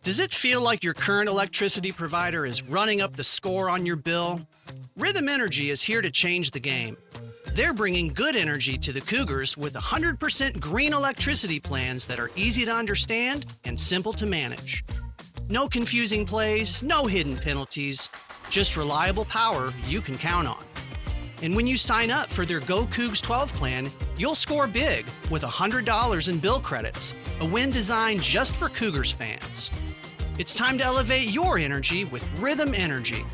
Does it feel like your current electricity provider is running up the score on your bill? Rhythm Energy is here to change the game. They're bringing good energy to the Cougars with 100% green electricity plans that are easy to understand and simple to manage. No confusing plays, no hidden penalties, just reliable power you can count on. And when you sign up for their Go Cougs 12 plan, you'll score big with $100 in bill credits, a win designed just for Cougars fans. It's time to elevate your energy with Rhythm Energy,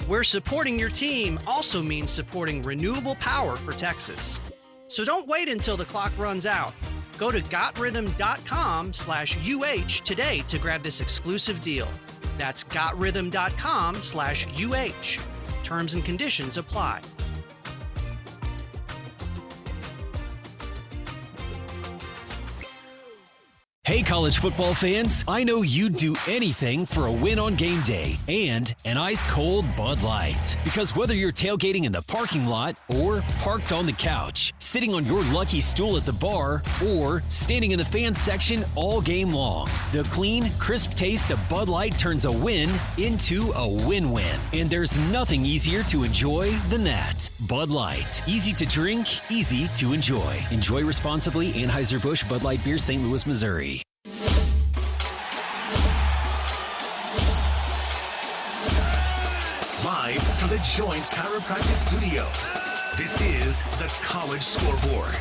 where supporting your team also means supporting renewable power for Texas. So don't wait until the clock runs out. Go to gotrhythm.com/UH today to grab this exclusive deal. That's gotrhythm.com/UH. Terms and conditions apply. Hey, college football fans, I know you'd do anything for a win on game day and an ice-cold Bud Light. Because whether you're tailgating in the parking lot or parked on the couch, sitting on your lucky stool at the bar, or standing in the fan section all game long, the clean, crisp taste of Bud Light turns a win into a win-win. And there's nothing easier to enjoy than that. Bud Light. Easy to drink, easy to enjoy. Enjoy responsibly. Anheuser-Busch Bud Light Beer, St. Louis, Missouri. Live from the Joint Chiropractic Studios, this is the College Scoreboard.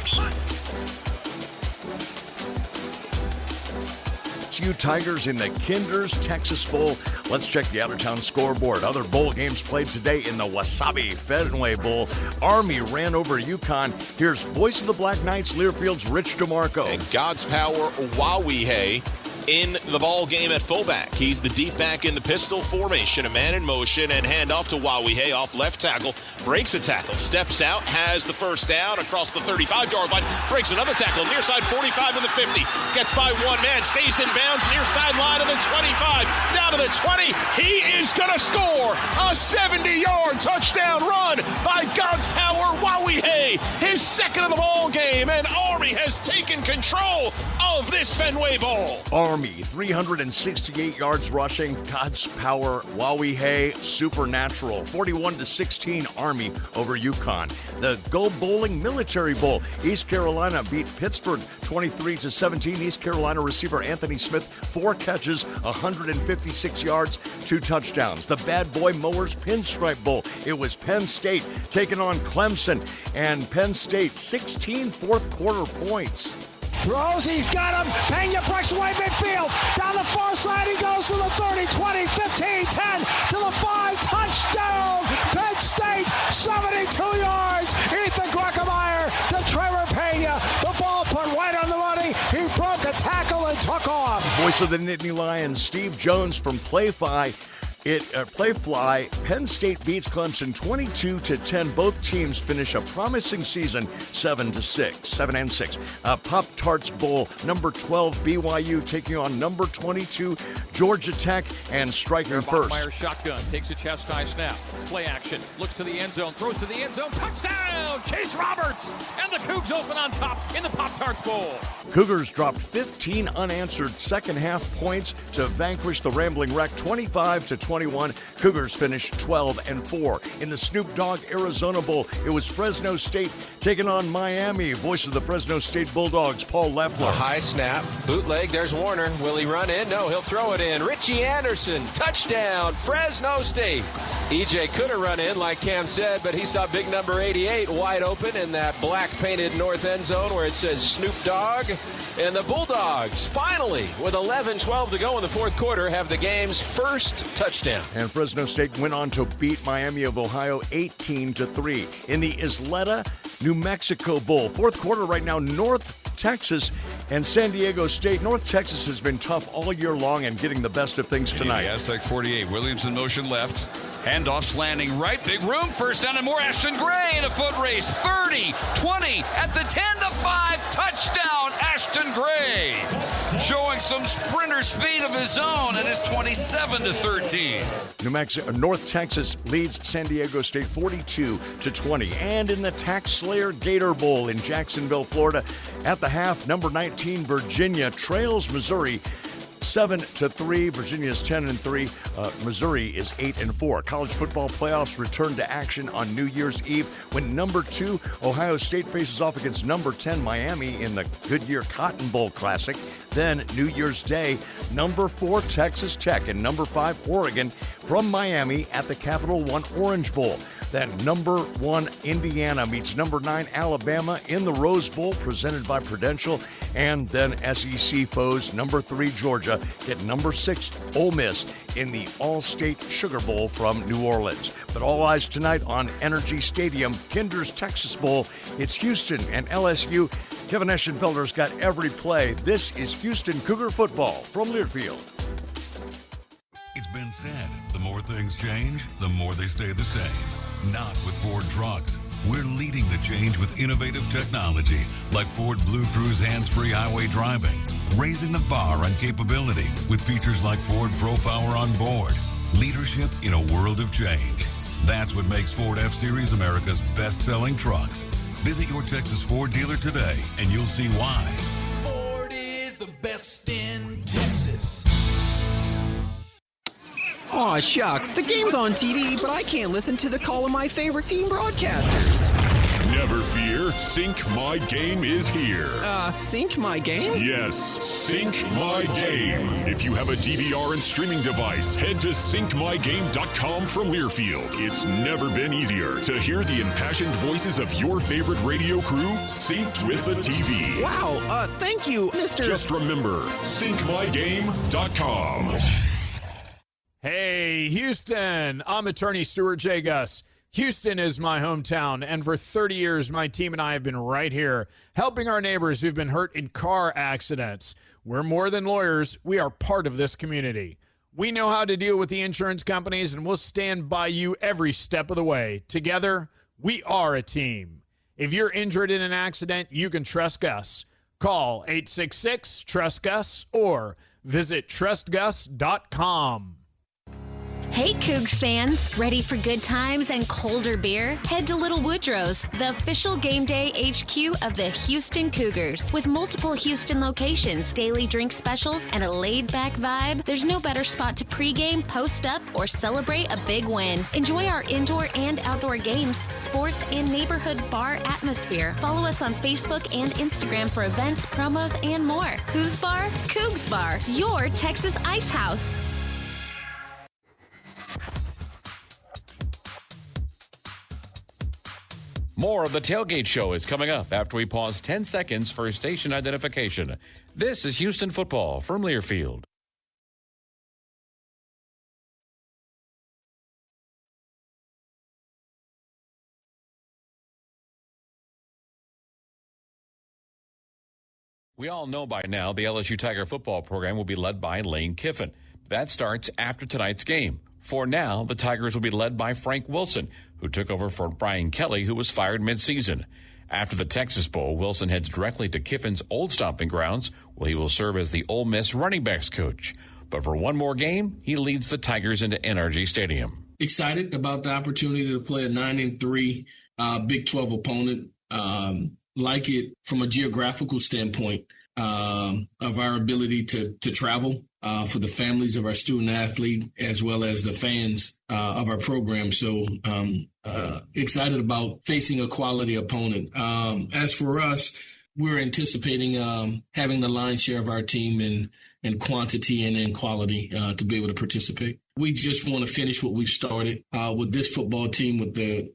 LSU Tigers in the Kinders Texas Bowl. Let's check the out-of-town scoreboard. Other bowl games played today in the Wasabi Fenway Bowl. Army ran over UConn. Here's voice of the Black Knights, Learfield's Rich DeMarco. And God's Power Wawehe in the ball game at fullback. He's the deep back in the pistol formation, a man in motion, and handoff to Wawehe off left tackle, breaks a tackle, steps out, has the first down across the 35-yard line, breaks another tackle, near side 45 to the 50, gets by one man, stays in bounds, near sideline of the 25, down to the 20. He is going to score a 70-yard touchdown run by God's Power Wawehe, his second of the ball game, and Army has taken control of this Fenway Bowl. Army, 368 yards rushing. God's Power Wawehe, supernatural. 41-16 Army over UConn. The Go Bowling Military Bowl. East Carolina beat Pittsburgh 23-17. East Carolina receiver Anthony Smith, 4 catches, 156 yards, 2 touchdowns. The Bad Boy Mowers Pinstripe Bowl. It was Penn State taking on Clemson, and Penn State 16 fourth quarter points. Throws, he's got him. Pena breaks away midfield. Down the far side, he goes to the 30, 20, 15, 10, to the 5. Touchdown, Penn State, 72 yards. Ethan Grekemeyer to Trevor Pena. The ball put right on the money. He broke a tackle and took off. Voice of the Nittany Lions, Steve Jones from Playfly. Playfly, Penn State beats Clemson 22-10. Both teams finish a promising season 7-6. Pop-Tarts Bowl, number 12 BYU taking on number 22 Georgia Tech, and striking first. Bachmeier shotgun, takes a chest high snap. Play action, looks to the end zone, throws to the end zone. Touchdown, Chase Roberts, and the Cougs open on top in the Pop-Tarts Bowl. Cougars dropped 15 unanswered second half points to vanquish the Rambling Wreck 25-21. Cougars finished 12-4. In the Snoop Dogg Arizona Bowl, it was Fresno State taking on Miami. Voice of the Fresno State Bulldogs, Paul Leffler. A high snap, bootleg, there's Warner. Will he run in? No, he'll throw it in. Richie Anderson, touchdown, Fresno State. EJ could have run in, like Cam said, but he saw big number 88 wide open in that black painted north end zone where it says Snoop Dogg. And the Bulldogs, finally, with 11-12 to go in the fourth quarter, have the game's first touchdown. And Fresno State went on to beat Miami of Ohio 18-3. In the Isleta, New Mexico Bowl, fourth quarter right now, North Texas and San Diego State. North Texas has been tough all year long and getting the best of things tonight. Aztec 48, Williams in motion left. Handoff slanting right, big room, first down and more. Ashton Gray in a foot race, 30, 20, at the 10-5, touchdown, Ashton Gray. Showing some sprinter speed of his own, and it's 27-13. North Texas leads San Diego State 42-20. And in the Tax Slayer Gator Bowl in Jacksonville, Florida, at the half, number 19 Virginia trails Missouri 7-3. Virginia is 10-3. Missouri is 8-4. College football playoffs return to action on New Year's Eve when number 2 Ohio State faces off against number 10 Miami in the Goodyear Cotton Bowl Classic. Then New Year's Day, number 4 Texas Tech and number 5 Oregon from Miami at the Capital One Orange Bowl. Then number 1 Indiana meets number 9 Alabama in the Rose Bowl presented by Prudential. And then SEC foes, number 3 Georgia get number 6 Ole Miss in the All-State Sugar Bowl from New Orleans. But all eyes tonight on Energy Stadium, Kinder's Texas Bowl. It's Houston and LSU. Kevin Eschenfelder's got every play. This is Houston Cougar football from Learfield. It's been said, the more things change, the more they stay the same. Not with Ford trucks. We're leading the change with innovative technology like Ford Blue Cruise hands-free highway driving, raising the bar on capability with features like Ford Pro Power on board. Leadership in a world of change. That's what makes Ford F-Series America's best-selling trucks. Visit your Texas Ford dealer today and you'll see why. Ford is the best in Texas. Aw, shucks. The game's on TV, but I can't listen to the call of my favorite team broadcasters. Never fear. Sync My Game is here. Sync My Game? Yes, Sync My Game. If you have a DVR and streaming device, head to syncmygame.com from Learfield. It's never been easier to hear the impassioned voices of your favorite radio crew synced with the TV. Wow, thank you, Mr. Just remember, syncmygame.com. Hey, Houston, I'm attorney Stuart J. Gus. Houston is my hometown, and for 30 years, my team and I have been right here, helping our neighbors who've been hurt in car accidents. We're more than lawyers. We are part of this community. We know how to deal with the insurance companies, and we'll stand by you every step of the way. Together, we are a team. If you're injured in an accident, you can trust Gus. Call 866-TRUST-GUS or visit trustgus.com. Hey, Cougs fans, ready for good times and colder beer? Head to Little Woodrow's, the official game day HQ of the Houston Cougars. With multiple Houston locations, daily drink specials, and a laid-back vibe, there's no better spot to pregame, post up, or celebrate a big win. Enjoy our indoor and outdoor games, sports, and neighborhood bar atmosphere. Follow us on Facebook and Instagram for events, promos, and more. Who's Bar? Cougs Bar, your Texas Ice House. More of the Tailgate Show is coming up after we pause 10 seconds for station identification. This is Houston football from Learfield. We all know by now the LSU Tiger football program will be led by Lane Kiffin. That starts after tonight's game. For now, the Tigers will be led by Frank Wilson, who took over for Brian Kelly, who was fired midseason. After the Texas Bowl, Wilson heads directly to Kiffin's old stomping grounds, where he will serve as the Ole Miss running backs coach. But for one more game, he leads the Tigers into NRG Stadium. Excited about the opportunity to play a 9-3 Big 12 opponent. Like it from a geographical standpoint of our ability to travel. For the families of our student athlete as well as the fans of our program. So excited about facing a quality opponent. As for us, we're anticipating having the lion's share of our team in quantity and in quality to be able to participate. We just want to finish what we've started with this football team, with the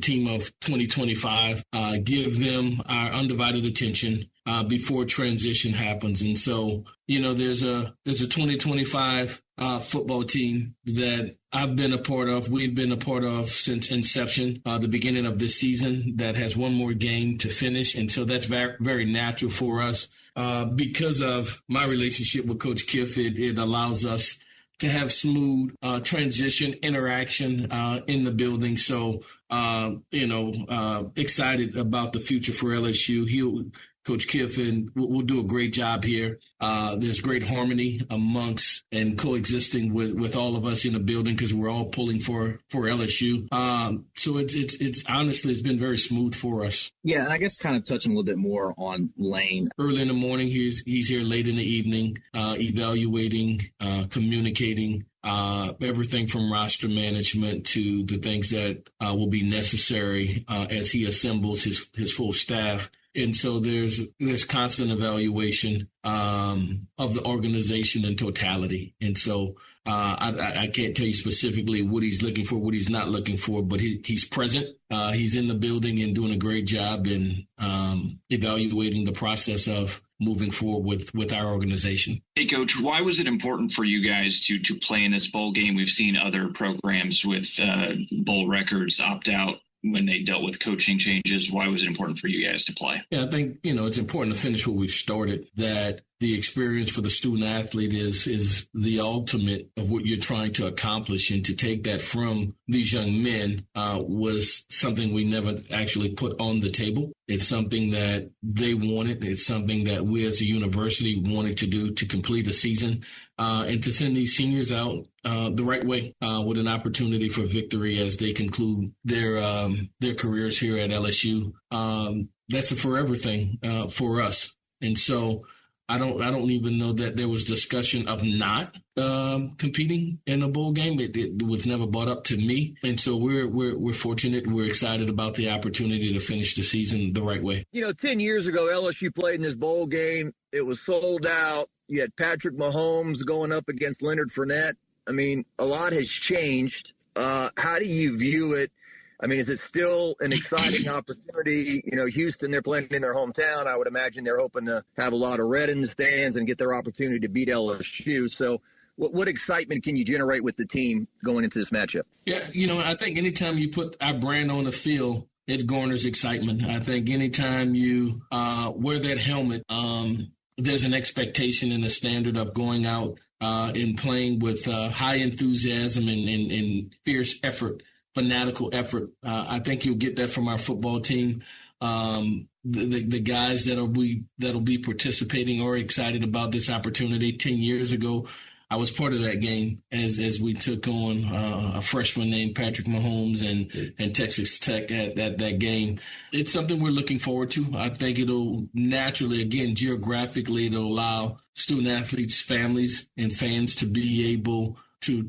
team of 2025, give them our undivided attention before transition happens. And so, there's a 2025 football team that I've been a part of, we've been a part of since inception, the beginning of this season, that has one more game to finish. And so that's very, very natural for us. Because of my relationship with Coach Kiff, it allows us to have smooth transition interaction in the building. So, excited about the future for LSU. Coach Kiffin will do a great job here. There's great harmony amongst and coexisting with all of us in the building because we're all pulling for LSU. So it's honestly, it's been very smooth for us. Yeah, and I guess kind of touching a little bit more on Lane. Early in the morning, he's here late in the evening, evaluating, communicating, everything from roster management to the things that will be necessary as he assembles his full staff. And so there's constant evaluation of the organization in totality. And so I can't tell you specifically what he's looking for, what he's not looking for, but he's present. He's in the building and doing a great job in evaluating the process of moving forward with our organization. Hey, Coach, why was it important for you guys to play in this bowl game? We've seen other programs with bowl records opt out when they dealt with coaching changes. Why was it important for you guys to play? Yeah, I think, it's important to finish what we've started, that the experience for the student athlete is the ultimate of what you're trying to accomplish. And to take that from these young men was something we never actually put on the table. It's something that they wanted. It's something that we as a university wanted to do to complete a season and to send these seniors out the right way with an opportunity for victory as they conclude their careers here at LSU. That's a forever thing for us. And so I don't even know that there was discussion of not competing in a bowl game. It was never brought up to me. And so we're fortunate. We're excited about the opportunity to finish the season the right way. 10 years ago, LSU played in this bowl game. It was sold out. You had Patrick Mahomes going up against Leonard Fournette. I mean, a lot has changed. How do you view it? I mean, is it still an exciting opportunity? Houston, they're playing in their hometown. I would imagine they're hoping to have a lot of red in the stands and get their opportunity to beat LSU. So what excitement can you generate with the team going into this matchup? Yeah, I think anytime you put our brand on the field, it garners excitement. I think anytime you wear that helmet, there's an expectation and a standard of going out and playing with high enthusiasm and fierce effort. Fanatical effort. I think you'll get that from our football team. The guys that'll be participating are excited about this opportunity. 10 years ago, I was part of that game as we took on a freshman named Patrick Mahomes and Texas Tech at that game. It's something we're looking forward to. I think it'll naturally, again, geographically, it'll allow student athletes, families, and fans to be able to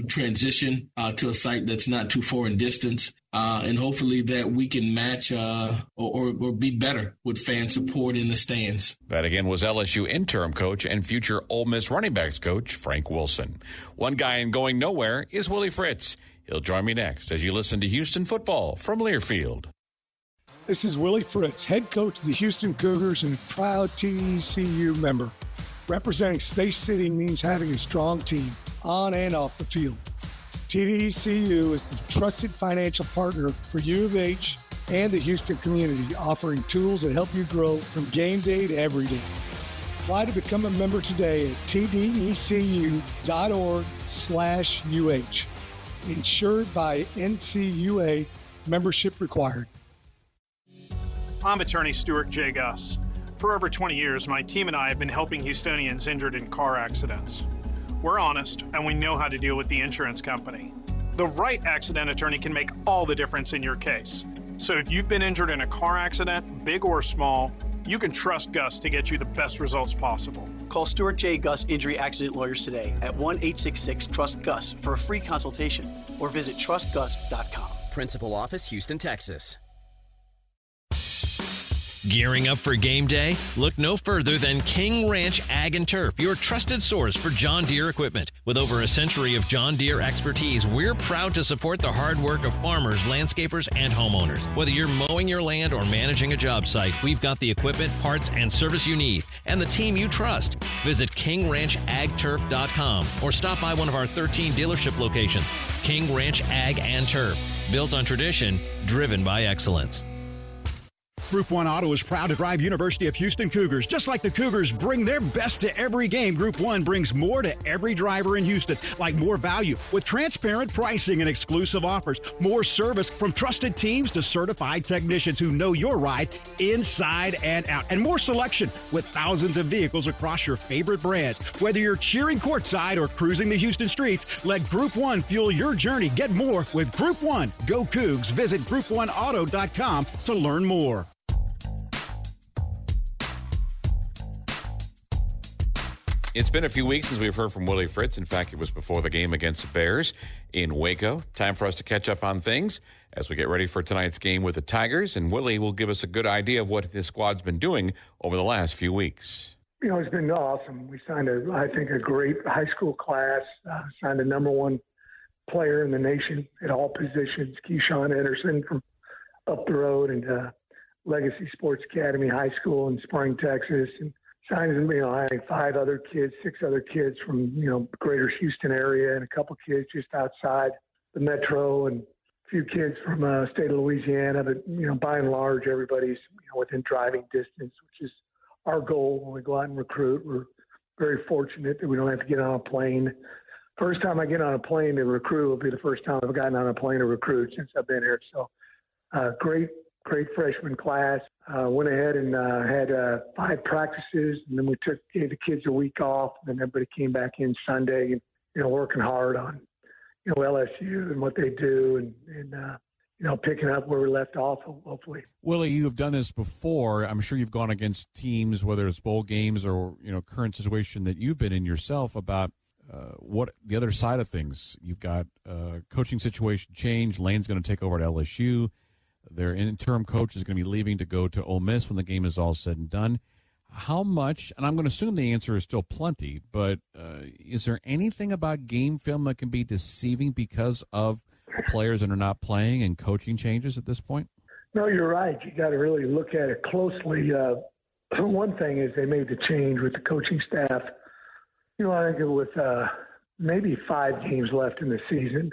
transition to a site that's not too far in distance, and hopefully that we can match or be better with fan support in the stands. That again was LSU interim coach and future Ole Miss running backs coach Frank Wilson. One guy in going nowhere is Willie Fritz. He'll join me next as you listen to Houston football from Learfield. This is Willie Fritz, head coach of the Houston Cougars and proud TDECU member. Representing Space City means having a strong team on and off the field. TDECU is the trusted financial partner for U of H and the Houston community, offering tools that help you grow from game day to every day. Apply to become a member today at tdecu.org/UH. Insured by NCUA, membership required. I'm attorney Stuart J. Guss. For over 20 years, my team and I have been helping Houstonians injured in car accidents. We're honest, and we know how to deal with the insurance company. The right accident attorney can make all the difference in your case. So if you've been injured in a car accident, big or small, you can trust Gus to get you the best results possible. Call Stuart J. Gus Injury Accident Lawyers today at 1-866-TRUST-GUS for a free consultation or visit trustgus.com. Principal Office, Houston, Texas. Gearing up for game day? Look no further than King Ranch Ag and Turf, your trusted source for John Deere equipment. With over a century of John Deere expertise, we're proud to support the hard work of farmers, landscapers, and homeowners. Whether you're mowing your land or managing a job site, we've got the equipment, parts, and service you need, and the team you trust. Visit KingRanchAgTurf.com or stop by one of our 13 dealership locations. King Ranch Ag and Turf, built on tradition, driven by excellence. Group 1 Auto is proud to drive University of Houston Cougars. Just like the Cougars bring their best to every game, Group 1 brings more to every driver in Houston, like more value with transparent pricing and exclusive offers, more service from trusted teams to certified technicians who know your ride inside and out, and more selection with thousands of vehicles across your favorite brands. Whether you're cheering courtside or cruising the Houston streets, let Group 1 fuel your journey. Get more with Group 1. Go Cougs. Visit group1auto.com to learn more. It's been a few weeks since we've heard from Willie Fritz. In fact, it was before the game against the Bears in Waco. Time for us to catch up on things as we get ready for tonight's game with the Tigers. And Willie will give us a good idea of what his squad's been doing over the last few weeks. You know, it's been awesome. We signed, I think, a great high school class, signed a number one player in the nation at all positions, Keyshawn Anderson from up the road, and Legacy Sports Academy High School in Spring, Texas, and signed, I think 6 other kids from, greater Houston area, and a couple kids just outside the metro, and a few kids from state of Louisiana. But, by and large, everybody's, within driving distance, which is our goal when we go out and recruit. We're very fortunate that we don't have to get on a plane. First time I get on a plane to recruit will be the first time I've gotten on a plane to recruit since I've been here. So great freshman class. Went ahead and had 5 practices, and then we gave the kids a week off, and then everybody came back in Sunday and, working hard on, LSU and what they do and picking up where we left off, hopefully. Willie, you have done this before. I'm sure you've gone against teams, whether it's bowl games or, current situation that you've been in yourself, about what the other side of things. You've got coaching situation change. Lane's going to take over at LSU. Their interim coach is going to be leaving to go to Ole Miss when the game is all said and done. How much, and I'm going to assume the answer is still plenty, but is there anything about game film that can be deceiving because of players that are not playing and coaching changes at this point? No, you're right. You got to really look at it closely. One thing is they made the change with the coaching staff. I think with maybe 5 games left in the season.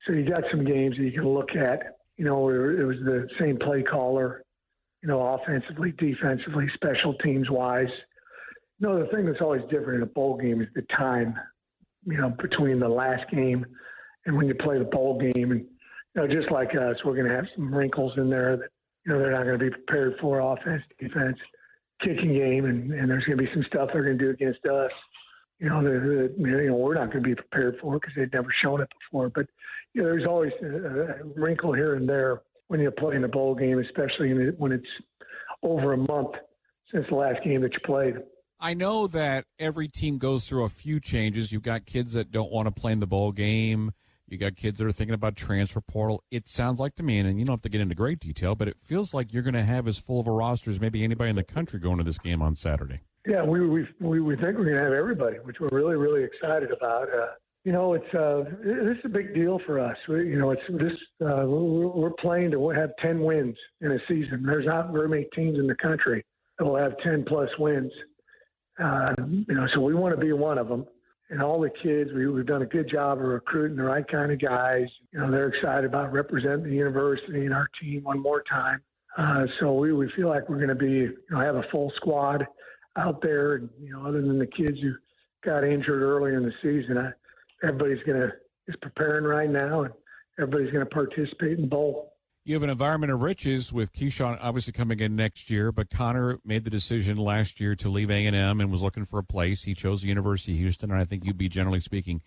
So you got some games that you can look at, where it was the same play caller, offensively, defensively, special teams wise. The thing that's always different in a bowl game is the time, between the last game and when you play the bowl game. And, just like us, we're going to have some wrinkles in there that, they're not going to be prepared for: offense, defense, kicking game. And there's going to be some stuff they're going to do against us. We're not going to be prepared for because they've never shown it before. But, there's always a wrinkle here and there when you play in a bowl game, especially when it's over a month since the last game that you played. I know that every team goes through a few changes. You've got kids that don't want to play in the bowl game. You got kids that are thinking about transfer portal. It sounds like to me, and you don't have to get into great detail, but it feels like you're going to have as full of a roster as maybe anybody in the country going to this game on Saturday. Yeah, we think we're going to have everybody, which we're really, really excited about. This is a big deal for us. We're playing to have 10 wins in a season. There's not very many teams in the country that will have 10-plus wins. So we want to be one of them. And all the kids, we've done a good job of recruiting the right kind of guys. They're excited about representing the university and our team one more time. So we feel like we're going to be, have a full squad out there. And, other than the kids who got injured earlier in the season, everybody's is preparing right now, and everybody's going to participate in the bowl. You have an environment of riches with Keyshawn obviously coming in next year, but Connor made the decision last year to leave A&M and was looking for a place. He chose the University of Houston, and I think you'd be, generally speaking,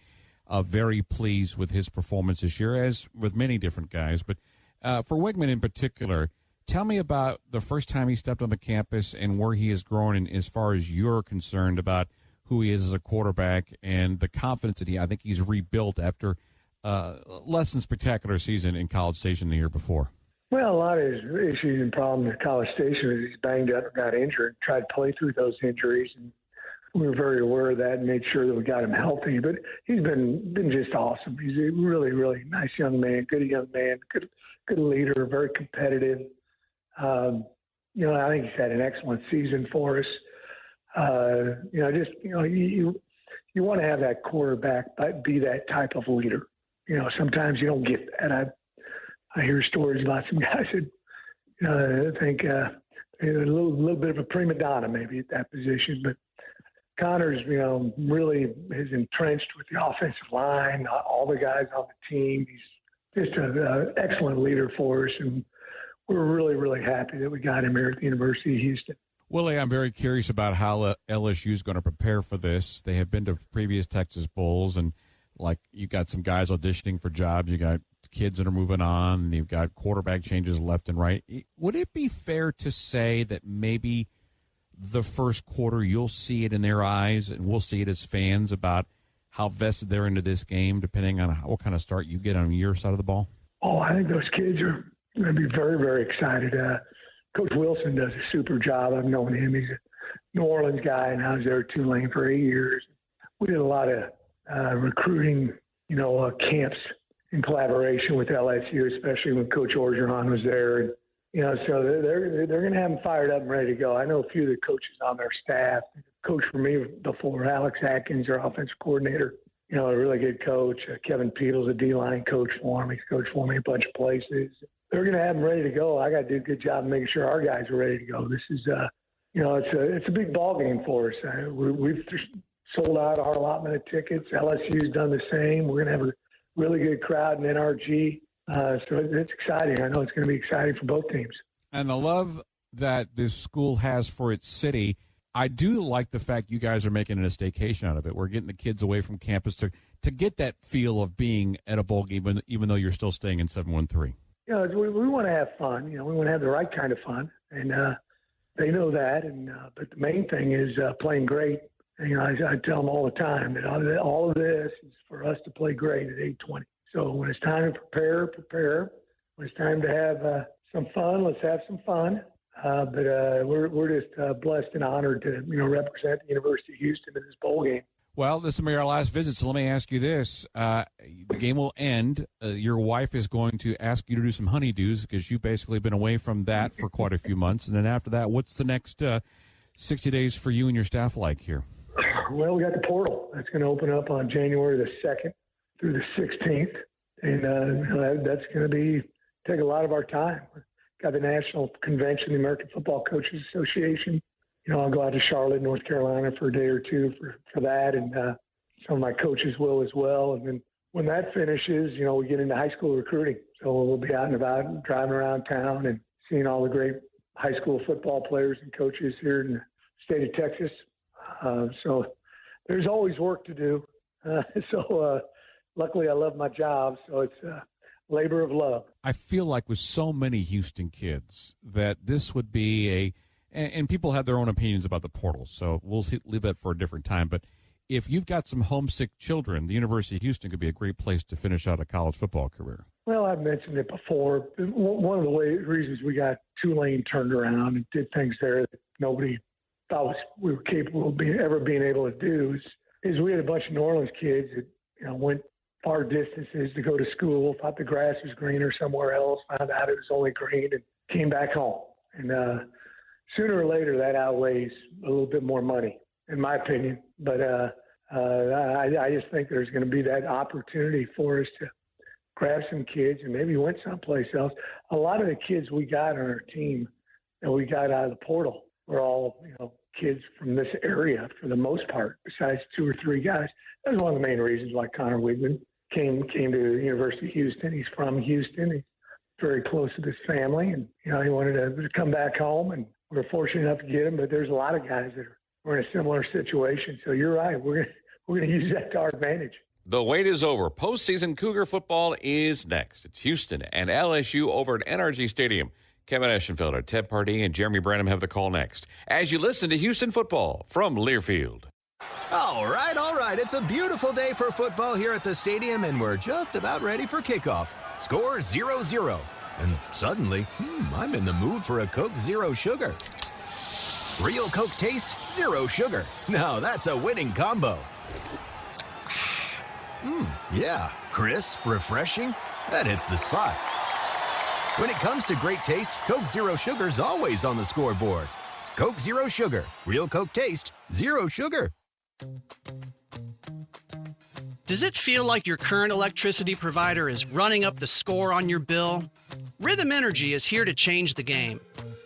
very pleased with his performance this year, as with many different guys. But for Wigman in particular, tell me about the first time he stepped on the campus and where he has grown, and as far as you're concerned about who he is as a quarterback and the confidence that I think he's rebuilt after less than spectacular season in College Station the year before. Well, a lot of his issues and problems at College Station is he's banged up and got injured, tried to play through those injuries, and we were very aware of that and made sure that we got him healthy. But he's been just awesome. He's a really, really nice young man, good leader, very competitive. I think he's had an excellent season for us. You want to have that quarterback be that type of leader. Sometimes you don't get that. I hear stories about some guys that, I think a little bit of a prima donna maybe at that position, but Connor's, really is entrenched with the offensive line, all the guys on the team. He's just an excellent leader for us, and we're really, really happy that we got him here at the University of Houston. Willie, I'm very curious about how LSU is going to prepare for this. They have been to previous Texas Bowls, and you got some guys auditioning for jobs. You got kids that are moving on, and you've got quarterback changes left and right. Would it be fair to say that maybe the first quarter you'll see it in their eyes, and we'll see it as fans about how vested they're into this game, depending on what kind of start you get on your side of the ball? Oh, I think those kids are going to be very, very excited. Coach Wilson does a super job. I've known him. He's a New Orleans guy, and I was there at Tulane for 8 years. We did a lot of recruiting, camps in collaboration with LSU, especially when Coach Orgeron was there. So they're going to have them fired up and ready to go. I know a few of the coaches on their staff. Coach for me before, Alex Atkins, our offensive coordinator, a really good coach. Kevin Peetle's a D-line coach for him. He's coached for me a bunch of places. They're going to have them ready to go. I got to do a good job of making sure our guys are ready to go. This is, it's a big ball game for us. We've sold out our allotment of tickets. LSU's done the same. We're going to have a really good crowd in NRG. So it's exciting. I know it's going to be exciting for both teams. And the love that this school has for its city, I do like the fact you guys are making a staycation out of it. We're getting the kids away from campus to get that feel of being at a bowl game, even though you're still staying in 713. We want to have fun. We want to have the right kind of fun, and they know that. And but the main thing is playing great. And, I tell them all the time that all of this is for us to play great at 8:20. So when it's time to prepare. When it's time to have some fun, let's have some fun. But we're just blessed and honored to represent the University of Houston in this bowl game. Well, this will be our last visit, so let me ask you this. The game will end. Your wife is going to ask you to do some honeydews because you've basically been away from that for quite a few months. And then after that, what's the next 60 days for you and your staff like here? Well, we got the portal. That's going to open up on January the 2nd through the 16th. And that's going to take a lot of our time. We've got the National Convention, the American Football Coaches Association. I'll go out to Charlotte, North Carolina for a day or two for that, and some of my coaches will as well. And then when that finishes, we get into high school recruiting. So we'll be out and about and driving around town and seeing all the great high school football players and coaches here in the state of Texas. So there's always work to do. Luckily I love my job, so it's a labor of love. I feel like with so many Houston kids that this would be and people have their own opinions about the portal, so we'll leave that for a different time. But if you've got some homesick children, the University of Houston could be a great place to finish out a college football career. Well, I've mentioned it before. One of the reasons we got Tulane turned around and did things there that nobody thought we were capable of ever being able to do is we had a bunch of New Orleans kids that went far distances to go to school, thought the grass was greener somewhere else, found out it was only green, and came back home. And sooner or later, that outweighs a little bit more money, in my opinion. But I just think there's going to be that opportunity for us to grab some kids and maybe went someplace else. A lot of the kids we got on our team that we got out of the portal were all, kids from this area for the most part, besides 2 or 3 guys. That was one of the main reasons why Connor Wigman came to the University of Houston. He's from Houston. He's very close to his family, and he wanted to come back home, and we were fortunate enough to get him. But there's a lot of guys that are in a similar situation. So you're right. We're going to use that to our advantage. The wait is over. Postseason Cougar football is next. It's Houston and LSU over at NRG Stadium. Kevin Eschenfelder, Ted Pardee, and Jeremy Branham have the call next as you listen to Houston football from Learfield. All right. It's a beautiful day for football here at the stadium, and we're just about ready for kickoff. Score 0-0. And suddenly, I'm in the mood for a Coke Zero Sugar. Real Coke taste, zero sugar. Now that's a winning combo. Yeah, crisp, refreshing. That hits the spot. When it comes to great taste, Coke Zero Sugar's always on the scoreboard. Coke Zero Sugar. Real Coke taste, zero sugar. Does it feel like your current electricity provider is running up the score on your bill? Rhythm Energy is here to change the game.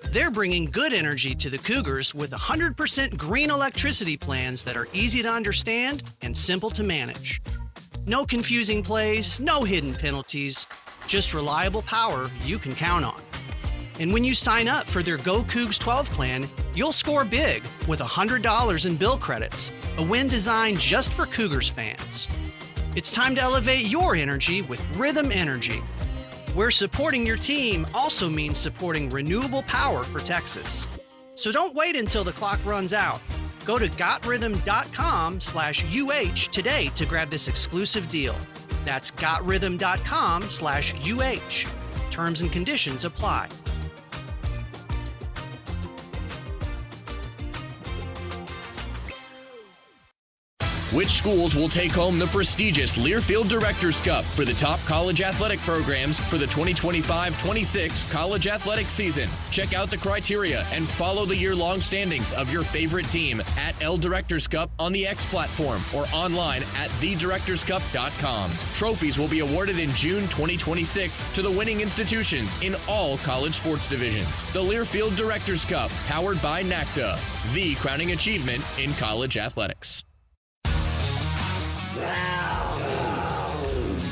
They're bringing good energy to the Cougars with 100% green electricity plans that are easy to understand and simple to manage. No confusing plays, no hidden penalties, just reliable power you can count on. And when you sign up for their Go Cougs 12 plan, you'll score big with $100 in bill credits, a win designed just for Cougars fans. It's time to elevate your energy with Rhythm Energy, where supporting your team also means supporting renewable power for Texas. So don't wait until the clock runs out. Go to gotrhythm.com/UH today to grab this exclusive deal. That's gotrhythm.com/UH. Terms and conditions apply. Which schools will take home the prestigious Learfield Directors Cup for the top college athletic programs for the 2025-26 college athletic season? Check out the criteria and follow the year-long standings of your favorite team at L Directors Cup on the X platform or online at thedirectorscup.com. Trophies will be awarded in June 2026 to the winning institutions in all college sports divisions. The Learfield Directors Cup, powered by NACDA, the crowning achievement in college athletics.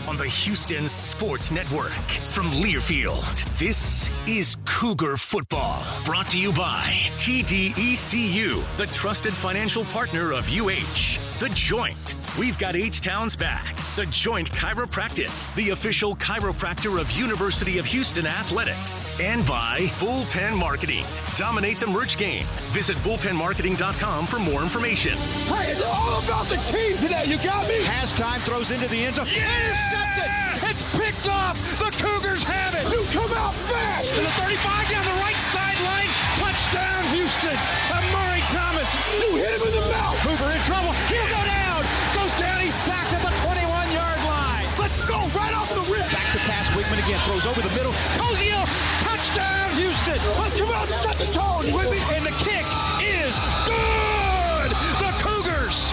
On the Houston Sports Network from Learfield, this is Cougar Football, brought to you by TDECU, the trusted financial partner of UH. The Joint. We've got H-Town's back. The Joint Chiropractic, the official chiropractor of University of Houston Athletics. And by Bullpen Marketing. Dominate the merch game. Visit bullpenmarketing.com for more information. Hey, it's all about the team today. You got me? Has-time throws into the end zone. Intercepted. It's picked off. The Cougars have it. You come out fast. To the 35 down the right sideline. Touchdown, Houston. Murray Thomas. You hit him in the mouth. Hoover in trouble. He'll go down. Goes down. He's sacked at the 21-yard line. Let's go right off the rip. Back to pass. Wigman again. Throws over the middle. Cozio. Touchdown, Houston. Let's come out and set the tone. You with me? And the kick is good. The Cougars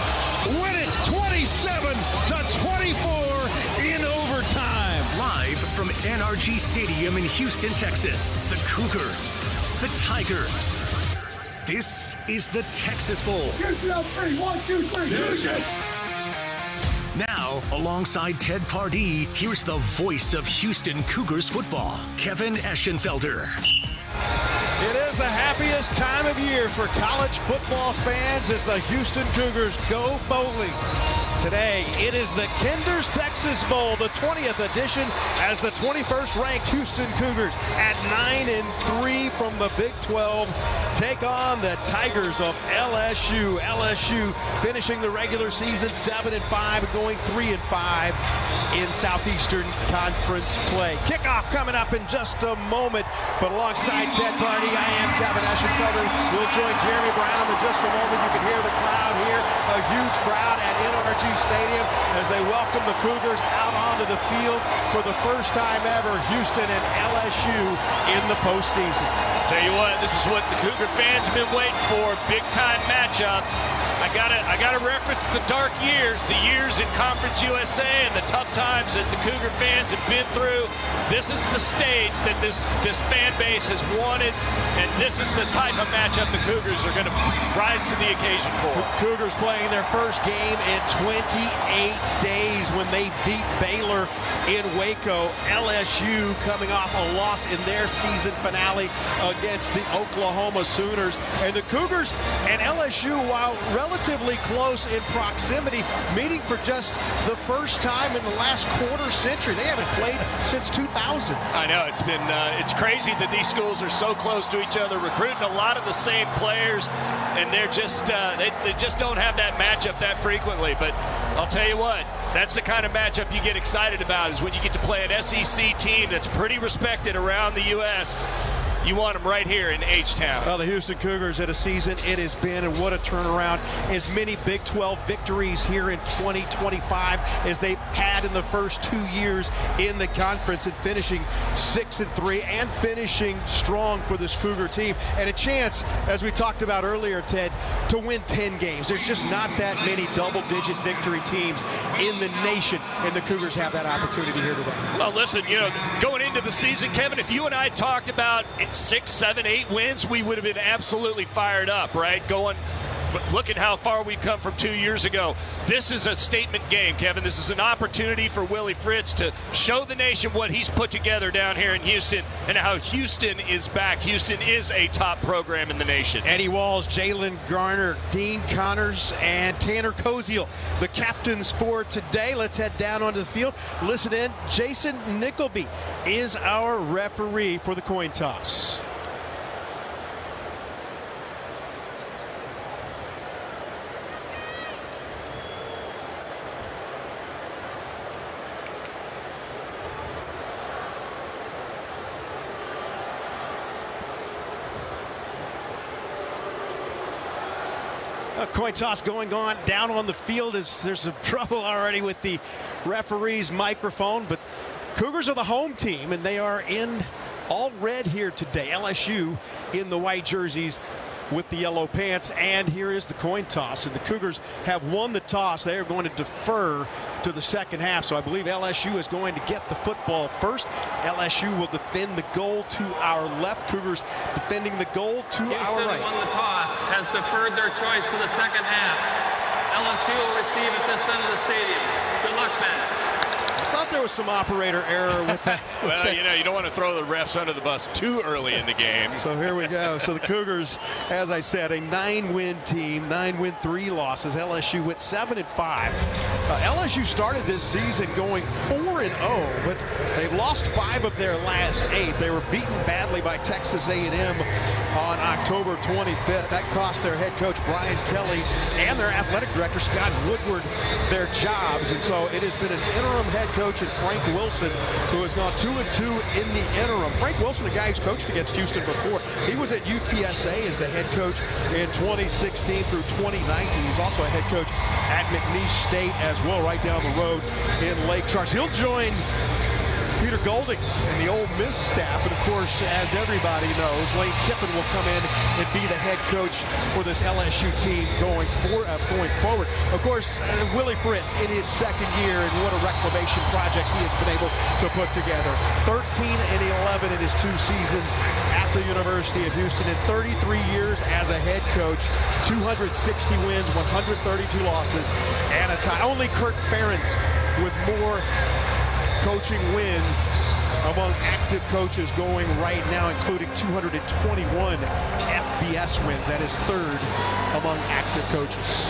win it 27-24 in overtime. Live from NRG Stadium in Houston, Texas. The Cougars. The Tigers. This is the Texas Bowl. Houston on 3. 1, 2, 3. Houston. Now, alongside Ted Pardee, here's the voice of Houston Cougars football, Kevin Eschenfelder. It is the happiest time of year for college football fans as the Houston Cougars go bowling. Today, it is the Kinder's Texas Bowl, the 20th edition, as the 21st ranked Houston Cougars at 9-3 from the Big 12 take on the Tigers of LSU. LSU finishing the regular season 7-5 and going 3-5 in Southeastern Conference play. Kickoff coming up in just a moment, but alongside Ted Pardee, I am Kevin Eschenfelder. We'll join Jeremy Brown in just a moment. You can hear the crowd here, a huge crowd at NRG Stadium as they welcome the Cougars out onto the field for the first time ever, Houston and LSU in the postseason. I'll tell you what, this is what the Cougar fans have been waiting for, big time matchup. I gotta reference the dark years, the years in Conference USA and the tough times that the Cougar fans have been through. This is the stage that this fan base has wanted, and this is the type of matchup the Cougars are going to rise to the occasion for. Cougars playing their first game in 28 days when they beat Baylor in Waco. LSU coming off a loss in their season finale against the Oklahoma Sooners. And the Cougars and LSU, while relatively close in proximity, meeting for just the first time in the last quarter century. They haven't played since 2000. I know, it's been it's crazy that these schools are so close to each other, recruiting a lot of the same players, and they're just they just don't have that matchup that frequently. But I'll tell you what, that's the kind of matchup you get excited about, is when you get to play an SEC team that's pretty respected around the U.S. you want them right here in H-Town. Well, the Houston Cougars had a season it has been, and what a turnaround. As many Big 12 victories here in 2025 as they've had in the first 2 years in the conference, and finishing 6-3 and finishing strong for this Cougar team. And a chance, as we talked about earlier, Ted, to win 10 games. There's just not that many double-digit victory teams in the nation, and the Cougars have that opportunity here today. Well, listen, going into the season, Kevin, if you and I talked about 6, 7, 8 wins, we would have been absolutely fired up, right? But look at how far we've come from 2 years ago. This is a statement game, Kevin. This is an opportunity for Willie Fritz to show the nation what he's put together down here in Houston and how Houston is back. Houston is a top program in the nation. Eddie Walls, Jalen Garner, Dean Connors, and Tanner Koziel, the captains for today. Let's head down onto the field. Listen in. Jason Nickleby is our referee for the coin toss. A coin toss going on down on the field as there's some trouble already with the referee's microphone, but Cougars are the home team and they are in all red here today. LSU in the white jerseys with the yellow pants, and here is the coin toss, and the Cougars have won the toss. They are going to defer to the second half, so I believe LSU is going to get the football first. LSU will defend the goal to our left. Cougars defending the goal to our right. Houston won the toss, has deferred their choice to the second half. LSU will receive at this end of the stadium. Good luck, man. I thought there was some operator error with that. Well, you don't want to throw the refs under the bus too early in the game. So here we go. So the Cougars, as I said, a 9-win team, 9 win, 3 losses. LSU went 7-5. LSU started this season going 4-0, but they've lost 5 of their last 8. They were beaten badly by Texas A&M on October 25th. That cost their head coach Brian Kelly and their athletic director Scott Woodward their jobs. And so it has been an interim head coach in Frank Wilson, who has gone 2-2 in the interim. Frank Wilson, a guy who's coached against Houston before. He was at UTSA as the head coach in 2016 through 2019. He's also a head coach at McNeese State as well, right down the road in Lake Charles. He'll join Peter Golding and the Ole Miss staff, and of course, as everybody knows, Lane Kiffin will come in and be the head coach for this LSU team going forward. Of course, Willie Fritz in his second year, and what a reclamation project he has been able to put together. 13-11 in his 2 seasons at the University of Houston. In 33 years as a head coach, 260 wins, 132 losses, and a tie. Only Kirk Ferentz with more coaching wins among active coaches going right now, including 221 FBS wins. That is 3rd among active coaches.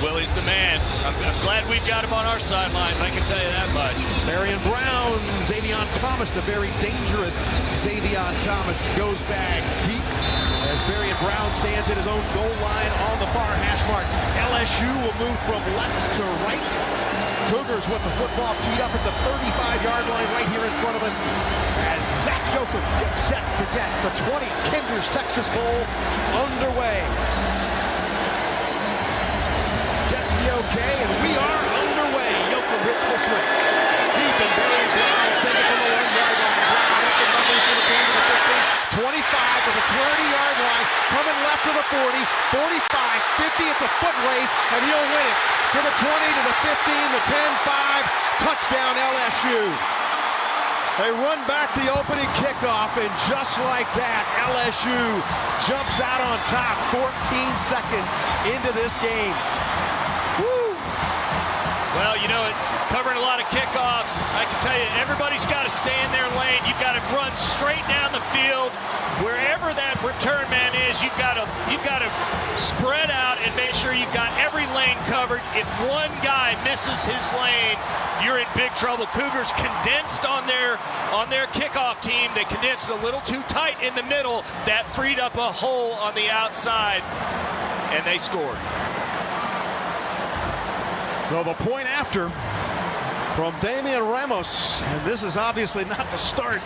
Willie's the man. I'm glad we've got him on our sidelines, I can tell you that much. Marion Brown, Xavion Thomas, the very dangerous Xavion Thomas, goes back deep as Marion Brown stands at his own goal line on the far hash mark. LSU will move from left to right. Cougars with the football teed up at the 35-yard line right here in front of us as Zach Yoakum gets set to get the 20 Kinders Texas Bowl underway. Gets the okay, and we are underway. Yoakum hits this one. Deep and very Brown, take it from the 1-yard line. Brown up the numbers to the 10 to the 15, 25 to the 20-yard line, coming left to the 40, 45, 50. It's a foot race, and he'll win it. To the 20, to the 15, the 10-5, touchdown LSU. They run back the opening kickoff, and just like that, LSU jumps out on top 14 seconds into this game. Woo! Well, covering a lot of kickoffs, I can tell you, everybody's got to stay in their lane. You've got to run straight down the field. Wherever that return man is, you've got to spread out and make sure you've got every lane covered. If one guy misses his lane, you're in big trouble. Cougars condensed on their kickoff team. They condensed a little too tight in the middle. That freed up a hole on the outside, and they scored. Well, the point after from Damian Ramos. And this is obviously not the start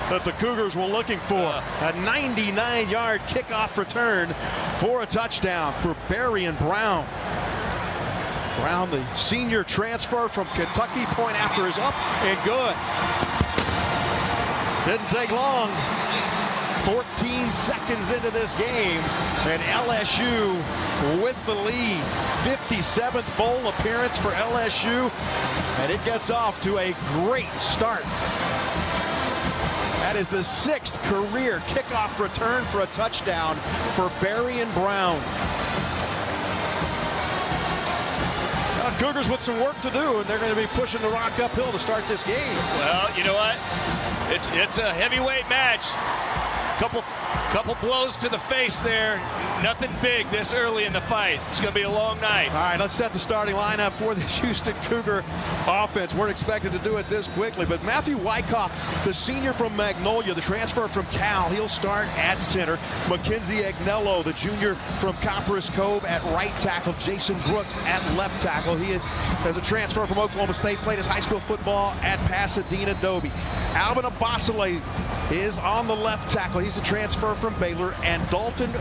that the Cougars were looking for. A 99-yard kickoff return for a touchdown for Berrien Brown. Brown, the senior transfer from Kentucky, point after is up and good. Didn't take long. 14 seconds into this game, and LSU with the lead. 57th bowl appearance for LSU, and it gets off to a great start. That is the 6th career kickoff return for a touchdown for Berrien Brown. Now, Cougars with some work to do, and they're going to be pushing the rock uphill to start this game. Well, you know what? It's a heavyweight match. Couple blows to the face there. Nothing big this early in the fight. It's going to be a long night. All right, let's set the starting lineup for the Houston Cougar offense. We're expected to do it this quickly, but Matthew Wyckoff, the senior from Magnolia, the transfer from Cal, he'll start at center. Mackenzie Agnello, the junior from Copperas Cove, at right tackle. Jason Brooks at left tackle. He has a transfer from Oklahoma State, played his high school football at Pasadena Dobie. Alvin Abasile is on the left tackle. He's the transfer from Baylor, and Dalton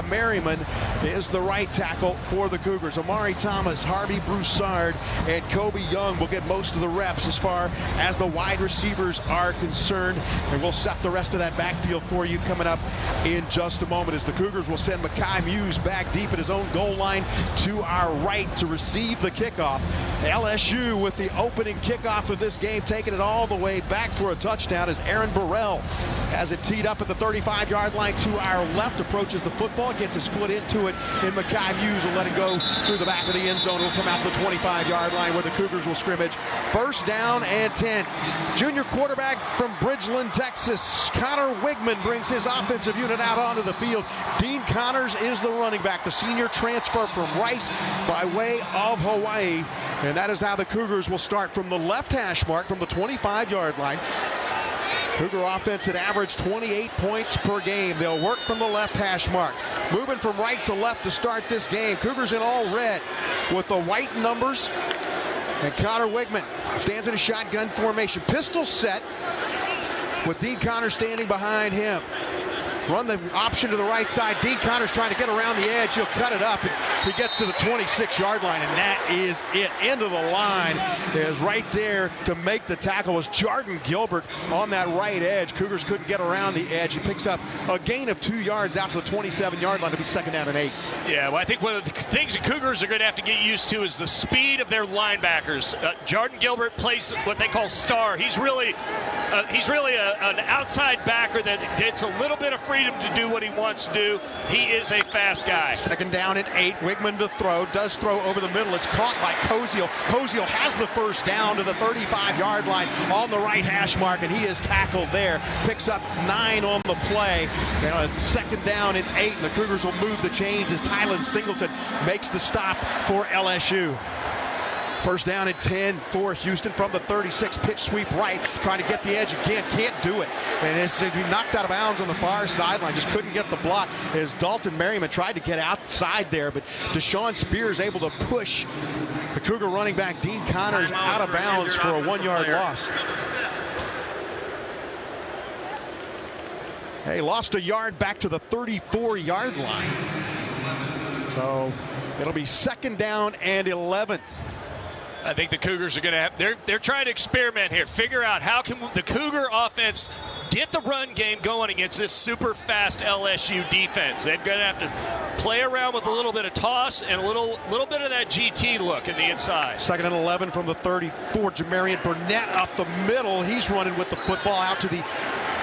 Merriman is the right tackle for the Cougars. Amari Thomas, Harvey Broussard, and Kobe Young will get most of the reps as far as the wide receivers are concerned, and we'll set the rest of that backfield for you coming up in just a moment as the Cougars will send Mekhi Muse back deep at his own goal line to our right to receive the kickoff. LSU with the opening kickoff of this game, taking it all the way back for a touchdown as Aaron Burrell has it teed up at the 35-yard line to our left, approaches the football, gets his foot into it, and Mekhi Muse will let it go through the back of the end zone. It will come out to the 25-yard line where the Cougars will scrimmage. First down and 10. Junior quarterback from Bridgeland, Texas, Connor Wigman brings his offensive unit out onto the field. Dean Connors is the running back, the senior transfer from Rice by way of Hawaii. And that is how the Cougars will start from the left hash mark from the 25-yard line. Cougar offense had averaged 28 points per game. They'll work from the left hash mark. Moving from right to left to start this game. Cougars in all red with the white numbers. And Connor Wigman stands in a shotgun formation. Pistol set with Dean Connors standing behind him. Run the option to the right side. Dean Connors trying to get around the edge. He'll cut it up. He gets to the 26-yard line, and that is it. Into the line is right there to make the tackle was Jordan Gilbert on that right edge. Cougars couldn't get around the edge. He picks up a gain of 2 yards out to the 27-yard line. It'll be second down and 8. Yeah, well, I think one of the things the Cougars are going to have to get used to is the speed of their linebackers. Jordan Gilbert plays what they call star. He's really an outside backer that gets a little bit of freedom to do what he wants to do. He is a fast guy. Second down and 8. Wigman to throw. Does throw over the middle. It's caught by Koziel. Koziel has the first down to the 35-yard line on the right hash mark, and he is tackled there. Picks up 9 on the play. Second down and 8, and the Cougars will move the chains as Tylen Singleton makes the stop for LSU. First down and 10 for Houston from the 36. Pitch sweep right, trying to get the edge again. Can't do it. And he knocked out of bounds on the far sideline. Just couldn't get the block as Dalton Merriman tried to get outside there. But Deshaun Spears able to push the Cougar running back Dean Connors out of bounds for a 1-yard loss. Hey, lost a yard back to the 34-yard line. So it'll be second down and 11. I think the Cougars are going to have, they're trying to experiment here, figure out how can the Cougar offense get the run game going against this super fast LSU defense. They're going to have to play around with a little bit of toss and a little bit of that GT look in the inside. Second and 11 from the 34. Jamarian Burnett up the middle. He's running with the football out to the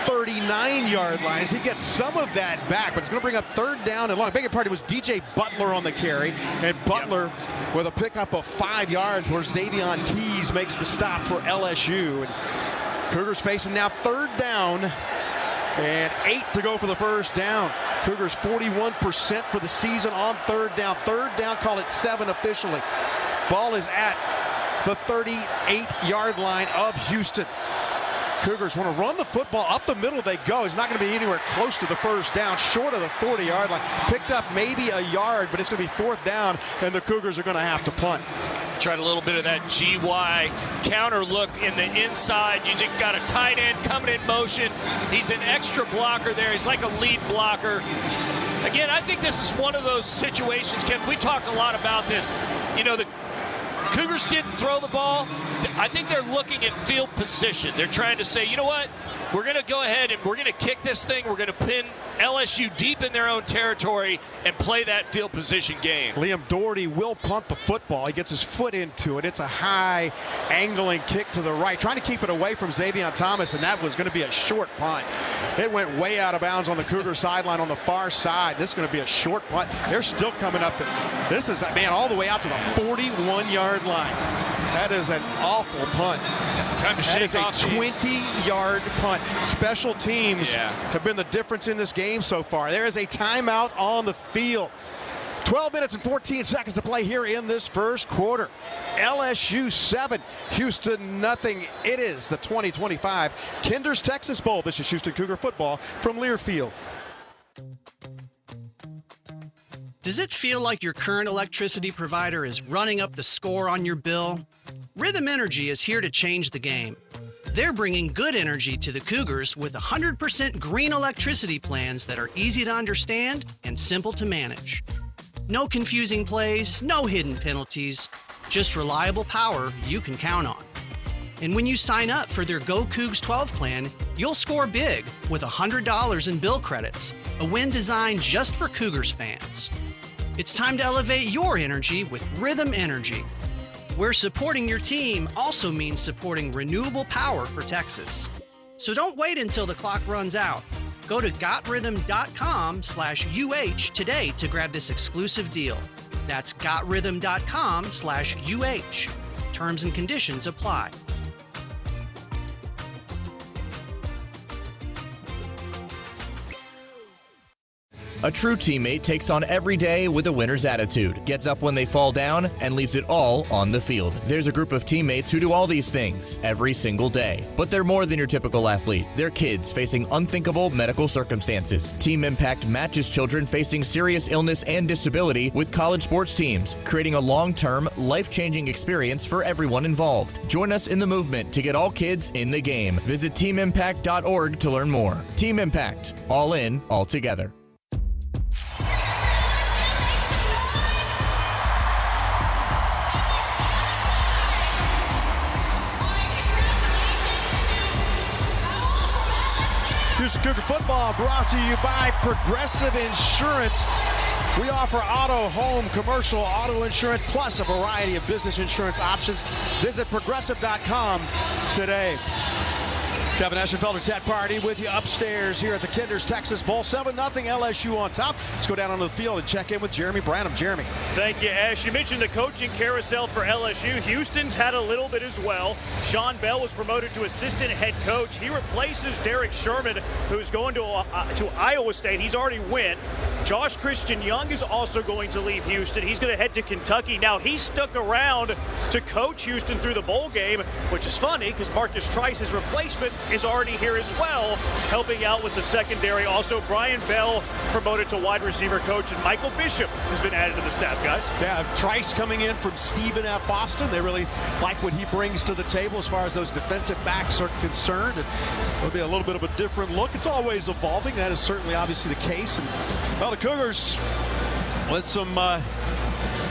39-yard line as he gets some of that back, but it's going to bring up third down and long. Bigger part, it was DJ Butler on the carry, and Butler with a pickup of 5 yards where Xavion Keys makes the stop for LSU. And Cougars facing now third down and 8 to go for the first down. Cougars 41% for the season on third down. Third down, call it 7 officially. Ball is at the 38-yard line of Houston. Cougars want to run the football up the middle. They go. It's not going to be anywhere close to the first down, short of the 40-yard line. Picked up maybe a yard, but it's going to be fourth down, and the Cougars are going to have to punt. Tried a little bit of that GY counter look in the inside. You just got a tight end coming in motion. He's an extra blocker there. He's like a lead blocker. Again, I think this is one of those situations, Ken. We talked a lot about this. You know, the Cougars didn't throw the ball. I think they're looking at field position. They're trying to say, you know what? We're going to go ahead and we're going to kick this thing. We're going to pin LSU deep in their own territory and play that field position game. Liam Doherty will punt the football. He gets his foot into it. It's a high angling kick to the right, trying to keep it away from Xavier Thomas, and that was going to be a short punt. It went way out of bounds on the Cougar sideline on the far side. This is going to be a short punt. They're still coming up. This is, man, all the way out to the 41-yard line. That is an awful punt. Time to shake off. That is a 20-yard punt. Special teams have been the difference in this game so far. There is a timeout on the field. 12 minutes and 14 seconds to play here in this first quarter. LSU 7, Houston nothing. It is the 2025 Kinder's Texas Bowl. This is Houston Cougar football from Learfield. Does it feel like your current electricity provider is running up the score on your bill? Rhythm Energy is here to change the game. They're bringing good energy to the Cougars with 100% green electricity plans that are easy to understand and simple to manage. No confusing plays, no hidden penalties, just reliable power you can count on. And when you sign up for their Go Cougs 12 plan, you'll score big with $100 in bill credits, a win designed just for Cougars fans. It's time to elevate your energy with Rhythm Energy, where supporting your team also means supporting renewable power for Texas. So don't wait until the clock runs out. Go to gotrhythm.com/UH today to grab this exclusive deal. That's gotrhythm.com/UH. Terms and conditions apply. A true teammate takes on every day with a winner's attitude, gets up when they fall down, and leaves it all on the field. There's a group of teammates who do all these things every single day. But they're more than your typical athlete. They're kids facing unthinkable medical circumstances. Team Impact matches children facing serious illness and disability with college sports teams, creating a long-term, life-changing experience for everyone involved. Join us in the movement to get all kids in the game. Visit teamimpact.org to learn more. Team Impact. All in, all together. Houston Cougar football brought to you by Progressive Insurance. We offer auto, home, commercial, auto insurance, plus a variety of business insurance options. Visit progressive.com today. Kevin Eschenfelder, Ted Party with you upstairs here at the Kinder's Texas Bowl. 7-0 LSU on top. Let's go down onto the field and check in with Jeremy Branham. Jeremy. Thank you, Ash. You mentioned the coaching carousel for LSU. Houston's had a little bit as well. Sean Bell was promoted to assistant head coach. He replaces Derek Sherman, who's going to Iowa State. He's already went. Josh Christian Young is also going to leave Houston. He's going to head to Kentucky. Now, he stuck around to coach Houston through the bowl game, which is funny because Marcus Trice, his replacement, is already here as well, helping out with the secondary. Also, Brian Bell promoted to wide receiver coach, and Michael Bishop has been added to the staff, guys. Yeah, Trice coming in from Stephen F. Austin. They really like what he brings to the table as far as those defensive backs are concerned. And it'll be a little bit of a different look. It's always evolving. That is certainly obviously the case. And, well, the Cougars with some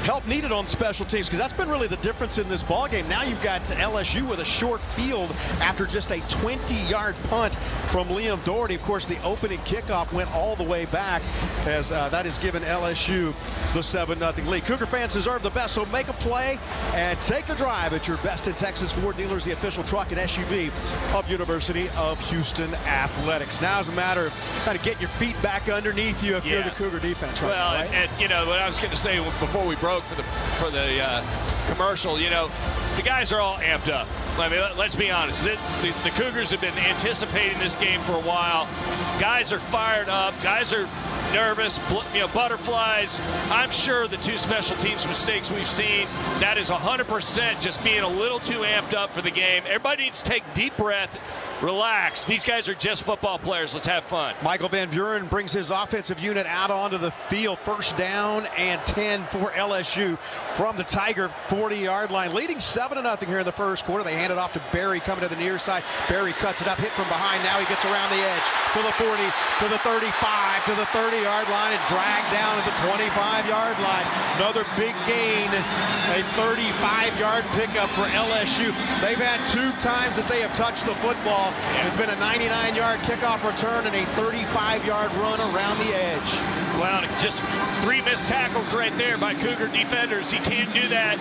help needed on special teams, because that's been really the difference in this ball game. Now you've got LSU with a short field after just a 20-yard punt from Liam Doherty. Of course, the opening kickoff went all the way back, as that has given LSU the 7-0 lead. Cougar fans deserve the best, so make a play and take a drive at your Best in Texas Ford dealers, the official truck and SUV of University of Houston Athletics. Now it's a matter of kind of getting your feet back underneath you if you're the Cougar defense. Right, well, right? and you know what I was going to say before we broke for the commercial, you know, the guys are all amped up. I mean, let's be honest. The Cougars have been anticipating this game for a while. Guys are fired up. Guys are nervous, butterflies. I'm sure the two special teams mistakes we've seen, that is 100% just being a little too amped up for the game. Everybody needs to take a deep breath, relax. These guys are just football players. Let's have fun. Michael Van Buren brings his offensive unit out onto the field. First down and 10 for LSU from the Tiger 40-yard line, leading 7-0 here in the first quarter. They hand it off to Barry coming to the near side. Barry cuts it up, hit from behind. Now he gets around the edge to the 40, to the 35, to the 30-yard line, and dragged down at the 25-yard line. Another big gain, a 35-yard pickup for LSU. They've had 2 times that they have touched the football. It's been a 99-yard kickoff return and a 35-yard run around the edge. Well, just 3 missed tackles right there by Cougar defenders. You can't do that.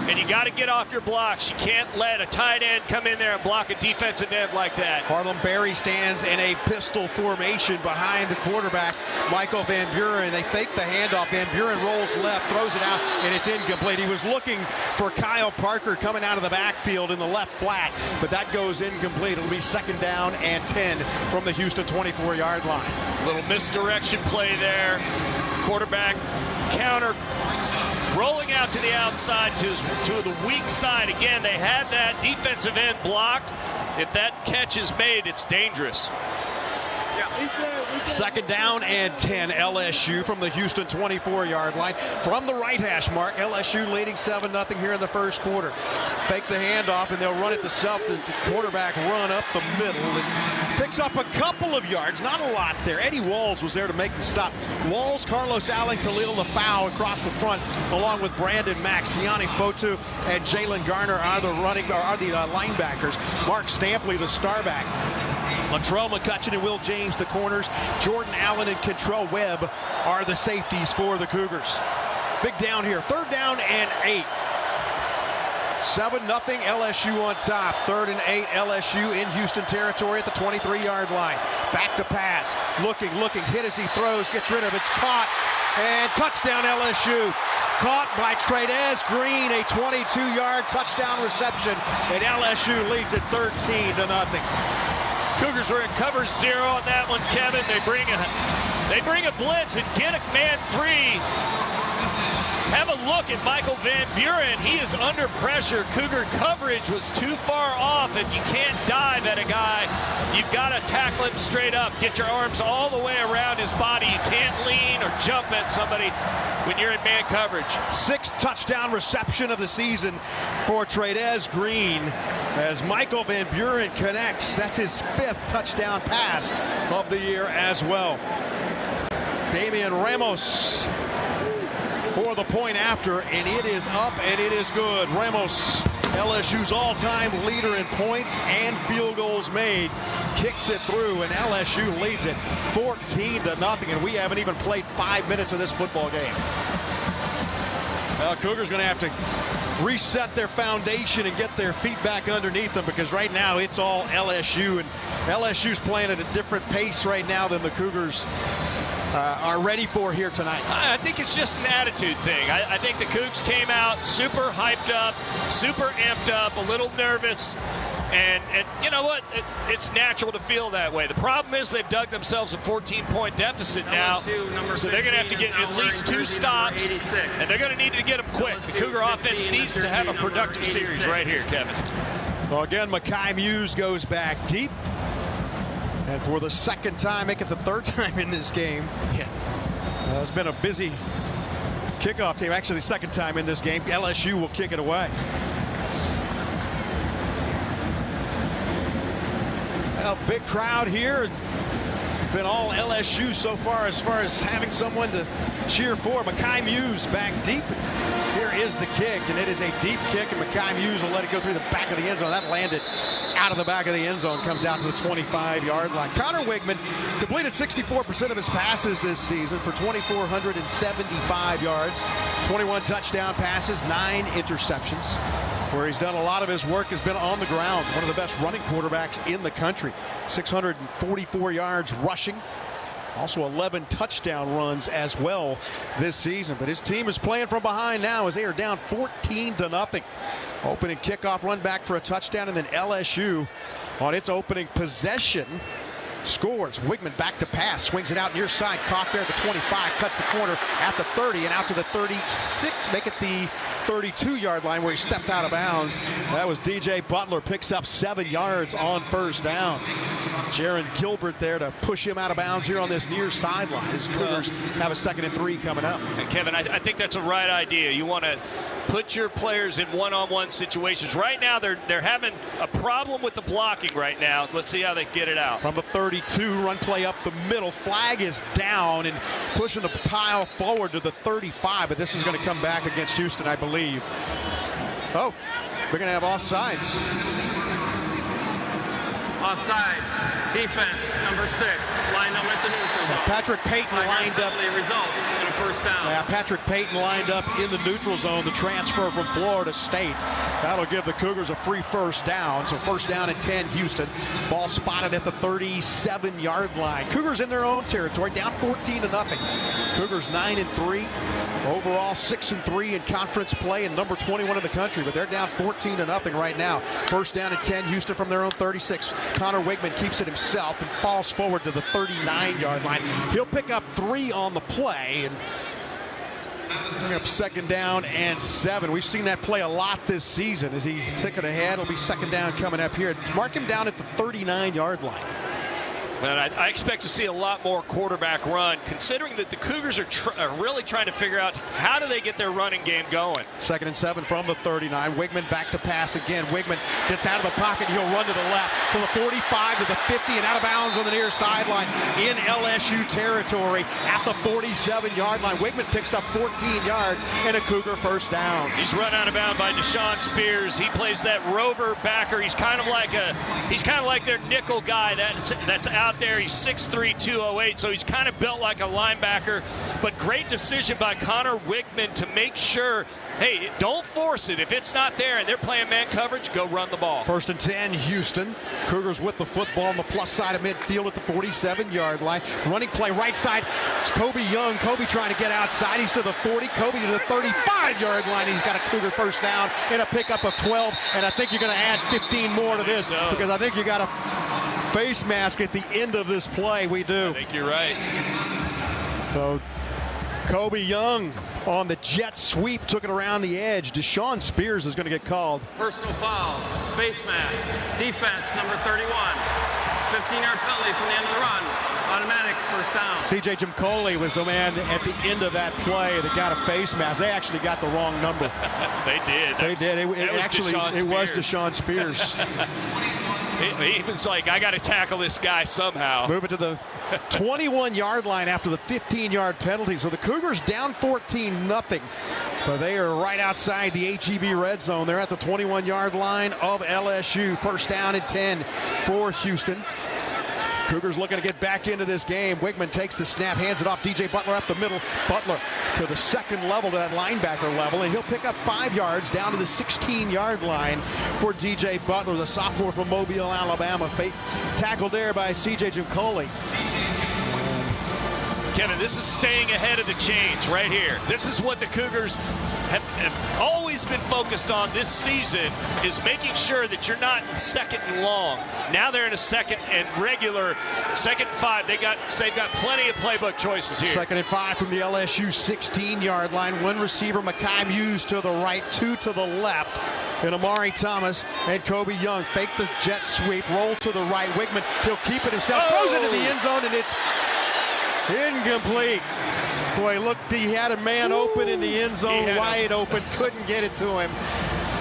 And you got to get off your blocks. You can't let a tight end come in there and block a defensive end like that. Harlem Berry stands in a pistol formation behind the quarterback, Michael Van Buren. They fake the handoff. Van Buren rolls left, throws it out, and it's incomplete. He was looking for Kyle Parker coming out of the backfield in the left flat, but that goes incomplete. It'll be 2nd down and 10 from the Houston 24-yard line. Little misdirection play there. Quarterback counter, rolling out to the outside to the weak side. Again, they had that defensive end blocked. If that catch is made, it's dangerous. 2nd down and 10, LSU from the Houston 24-yard line. From the right hash mark, LSU leading 7-0 here in the first quarter. Fake the handoff, and they'll run it themselves. The quarterback run up the middle and picks up a couple of yards, not a lot there. Eddie Walls was there to make the stop. Walls, Carlos Allen, Khalil Lafau across the front, along with Brandon Mack, Siani Fotu, and Jalen Garner are the linebackers. Mark Stampley, the starback. Latrell McCutcheon and Will James, the corners. Jordan Allen and Contrell Webb are the safeties for the Cougars. Big down here. 3rd down and 8. 7-0 LSU on top. 3rd and 8 LSU in Houston territory at the 23-yard line. Back to pass. Looking, hit as he throws, gets rid of it. It's caught, and touchdown LSU. Caught by Tradez Green, a 22-yard touchdown reception, and LSU leads it 13-0. Cougars are in cover 0 on that one, Kevin. They bring a blitz and get a man free. Have a look at Michael Van Buren. He is under pressure. Cougar coverage was too far off, and you can't dive at a guy. You've got to tackle him straight up. Get your arms all the way around his body. You can't lean or jump at somebody when you're in man coverage. 6th touchdown reception of the season for Tradez Green as Michael Van Buren connects. That's his 5th touchdown pass of the year as well. Damian Ramos for the point after, and it is up and it is good. Ramos, LSU's all-time leader in points and field goals made, kicks it through, and LSU leads it 14-0, and we haven't even played 5 minutes of this football game. Cougars going to have to reset their foundation and get their feet back underneath them, because right now it's all LSU, and LSU's playing at a different pace right now than the Cougars are ready for here tonight. I think it's just an attitude thing. I think the Cougs came out super hyped up, super amped up, a little nervous, and you know what? It's natural to feel that way. The problem is they've dug themselves a 14-point deficit now, so they're going to have to get at least 2 stops, and they're going to need to get them quick. The Cougar offense needs to have a productive series right here, Kevin. Well, again, Mekhi Muse goes back deep. And for the 2nd time, make it the 3rd time in this game. Yeah. It's been a busy kickoff team. Actually, the 2nd time in this game. LSU will kick it away. Well, big crowd here. It's been all LSU so far as having someone to cheer for. Mekhi Muse back deep. Here is the kick, and it is a deep kick, and Mekhi Muse will let it go through the back of the end zone. That landed out of the back of the end zone, comes out to the 25-yard line. Connor Wigman completed 64% of his passes this season for 2,475 yards, 21 touchdown passes, 9 interceptions. Where he's done a lot of his work has been on the ground. One of the best running quarterbacks in the country. 644 yards rushing. Also 11 touchdown runs as well this season. But his team is playing from behind now as they are down 14-0. Opening kickoff, run back for a touchdown, and then LSU on its opening possession scores. Wigman back to pass, swings it out near side, caught there at the 25, cuts the corner at the 30 and out to the 36, make it the 32-yard line where he stepped out of bounds. That was DJ Butler, picks up 7 yards on first down. Jaron Gilbert there to push him out of bounds here on this near sideline. His Cougars have a 2nd and 3 coming up. And Kevin, I think that's a right idea. You want to put your players in one-on-one situations. Right now, they're having a problem with the blocking right now. Let's see how they get it out. From the 32, run play up the middle. Flag is down and pushing the pile forward to the 35, but this is going to come back against Houston, I believe. Oh, we're going to have offsides. Offside. Defense, number 6, lined up at the neutral zone. Patrick Payton lined up. Results in a first down. Yeah, Patrick Payton lined up in the neutral zone, the transfer from Florida State. That'll give the Cougars a free first down. So first down and 10, Houston. Ball spotted at the 37-yard line. Cougars in their own territory, down 14-0. Cougars 9-3. Overall 6-3 in conference play and number 21 in the country, but they're down 14-0 right now. First down and 10, Houston from their own 36. Connor Wigman keeps it himself and falls forward to the 39-yard line. He'll pick up 3 on the play and bring up 2nd down and 7. We've seen that play a lot this season. As he took it ahead, it'll be 2nd down coming up here. Mark him down at the 39-yard line. But I expect to see a lot more quarterback run, considering that the Cougars are really trying to figure out how do they get their running game going. 2nd and 7 from the 39. Wigman back to pass again. Wigman gets out of the pocket. He'll run to the left to the 45 to the 50 and out of bounds on the near sideline in LSU territory at the 47-yard line. Wigman picks up 14 yards and a Cougar first down. He's run out of bounds by Deshaun Spears. He plays that rover backer. He's kind of like their nickel guy that's out there. He's 6'3", 208, so he's kind of built like a linebacker. But great decision by Connor Wigman to make sure, hey, don't force it. If it's not there and they're playing man coverage, go run the ball. 1st and 10, Houston. Cougars with the football on the plus side of midfield at the 47-yard line. Running play right side. It's Kobe Young. Kobe trying to get outside. He's to the 40. Kobe to the 35-yard line. He's got a Cougar first down and a pickup of 12. And I think you're going to add 15 more to this because I think you got a face mask at the end of this play. We do. I think you're right. So Kobe Young on the jet sweep took it around the edge. Deshaun Spears is going to get called. Personal foul, face mask, defense, number 31. 15-yard penalty from the end of the run. Automatic first down. C.J. Jimcole was the man at the end of that play that got a face mask. They actually got the wrong number. They did. They did. It was Deshaun Spears. He was like, I got to tackle this guy somehow. Move it to the 21-yard line after the 15-yard penalty. So the Cougars down 14-0. But they are right outside the HEB red zone. They're at the 21-yard line of LSU. First down and 10 for Houston. Cougars looking to get back into this game. Wigman takes the snap, hands it off. DJ Butler up the middle. Butler to the 2nd level, to that linebacker level, and he'll pick up 5 yards down to the 16-yard line for DJ Butler, the sophomore from Mobile, Alabama. Tackled there by C.J. Jimcole. Kevin, this is staying ahead of the chains right here. This is what the Cougars have always been focused on this season, is making sure that you're not in 2nd and long. Now they're in a 2nd and regular, 2nd and 5. They've got plenty of playbook choices here. 2nd and 5 from the LSU 16-yard line. One receiver, Mekhi Muse, to the right, 2 to the left. And Amari Thomas and Kobe Young fake the jet sweep, roll to the right. Wigman, he'll keep it himself, throws into the end zone, and it's incomplete. Boy, look, he had a man open in the end zone, wide open, couldn't get it to him.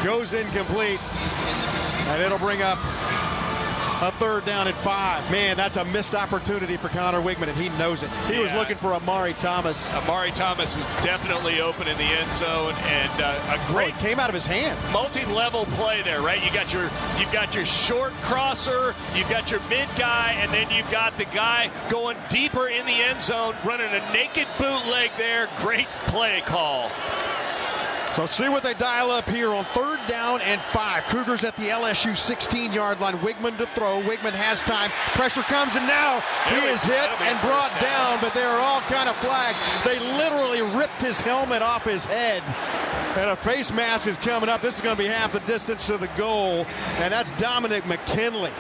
Goes incomplete, and it'll bring up a 3rd down and 5. Man, that's a missed opportunity for Connor Wigman, and he knows it. He was looking for Amari Thomas. Amari Thomas was definitely open in the end zone, and a great came out of his hand. Multi-level play there, right? You've got your short crosser, you've got your mid guy, and then you've got the guy going deeper in the end zone, running a naked bootleg there. Great play call. So see what they dial up here on 3rd down and 5. Cougars at the LSU 16-yard line. Wigman to throw. Wigman has time. Pressure comes, and now he is hit and brought down, but there are all kind of flags. They literally ripped his helmet off his head. And a face mask is coming up. This is going to be half the distance to the goal, and that's Dominic McKinley.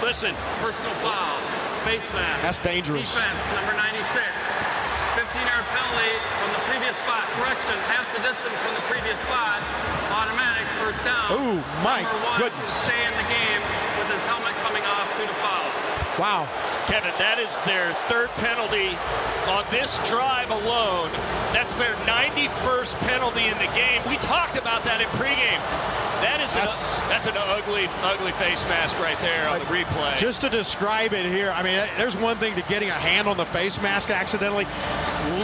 Listen. Personal foul. Face mask. That's dangerous. Defense, number 96. 15-yard penalty from the previous spot. Correction, half the distance from the previous spot. Automatic first down. Oh, my Number 1 goodness. to stay in the game with his helmet coming off due to foul. Wow. Kevin, that is their third penalty on this drive alone. That's their 91st penalty in the game. We talked about that in pregame. That's an ugly face mask right there on the replay. Just to describe it here, I mean, there's one thing to getting a hand on the face mask accidentally.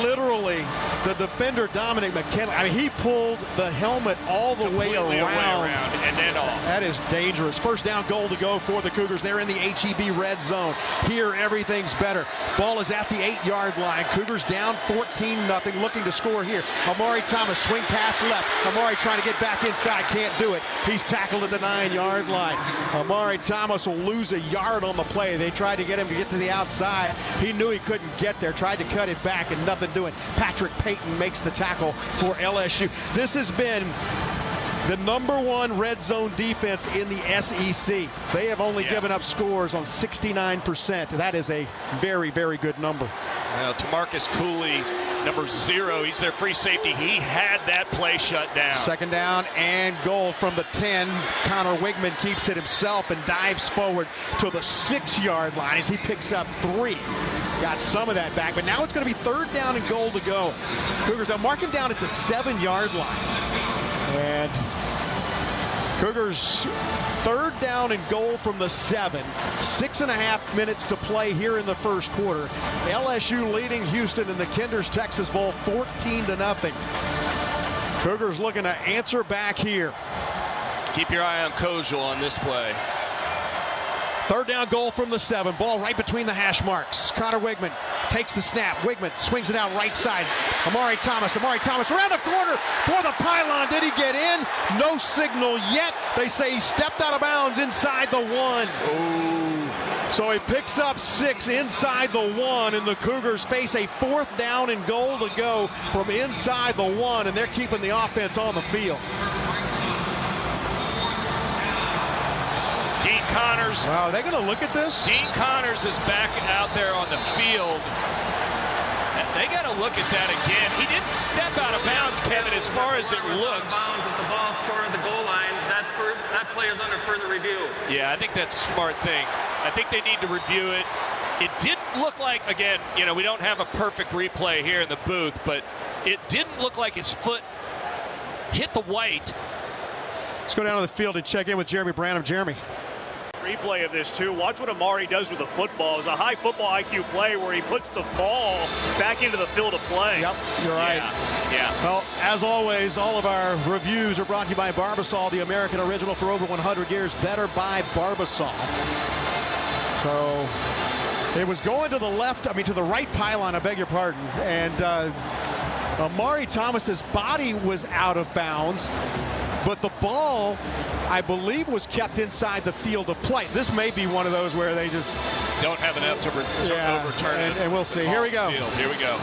Literally, the defender, Dominic McKinley, I mean, he pulled the helmet all the way around and then off. That is dangerous. First down goal to go for the Cougars. They're in the HEB red zone. Here, everything's better. Ball is at the 8-yard line. Cougars down 14-0, looking to score here. Amari Thomas, swing pass left. Amari trying to get back inside, can't do it. He's tackled at the 9-yard line. Amari Thomas will lose a yard on the play. They tried to get him to get to the outside. He knew he couldn't get there, tried to cut it back, and nothing doing. Patrick Payton makes the tackle for LSU. This has been the #1 red zone defense in the SEC. They have only given up scores on 69%. That is a very, very good number. Well, Tamarcus Cooley, number 0, he's their free safety. He had that play shut down. Second down and goal from the 10. Connor Wigman keeps it himself and dives forward to the 6-yard line as he picks up 3. Got some of that back, but now it's going to be third down and goal to go. Cougars, they'll mark him down at the 7-yard line. And Cougars third down and goal from the 7. 6.5 minutes to play here in the first quarter. LSU leading Houston in the Kinder's Texas Bowl 14-0. Cougars looking to answer back here. Keep your eye on Kozel on this play. Third down goal from the 7. Ball right between the hash marks. Connor Wigman takes the snap. Wigman swings it out right side. Amari Thomas around the corner for the pylon. Did he get in? No signal yet. They say he stepped out of bounds inside the 1. Oh. So he picks up 6 inside the 1, and the Cougars face a fourth down and goal to go from inside the 1, and they're keeping the offense on the field. Dean Connors. Wow, are they going to look at this? Dean Connors is back out there on the field. They got to look at that again. He didn't step out of bounds, Kevin, as far as it looks. Bounds with the ball short of the goal line. That play is under further review. Yeah, I think that's a smart thing. I think they need to review it. It didn't look like, again, we don't have a perfect replay here in the booth, but it didn't look like his foot hit the white. Let's go down to the field and check in with Jeremy Branham. Jeremy. Replay of this too. Watch what Amari does with the football. It's a high football IQ play where he puts the ball back into the field of play. Yep, you're right. Yeah. Well, as always, all of our reviews are brought to you by Barbasol, the American original for over 100 years. Better by Barbasol. So it was going to the left, to the right pylon, I beg your pardon. And Amari Thomas's body was out of bounds, but the ball, I believe, was kept inside the field of play. This may be one of those where they just don't have enough to overturn it. And we'll see. Here we go. Here we go.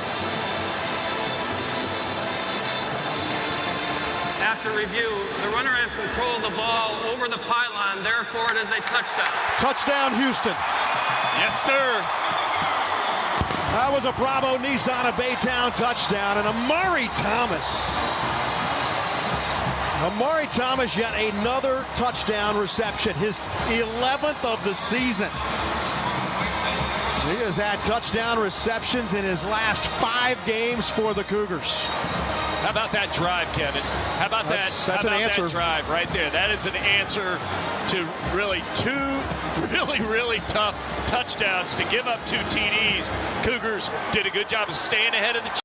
After review, the runner had control of the ball over the pylon. Therefore, it is a touchdown. Touchdown, Houston. Yes, sir. That was a Bravo Nissan of Baytown touchdown. And Amari Thomas, yet another touchdown reception, his 11th of the season. He has had touchdown receptions in his last 5 games for the Cougars. How about that drive, Kevin? How about that's that? That's an answer. That drive right there. That is an answer to really 2 really tough touchdowns to give up 2 TDs. Cougars did a good job of staying ahead of the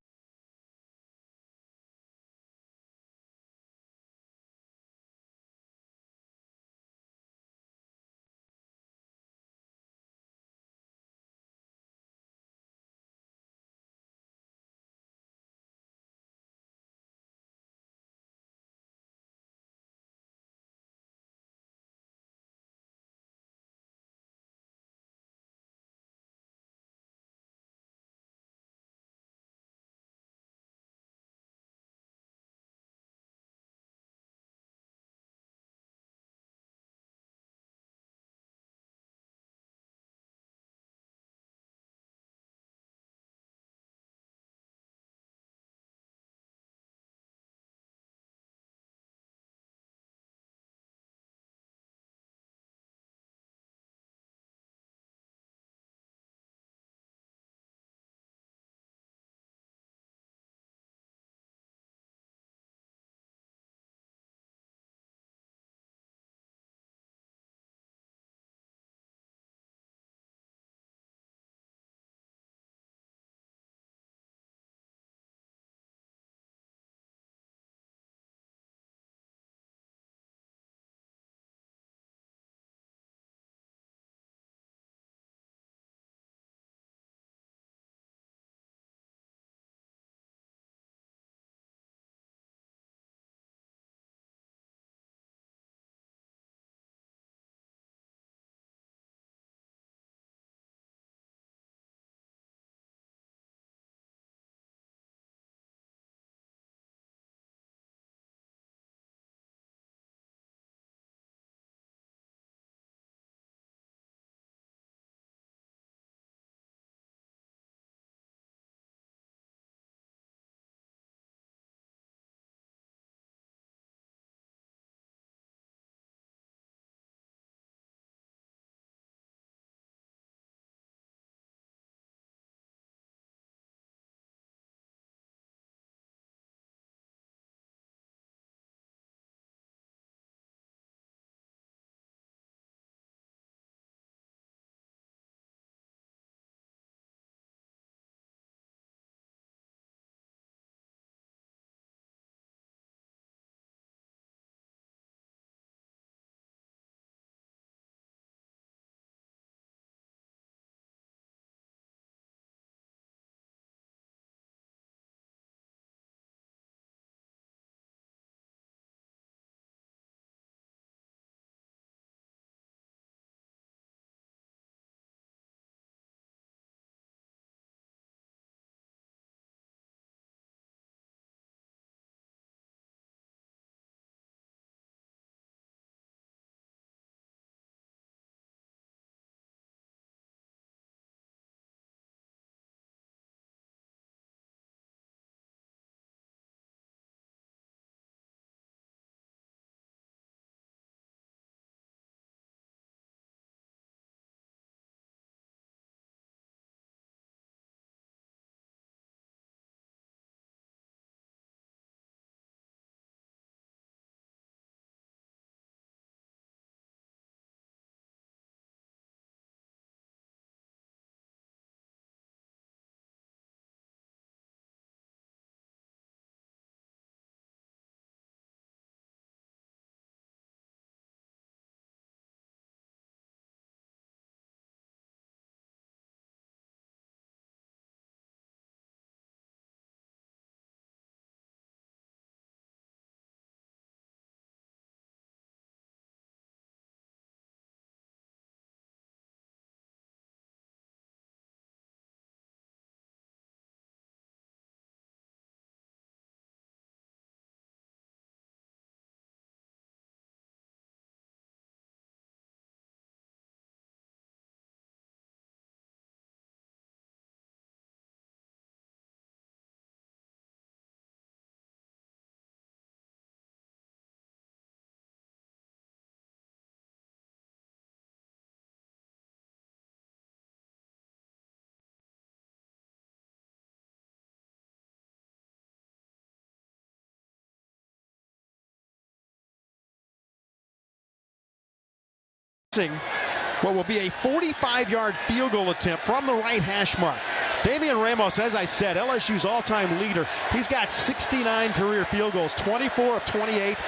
what will be a 45-yard field goal attempt from the right hash mark. Damian Ramos, as I said, LSU's all-time leader. He's got 69 career field goals, 24 of 28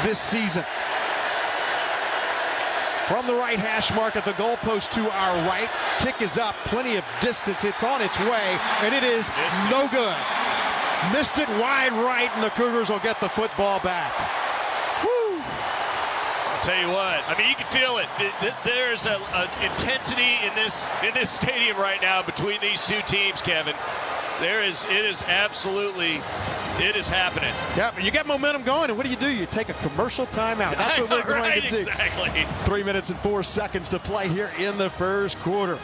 this season. From the right hash mark at the goalpost to our right. Kick is up, plenty of distance. It's on its way, and it is no good. Missed it wide right, and the Cougars will get the football back. Woo! I'll tell you what, I mean, you can feel it. There's an intensity in this stadium right now between these two teams, Kevin. It is happening. Yeah, you get momentum going, and what do? You take a commercial timeout. That's what we're going to do. Exactly. 3 minutes and 4 seconds to play here in the first quarter.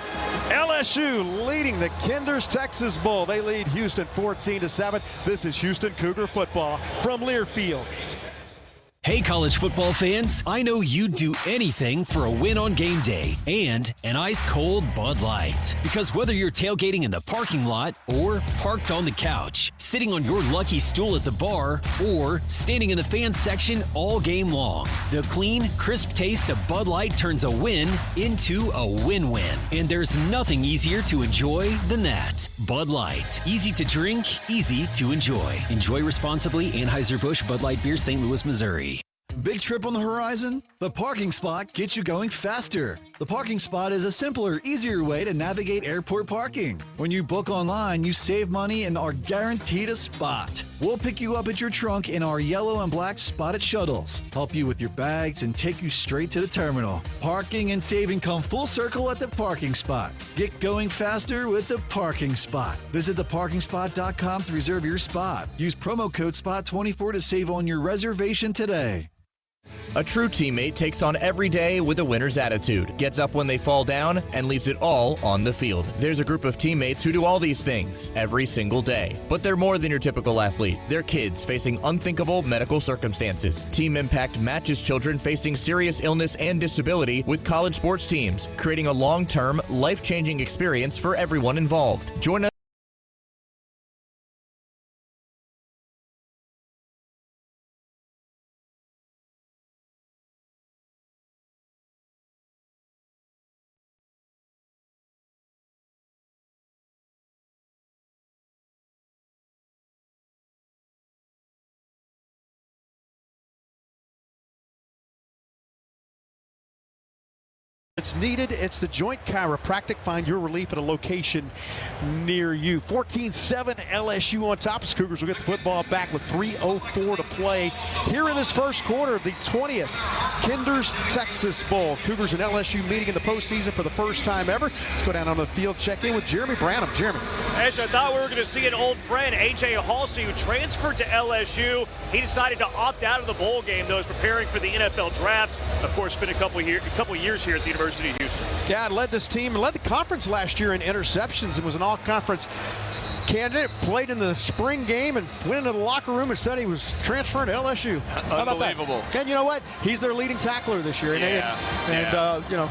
LSU leading the Kinders Texas Bowl. They lead Houston 14-7. This is Houston Cougar football from Learfield. Hey, college football fans, I know you'd do anything for a win on game day and an ice-cold Bud Light. Because whether you're tailgating in the parking lot or parked on the couch, sitting on your lucky stool at the bar, or standing in the fan section all game long, the clean, crisp taste of Bud Light turns a win into a win-win. And there's nothing easier to enjoy than that. Bud Light. Easy to drink, easy to enjoy. Enjoy responsibly. Anheuser-Busch Bud Light Beer, St. Louis, Missouri. Big trip on the horizon? The Parking Spot gets you going faster. The Parking Spot is a simpler, easier way to navigate airport parking. When you book online, you save money and are guaranteed a spot. We'll pick you up at your trunk in our yellow and black spotted shuttles, help you with your bags, and take you straight to the terminal. Parking and saving come full circle at the Parking Spot. Get going faster with the Parking Spot. Visit theparkingspot.com to reserve your spot. Use promo code SPOT24 to save on your reservation today. A true teammate takes on every day with a winner's attitude, gets up when they fall down, and leaves it all on the field. There's a group of teammates who do all these things every single day. But they're more than your typical athlete. They're kids facing unthinkable medical circumstances. Team Impact matches children facing serious illness and disability with college sports teams, creating a long-term, life-changing experience for everyone involved. Join us. It's needed. It's the Joint Chiropractic. Find your relief at a location near you. 14-7 LSU on top. As Cougars will get the football back with 3:04 to play here in this first quarter of the 20th Kinders Texas Bowl. Cougars and LSU meeting in the postseason for the first time ever. Let's go down on the field, check in with Jeremy Branham. Jeremy. As I thought we were going to see an old friend, A.J. Halsey, who transferred to LSU. He decided to opt out of the bowl game, though, is preparing for the NFL draft. Of course, spent a couple years here at the University of Houston. Yeah, led this team, led the conference last year in interceptions, and was an all-conference candidate. Played in the spring game and went into the locker room and said he was transferring to LSU. Unbelievable. And you know what? He's their leading tackler this year. And you know,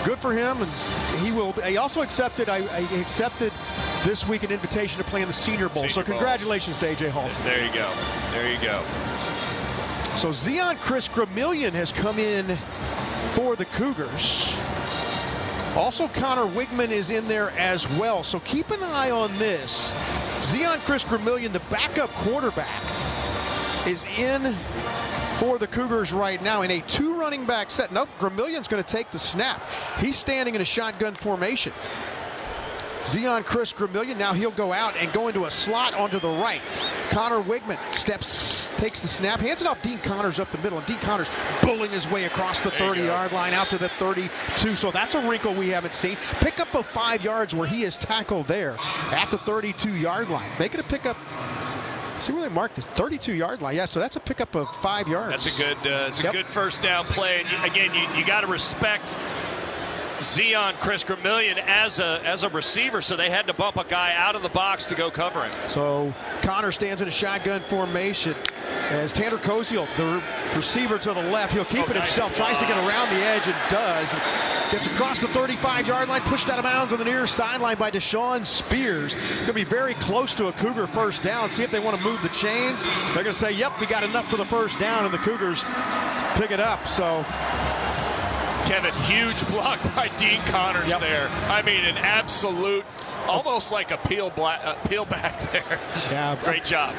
good for him. And he will. He also accepted. I accepted this week an invitation to play in the Senior Bowl. So congratulations to A.J. Halsey. There you go. There you go. So Zion Chris Gramillion has come in for the Cougars. Also, Connor Wigman is in there as well. So keep an eye on this. Zion Chris Gramillion, the backup quarterback, is in for the Cougars right now in a two running back set. Nope, Gramillion's going to take the snap. He's standing in a shotgun formation. Zion Chris Gramillion, now he'll go out and go into a slot onto the right. Connor Wigman takes the snap, hands it off Dean Connors up the middle, and Dean Connors bullying his way across the 30-yard line out to the 32. So that's a wrinkle we haven't seen. Pickup of 5 yards where he is tackled there at the 32-yard line. Making a pickup. See where they marked this 32-yard line. Yeah, so that's a pickup of 5 yards. That's a good. It's a good first down play. And again, you got to respect Zion Chris Gramillion as a receiver, so they had to bump a guy out of the box to go cover him. So Connor stands in a shotgun formation as Tanner Koziel, the receiver to the left, he'll keep it himself, tries to get around the edge and does. Gets across the 35-yard line, pushed out of bounds on the near sideline by Deshaun Spears. Going to be very close to a Cougar first down. See if they want to move the chains. They're going to say, yep, we got enough for the first down, and the Cougars pick it up. So Kevin, huge block by Dean Connors there. I mean, an absolute, almost like a peel back there. Yeah, great job.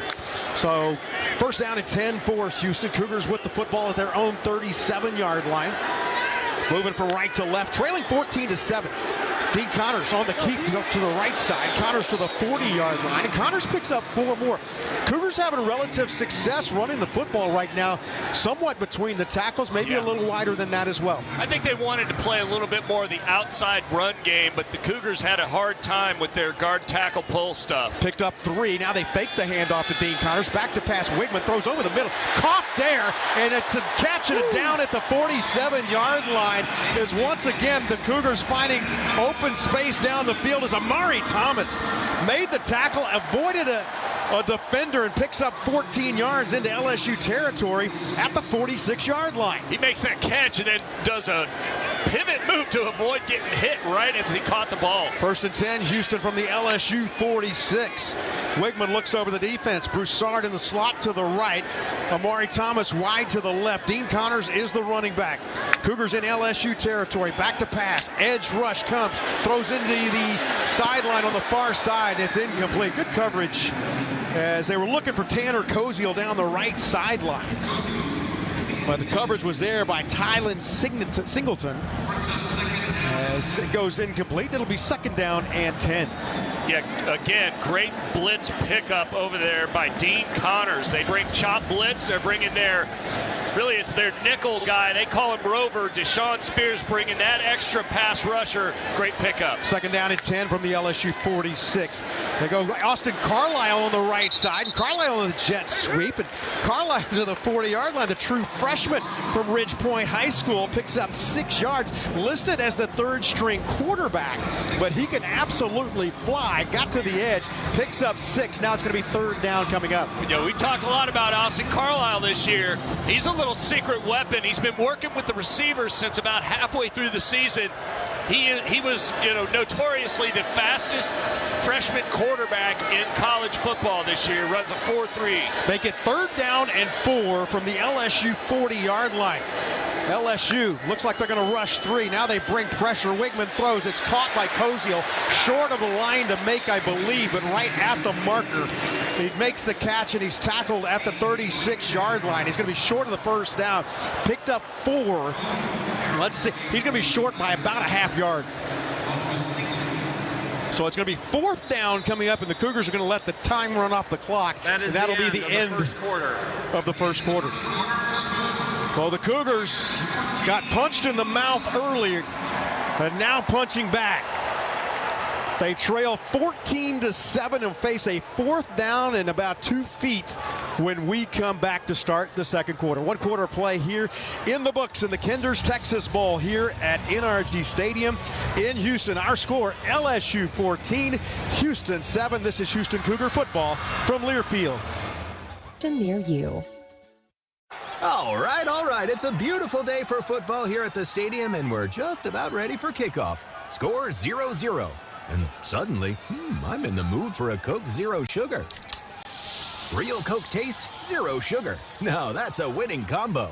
So first down and 10 for Houston. Cougars with the football at their own 37-yard line. Moving from right to left, trailing 14-7. Dean Connors on the keep up to the right side. Connors to the 40-yard line, and Connors picks up 4 more. Cougars having relative success running the football right now, somewhat between the tackles, maybe a little wider than that as well. I think they wanted to play a little bit more of the outside run game, but the Cougars had a hard time with their guard tackle pull stuff. Picked up 3. Now they fake the handoff to Dean Connors. Back to pass. Wigman throws over the middle. Caught there, and it's a catching it down at the 47-yard line. Is once again the Cougars finding open space down the field as Amari Thomas made the tackle, avoided a defender, and picks up 14 yards into LSU territory at the 46-yard line. He makes that catch and then does a pivot move to avoid getting hit right as he caught the ball. First and 10, Houston from the LSU 46. Wigman looks over the defense. Broussard in the slot to the right. Amari Thomas wide to the left. Dean Connors is the running back. Cougars in LSU territory. Back to pass. Edge rush comes. Throws into the sideline on the far side. It's incomplete. Good coverage as they were looking for Tanner Koziel down the right sideline. But the coverage was there by Tylen Singleton. As it goes incomplete, it'll be second down and 10. Yeah, again, great blitz pickup over there by Dean Connors. They bring chop blitz. They're bringing really it's their nickel guy. They call him Rover. Deshaun Spears bringing that extra pass rusher. Great pickup. Second down and 10 from the LSU 46. They go Austin Carlisle on the right side. And Carlisle on the jet sweep. And Carlisle to the 40-yard line. The true freshman from Ridge Point High School picks up 6 yards. Listed as the third-string quarterback. But he can absolutely fly. Got to the edge. Picks up 6. Now it's going to be third down coming up. You know, we talked a lot about Austin Carlisle this year. He's a little secret weapon. He's been working with the receivers since about halfway through the season. He was, notoriously the fastest freshman quarterback in college football this year. Runs a 4.3. Make it third down and 4 from the LSU 40-yard line. LSU looks like they're going to rush 3. Now they bring pressure. Wigman throws. It's caught by Koziel. Short of the line to make, I believe, but right at the marker. He makes the catch, and he's tackled at the 36-yard line. He's going to be short of the first down. Picked up 4. Let's see. He's going to be short by about a half yard. So it's going to be fourth down coming up, and the Cougars are going to let the time run off the clock. That'll be the end of the first quarter. Well, the Cougars got punched in the mouth earlier, and now punching back. They trail 14-7 and face a fourth down and about 2 feet when we come back to start the second quarter. 1 quarter play here in the books in the Kinders Texas Bowl here at NRG Stadium in Houston. Our score, LSU 14, Houston 7. This is Houston Cougar football from Learfield. Near you. All right. It's a beautiful day for football here at the stadium, and we're just about ready for kickoff. Score 0-0. And suddenly, I'm in the mood for a Coke Zero Sugar. Real Coke taste, zero sugar. Now that's a winning combo.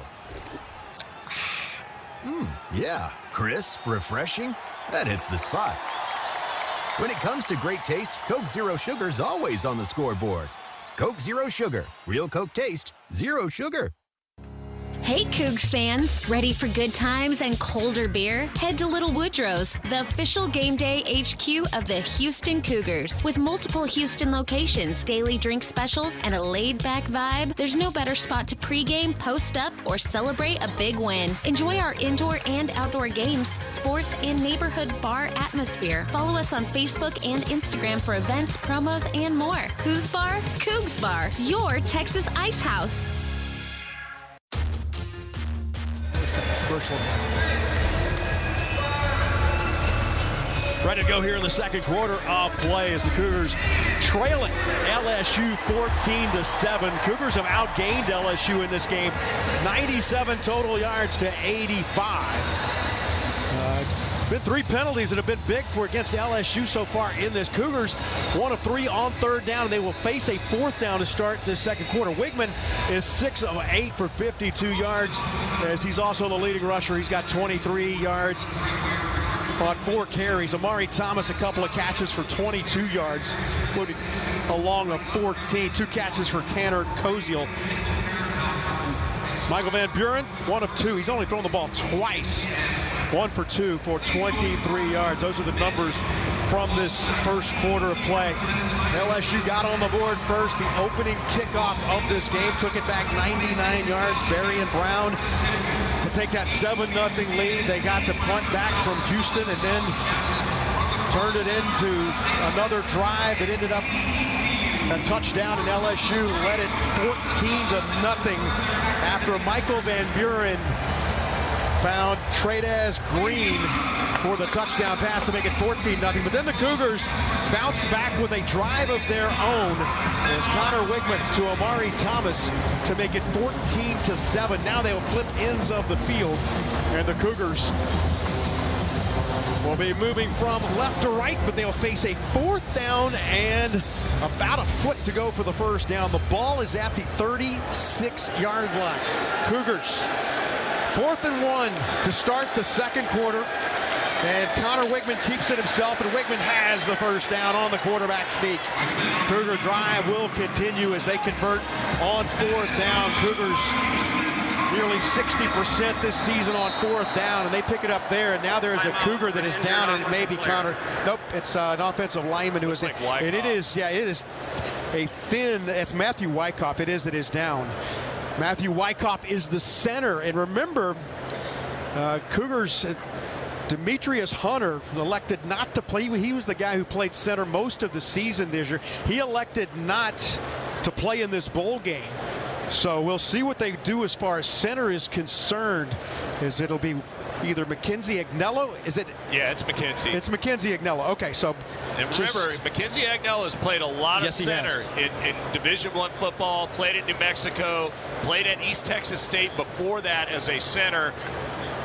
Yeah, crisp, refreshing. That hits the spot. When it comes to great taste, Coke Zero Sugar's always on the scoreboard. Coke Zero Sugar. Real Coke taste, zero sugar. Hey, Cougs fans. Ready for good times and colder beer? Head to Little Woodrow's, the official game day HQ of the Houston Cougars. With multiple Houston locations, daily drink specials, and a laid-back vibe, there's no better spot to pregame, post up, or celebrate a big win. Enjoy our indoor and outdoor games, sports, and neighborhood bar atmosphere. Follow us on Facebook and Instagram for events, promos, and more. Who's Bar? Cougs Bar, your Texas Ice House. Ready to go here in the second quarter of play as the Cougars trailing LSU 14-7. Cougars have outgained LSU in this game, 97 total yards to 85. Been 3 penalties that have been big for against LSU so far in this. Cougars 1 of 3 on 3rd down, and they will face a 4th down to start this second quarter. Wigman is 6 of 8 for 52 yards, as he's also the leading rusher. He's got 23 yards on 4 carries. Amari Thomas, a couple of catches for 22 yards, including a long of 14. 2 catches for Tanner Koziel. Michael Van Buren, 1 of 2. He's only thrown the ball twice. 1 for 2 for 23 yards. Those are the numbers from this first quarter of play. LSU got on the board first. The opening kickoff of this game took it back 99 yards. Barry and Brown to take that 7-0 lead. They got the punt back from Houston and then turned it into another drive that ended up a touchdown, and LSU led it 14-0 after Michael Van Buren found Tradez Green for the touchdown pass to make it 14-0. But then the Cougars bounced back with a drive of their own as Connor Wigman to Amari Thomas to make it 14-7. Now they will flip ends of the field, and the Cougars will be moving from left to right, but they'll face a 4th down and about a foot to go for the first down. The ball is at the 36-yard line. Cougars 4th and 1 to start the second quarter, and Connor Wigman keeps it himself, and Wigman has the first down on the quarterback sneak. Cougar drive will continue as they convert on 4th down. Cougars nearly 60% this season on 4th down, and they pick it up there, and now there is a Cougar that is down, and it may be Connor. Nope, it's an offensive lineman who is down. And it is a thin, it's Matthew Wyckoff. It is down. Matthew Wyckoff is the center, and remember, Cougars, Demetrius Hunter elected not to play. He was the guy who played center most of the season this year. He elected not to play in this bowl game. So we'll see what they do as far as center is concerned, as it'll be either Mackenzie Agnello. Is it? Yeah, it's Mackenzie. It's Mackenzie Agnello. Okay, so. And remember, Mackenzie Agnello has played a lot of center in Division I football, played at New Mexico, played at East Texas State before that as a center,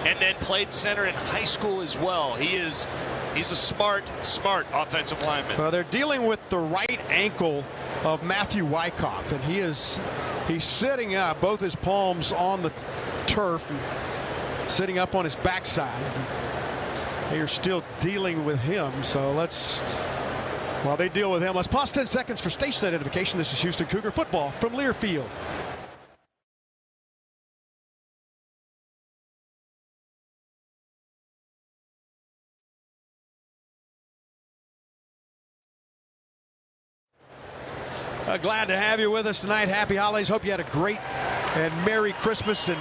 and then played center in high school as well. He's a smart offensive lineman. Well, they're dealing with the right ankle of Matthew Wyckoff, and he's sitting up, both his palms on the turf, and sitting up on his backside. They are still dealing with him, so while they deal with him, let's pause 10 seconds for station identification. This is Houston Cougar football from Learfield. Glad to have you with us tonight. Happy holidays. Hope you had a great and Merry Christmas. And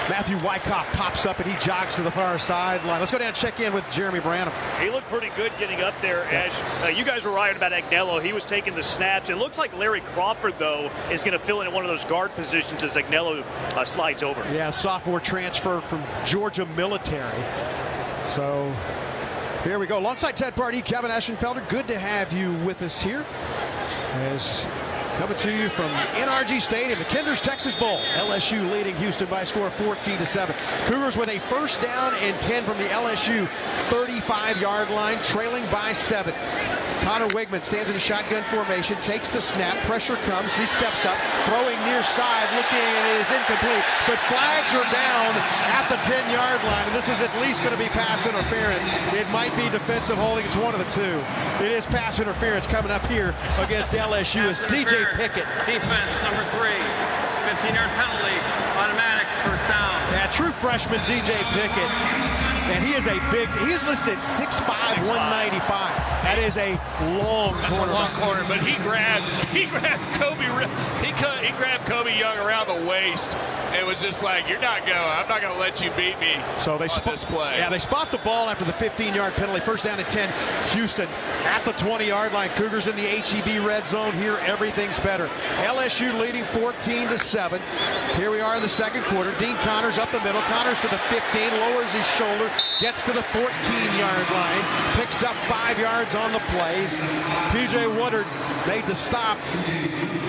Matthew Wyckoff pops up and he jogs to the far sideline. Let's go down and check in with Jeremy Branham. He looked pretty good getting up there. As you guys were right about Agnello, he was taking the snaps. It looks like Larry Crawford, though, is going to fill in one of those guard positions as Agnello slides over. Yeah, sophomore transfer from Georgia Military. So here we go. Alongside Ted Pardee, Kevin Eschenfelder. Good to have you with us here. As coming to you from NRG Stadium, the Kinder's Texas Bowl. LSU leading Houston by a score of 14-7. Cougars with a first down and 10 from the LSU 35-yard line, trailing by 7. Connor Wigman stands in a shotgun formation, takes the snap, pressure comes, he steps up, throwing near side, looking, and it is incomplete. But flags are down at the 10-yard line, and this is at least going to be pass interference. It might be defensive holding, it's one of the two. It is pass interference coming up here against LSU as DJ Pickett. Defense number 3, 15-yard penalty, automatic first down. Yeah, true freshman DJ Pickett. And he is listed at 6'5", 195. That is a long corner. That's a long corner, but he grabbed Kobe. He grabbed Kobe Young around the waist. It was just like, I'm not going to let you beat me. So they on this play. Yeah, they spot the ball after the 15-yard penalty. First down and 10. Houston at the 20-yard line. Cougars in the HEB red zone. Here, everything's better. LSU leading 14-7. Here we are in the second quarter. Dean Connors up the middle. Connors to the 15, lowers his shoulder, gets to the 14-yard line, picks up 5 yards on the plays. P.J. Woodland made the stop.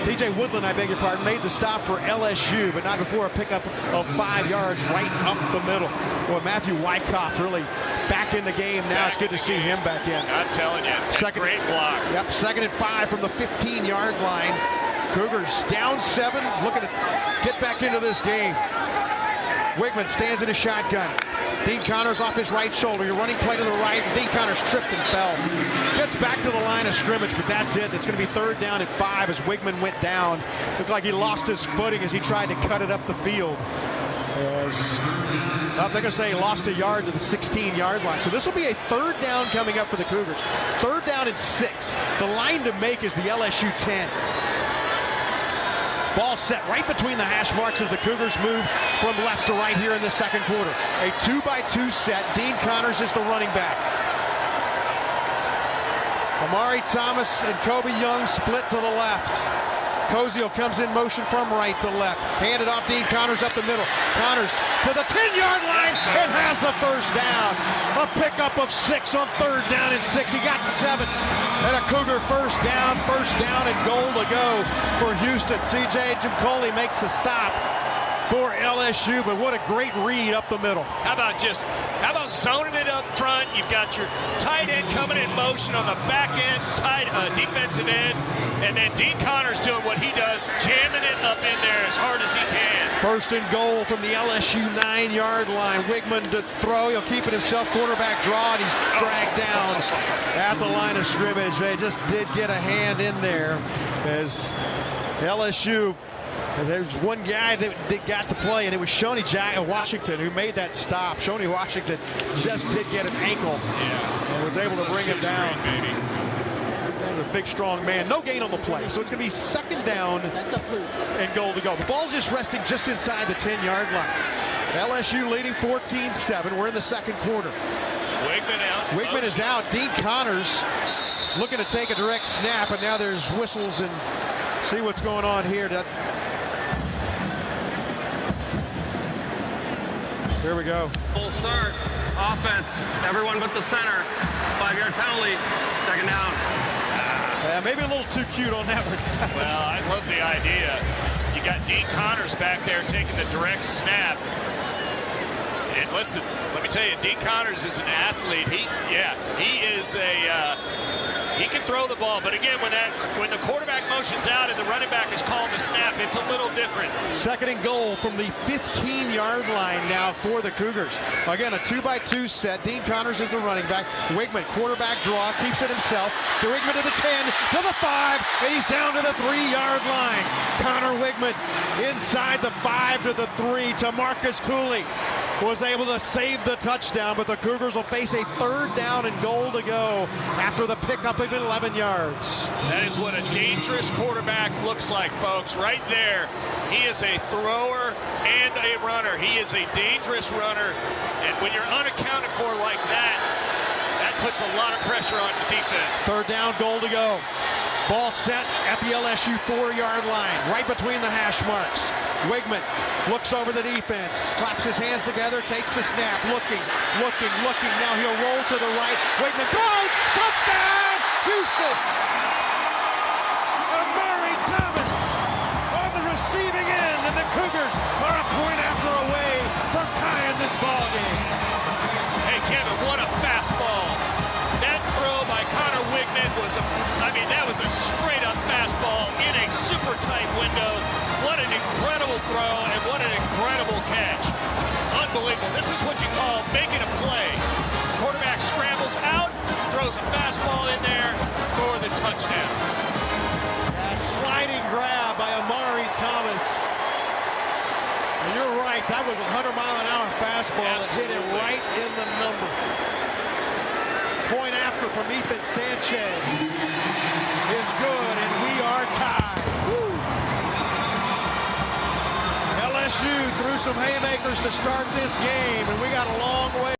P.J. Woodland, I beg your pardon, made the stop for LSU, but not before a pickup of 5 yards right up the middle. Boy, Matthew Wyckoff really back in the game now. It's good to see him back in. I'm telling you, great block. Yep, 2nd and 5 from the 15-yard line. Cougars down 7, looking to get back into this game. Wigman stands in a shotgun. Dean Connors off his right shoulder. You're running play to the right. Dean Connors tripped and fell. Gets back to the line of scrimmage, but that's it. It's going to be 3rd down and 5 as Wigman went down. Looked like he lost his footing as he tried to cut it up the field. They're going to say he lost a yard to the 16-yard line. So this will be a 3rd down coming up for the Cougars. 3rd down and 6. The line to make is the LSU 10. Ball set right between the hash marks as the Cougars move from left to right here in the 2nd quarter. A 2-by-2 set. Dean Connors is the running back. Amari Thomas and Kobe Young split to the left. Cozio comes in motion from right to left. Handed off Dean Connors up the middle. Connors to the 10-yard line and has the 1st down. A pickup of 6 on 3rd down and 6. He got 7. And a Cougar 1st down and goal to go for Houston. CJ Jimcoli makes the stop for LSU, but what a great read up the middle. How about zoning it up front? You've got your tight end coming in motion on the back end, defensive end, and then Dean Connors doing what he does, jamming it up in there as hard as he can. 1st and goal from the LSU 9-yard line. Wigman to throw. He'll keep it himself. Quarterback draw, and he's dragged down at the line of scrimmage. They just did get a hand in there as LSU. And there's one guy that got to play, and it was Shoney Washington who made that stop. Shoney Washington just did get an ankle and was able to bring him down. A big, strong man. No gain on the play, so it's going to be 2nd down and goal to go. The ball's just resting just inside the 10-yard line. LSU leading 14-7. We're in the 2nd quarter. Wigman out. Wigman is out. Dean Connors looking to take a direct snap, and now there's whistles and see what's going on here. Here we go. Full start. Offense. Everyone but the center. 5-yard penalty. 2nd down. Maybe a little too cute on that one. Well, I love the idea. You got Dean Connors back there taking the direct snap. And listen, let me tell you, Dean Connors is an athlete. He is he can throw the ball, but again, when the quarterback motions out and the running back is calling the snap, it's a little different. 2nd and goal from the 15-yard line now for the Cougars. Again, a 2-by-2 set. Dean Connors is the running back. Wigman, quarterback draw, keeps it himself. To Wigman to the 10, to the 5, and he's down to the 3-yard line. Connor Wigman inside the 5 to the 3 to Marcus Cooley. Was able to save the touchdown, but the Cougars will face a 3rd down and goal to go after the pickup of 11 yards. That is what a dangerous quarterback looks like, folks. Right there, he is a thrower and a runner. He is a dangerous runner, and when you're unaccounted for like that, that puts a lot of pressure on the defense. 3rd down, goal to go. Ball set at the LSU 4-yard line, right between the hash marks. Wigman looks over the defense, claps his hands together, takes the snap, looking. Now he'll roll to the right. Wigman throws, touchdown, Houston! Amari Thomas on the receiving end, and the Cougars are a point after away from tying this ball game. Hey, Kevin, what a fastball. That throw by Connor Wigman was a straight-up fastball in a super tight window. What an incredible throw and what an incredible catch. Unbelievable. This is what you call making a play. Quarterback scrambles out, throws a fastball in there for the touchdown. A sliding grab by Amari Thomas. And you're right, that was a 100-mile-an-hour fastball that hit him right in the number. Point after from Ethan Sanchez is good, and we are tied. Woo. LSU threw some haymakers to start this game, and we got a long way.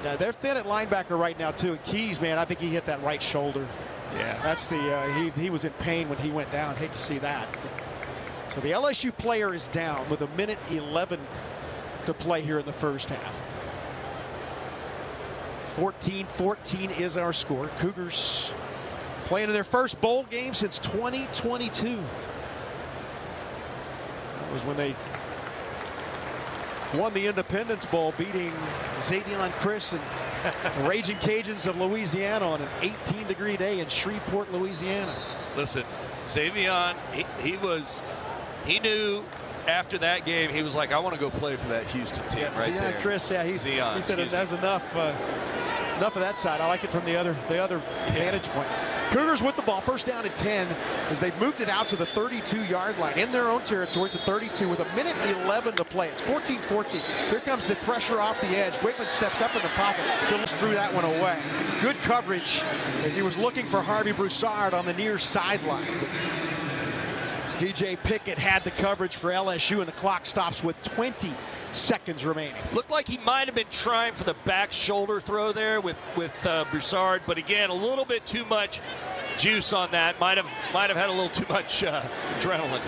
And they're thin at linebacker right now, too. And Keys, man, I think he hit that right shoulder. Yeah. That's the he was in pain when he went down. Hate to see that. So the LSU player is down with 1:11 to play here in the first half. 14-14 is our score. Cougars playing in their first bowl game since 2022. That was when they won the Independence Bowl, beating Xavier Chris and the Raging Cajuns of Louisiana on an 18-degree day in Shreveport, Louisiana. Listen, Xavier, he knew after that game, he was like, I want to go play for that Houston team right there. Chris, yeah, he said that's enough of that side. I like it from the other vantage point. Cougars with the ball, first down and 10, as they've moved it out to the 32-yard line in their own territory, the 32 with 1:11 to play. It's 14-14. Here comes the pressure off the edge. Wickman steps up in the pocket. Phillips threw that one away. Good coverage as he was looking for Harvey Broussard on the near sideline. DJ Pickett had the coverage for LSU, and the clock stops with 20 seconds remaining. Looked like he might have been trying for the back shoulder throw there with Broussard, but again, a little bit too much juice on that. Might have had a little too much adrenaline.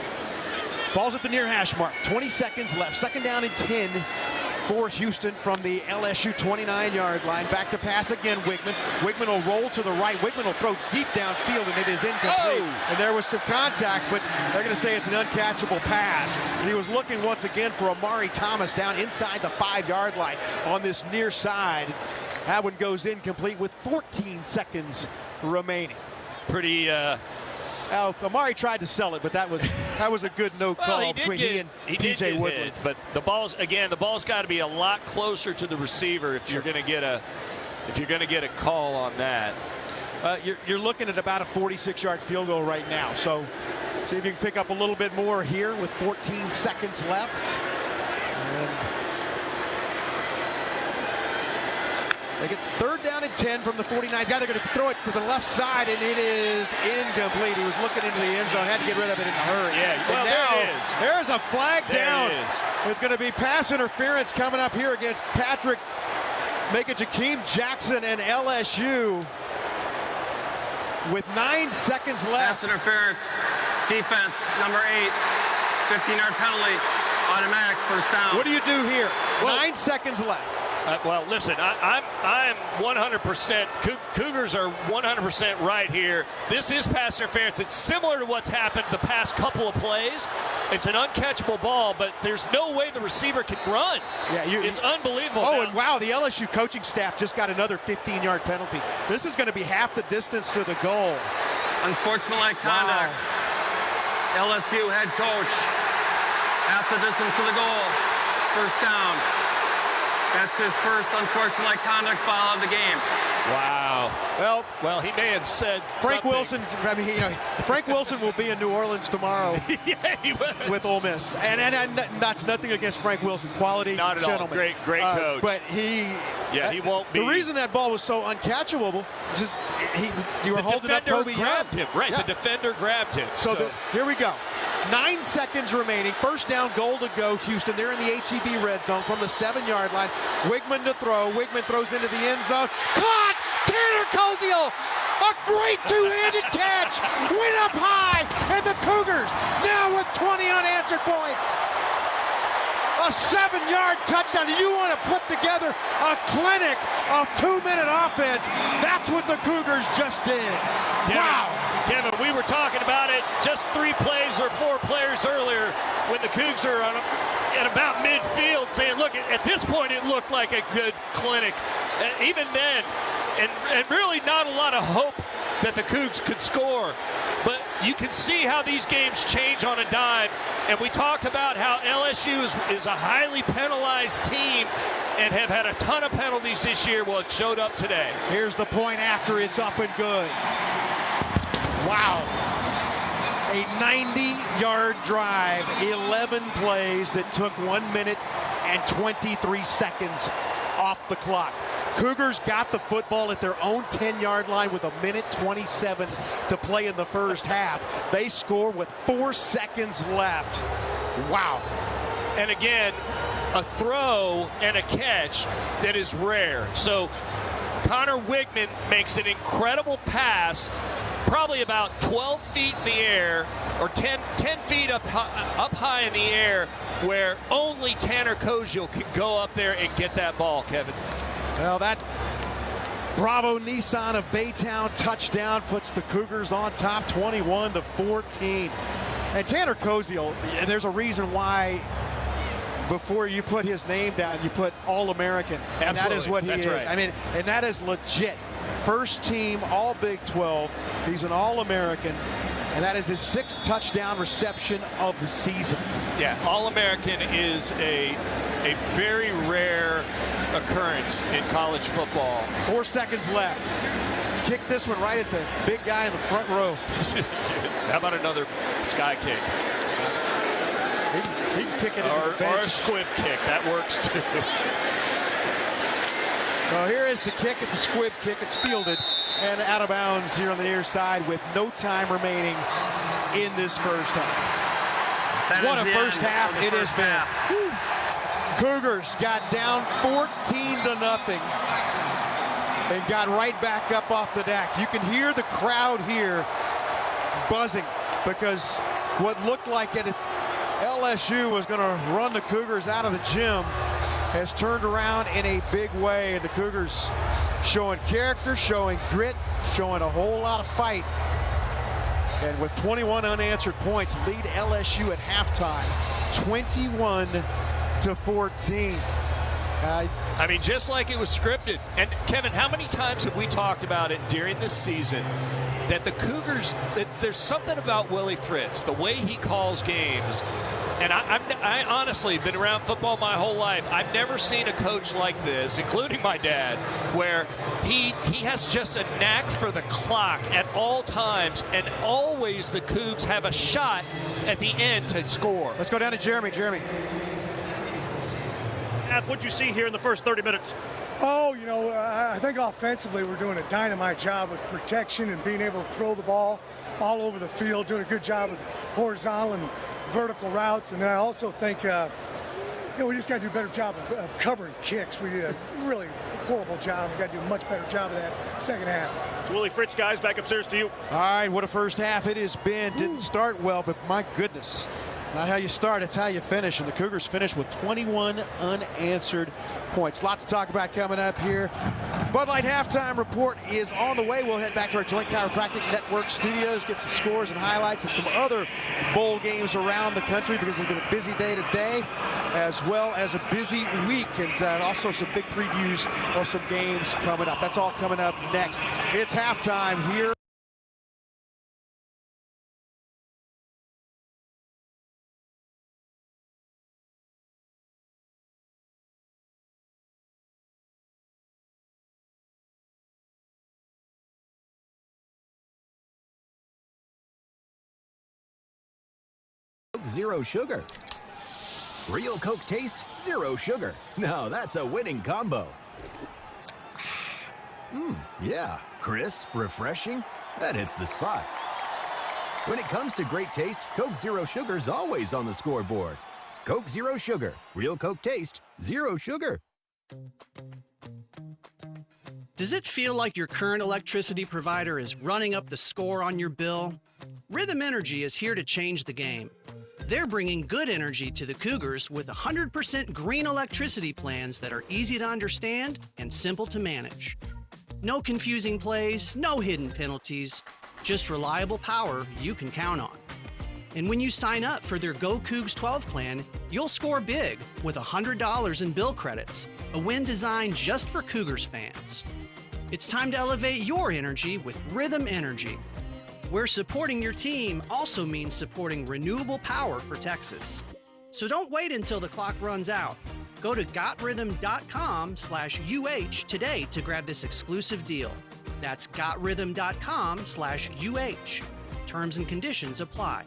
Ball's at the near hash mark. 20 seconds left. Second down and 10 for Houston from the LSU 29-yard line. Back to pass again, Wickman. Wickman will roll to the right. Wickman will throw deep downfield, and it is incomplete. Oh. And there was some contact, but they're going to say it's an uncatchable pass. And he was looking once again for Amari Thomas down inside the 5-yard line on this near side. That one goes incomplete with 14 seconds remaining. Pretty... Amari tried to sell it, but that was a good no call between he and DJ Woodland. But the ball's got to be a lot closer to the receiver if you're going to get a call on that. You're looking at about a 46-yard field goal right now. So see if you can pick up a little bit more here with 14 seconds left. It's third down and 10 from the 49. They're going to throw it to the left side, and it is incomplete. He was looking into the end zone, had to get rid of it in a hurry. Yeah, well, there it is. There's a flag down. It is. It's going to be pass interference coming up here against Patrick, making Jakeem Jackson and LSU with 9 seconds left. Pass interference, defense, number 8, 15-yard penalty, automatic first down. What do you do here? 9 seconds left. Well, listen, I'm 100%. Cougars are 100% right here. This is pass interference. It's similar to what's happened the past couple of plays. It's an uncatchable ball, but there's no way the receiver can run. Yeah, it's unbelievable. Oh, and wow, the LSU coaching staff just got another 15-yard penalty. This is going to be half the distance to the goal. Unsportsmanlike conduct. Wow. LSU head coach, half the distance to the goal. First down. That's his first unsportsmanlike conduct foul of the game. Wow. Well, he may have said Frank something. Wilson. I mean, Frank Wilson will be in New Orleans tomorrow. Yeah, he will. With Ole Miss, and that's nothing against Frank Wilson. Quality, not at gentleman. all. Great coach. But he won't be. The reason that ball was so uncatchable, just you were holding up Kobe. Grabbed him. Right. Yeah. The defender grabbed him. So here we go. 9 seconds remaining. First down, goal to go. Houston, they're in the HEB red zone from the 7-yard line. Wickman to throw. Wickman throws into the end zone. Caught! Tanner Koziel! A great two-handed catch! Went up high! And the Cougars now with 20 unanswered points. A 7-yard touchdown. You want to put together a clinic of 2-minute offense. That's what the Cougars just did. Wow. Kevin, we were talking about it just 3 plays or 4 players earlier when the Cougs are at about midfield saying, look, at this point it looked like a good clinic. And even then, and really not a lot of hope that the Cougs could score. But you can see how these games change on a dime. And we talked about how LSU is a highly penalized team and have had a ton of penalties this year. Well, it showed up today. Here's the point after it's up and good. Wow. A 90-yard drive, 11 plays that took 1 minute and 23 seconds off the clock. Cougars got the football at their own 10-yard line with 1:27 to play in the first half. They score with 4 seconds left. Wow. And again, a throw and a catch that is rare. So Connor Wigman makes an incredible pass, probably about 12 feet in the air, or 10 feet up high in the air, where only Tanner Koziel can go up there and get that ball, Kevin. Well, that Bravo Nissan of Baytown touchdown puts the Cougars on top 21-14. And Tanner Koziel, there's a reason why before you put his name down, you put All-American. And that is what he is. Right. I mean, and that is legit. First team All Big 12. He's an All-American. And that is his 6th touchdown reception of the season. Yeah, All-American is a very rare occurrence in college football. 4 seconds left. Kick this one right at the big guy in the front row. How about another sky kick? He can kick it or a squib kick. That works too. Well, here is the kick. It's a squib kick. It's fielded and out of bounds here on the near side with no time remaining in this first half. What a first half it has been. Cougars got down 14-0 and got right back up off the deck. You can hear the crowd here buzzing because what looked like LSU was going to run the Cougars out of the gym has turned around in a big way, and the Cougars showing character, showing grit, showing a whole lot of fight. And with 21 unanswered points, lead LSU at halftime, 21-14. I mean, just like it was scripted. And Kevin, how many times have we talked about it during this season that the Cougars, there's something about Willie Fritz, the way he calls games. And I honestly been around football my whole life. I've never seen a coach like this, including my dad, where he has just a knack for the clock at all times, and always the Cougs have a shot at the end to score. Let's go down to Jeremy. Jeremy. What'd you see here in the first 30 minutes? Oh, you know, I think offensively we're doing a dynamite job with protection and being able to throw the ball all over the field, doing a good job with horizontal and vertical routes. And then I also think, we just got to do a better job of covering kicks. We did a really horrible job. We got to do a much better job of that second half. It's Willie Fritz, guys, back upstairs to you. All right, what a first half it has been. Didn't start well, but my goodness. It's not how you start, it's how you finish. And the Cougars finished with 21 unanswered points. Lots to talk about coming up here. Bud Light halftime report is on the way. We'll head back to our Joint Chiropractic Network studios, get some scores and highlights of some other bowl games around the country because it's been a busy day today as well as a busy week, and also some big previews of some games coming up. That's all coming up next. It's halftime here. Zero sugar. Real Coke taste, zero sugar. Now that's a winning combo. Yeah, crisp, refreshing. That hits the spot. When it comes to great taste, Coke Zero Sugar's always on the scoreboard. Coke Zero Sugar. Real Coke taste, zero sugar. Does it feel like your current electricity provider is running up the score on your bill? Rhythm Energy is here to change the game. They're bringing good energy to the Cougars with 100% green electricity plans that are easy to understand and simple to manage. No confusing plays, no hidden penalties, just reliable power you can count on. And when you sign up for their Go Cougs 12 plan, you'll score big with $100 in bill credits, a win designed just for Cougars fans. It's time to elevate your energy with Rhythm Energy, where supporting your team also means supporting renewable power for Texas. So don't wait until the clock runs out. Go to gotrhythm.com/UH today to grab this exclusive deal. That's gotrhythm.com/UH. Terms and conditions apply.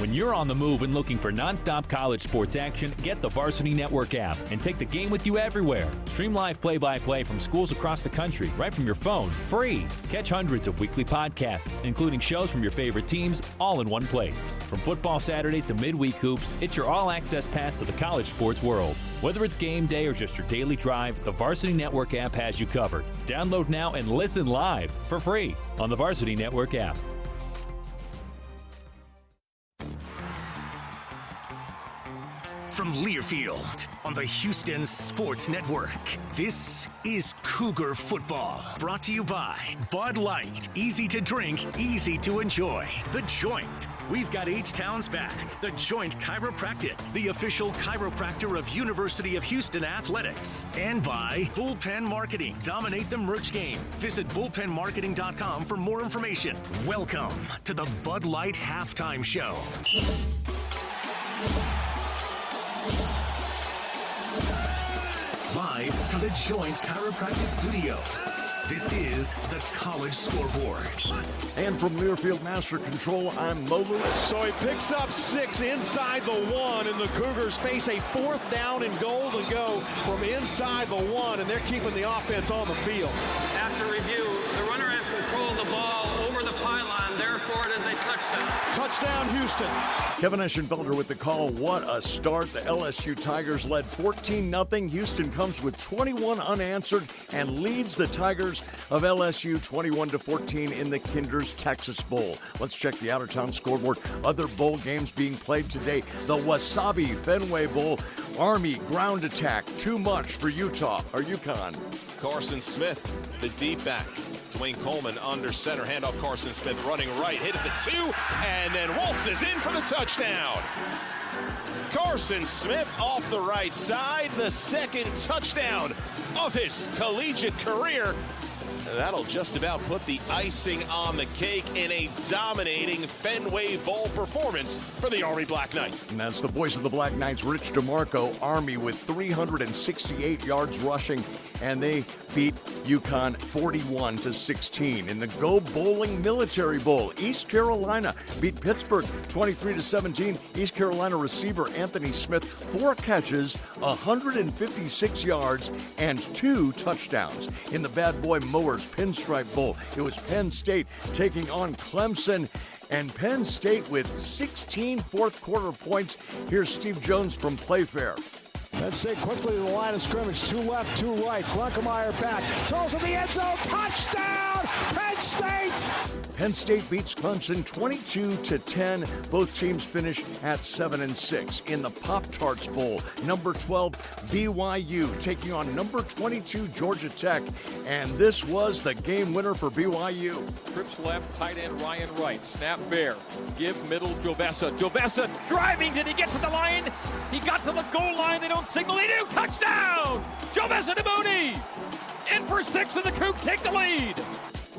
When you're on the move and looking for nonstop college sports action, get the Varsity Network app and take the game with you everywhere. Stream live play-by-play from schools across the country right from your phone, free. Catch hundreds of weekly podcasts, including shows from your favorite teams, all in one place. From football Saturdays to midweek hoops, it's your all-access pass to the college sports world. Whether it's game day or just your daily drive, the Varsity Network app has you covered. Download now and listen live for free on the Varsity Network app. From Learfield on the Houston Sports Network, this is Cougar Football. Brought to you by Bud Light. Easy to drink, easy to enjoy. The Joint. We've got H-Town's back. The Joint Chiropractic, the official chiropractor of University of Houston Athletics. And by Bullpen Marketing. Dominate the merch game. Visit bullpenmarketing.com for more information. Welcome to the Bud Light Halftime Show. Live from the Joint Chiropractic Studios, this is the College Scoreboard. And from Learfield Master Control, I'm Mo Lewis. So he picks up 6 inside the 1, and the Cougars face a 4th down and goal to go from inside the 1, and they're keeping the offense on the field. After review, the runner has controlled the ball over the pylon, therefore it is a touchdown. Touchdown, Houston. Kevin Eschenfelder with the call. What a start. The LSU Tigers led 14-0. Houston comes with 21 unanswered and leads the Tigers of LSU 21-14 in the Kinders Texas Bowl. Let's check the out-of-town scoreboard. Other bowl games being played today. The Wasabi Fenway Bowl. Army ground attack. Too much for Utah or UConn. Carson Smith, the deep back. Dwayne Coleman under center, handoff Carson Smith running right, hit at the 2, and then waltzes in for the touchdown. Carson Smith off the right side, the second touchdown of his collegiate career. That'll just about put the icing on the cake in a dominating Fenway Bowl performance for the Army Black Knights. And that's the voice of the Black Knights, Rich DeMarco. Army with 368 yards rushing, and they beat UConn 41-16. In the Go Bowling Military Bowl, East Carolina beat Pittsburgh 23-17. East Carolina receiver Anthony Smith, 4 catches, 156 yards, and 2 touchdowns. In the Bad Boy Mowers Pinstripe Bowl, it was Penn State taking on Clemson, and Penn State with 16 fourth-quarter points. Here's Steve Jones from Playfair. Let's say quickly to the line of scrimmage. 2 left, 2 right. Klunkemeyer back. Throws in the end zone. Touchdown, Penn State! Penn State beats Clemson 22-10. Both teams finish at 7-6. In the Pop-Tarts Bowl, number 12 BYU taking on number 22 Georgia Tech. And this was the game winner for BYU. Trips left, tight end Ryan right. Snap Bear. Give middle Jovessa. Jovessa driving. Did he get to the line? He got to the goal line. They don't signal. They do. Touchdown! Jovessa to Mooney. In for 6, and the Cougs take the lead.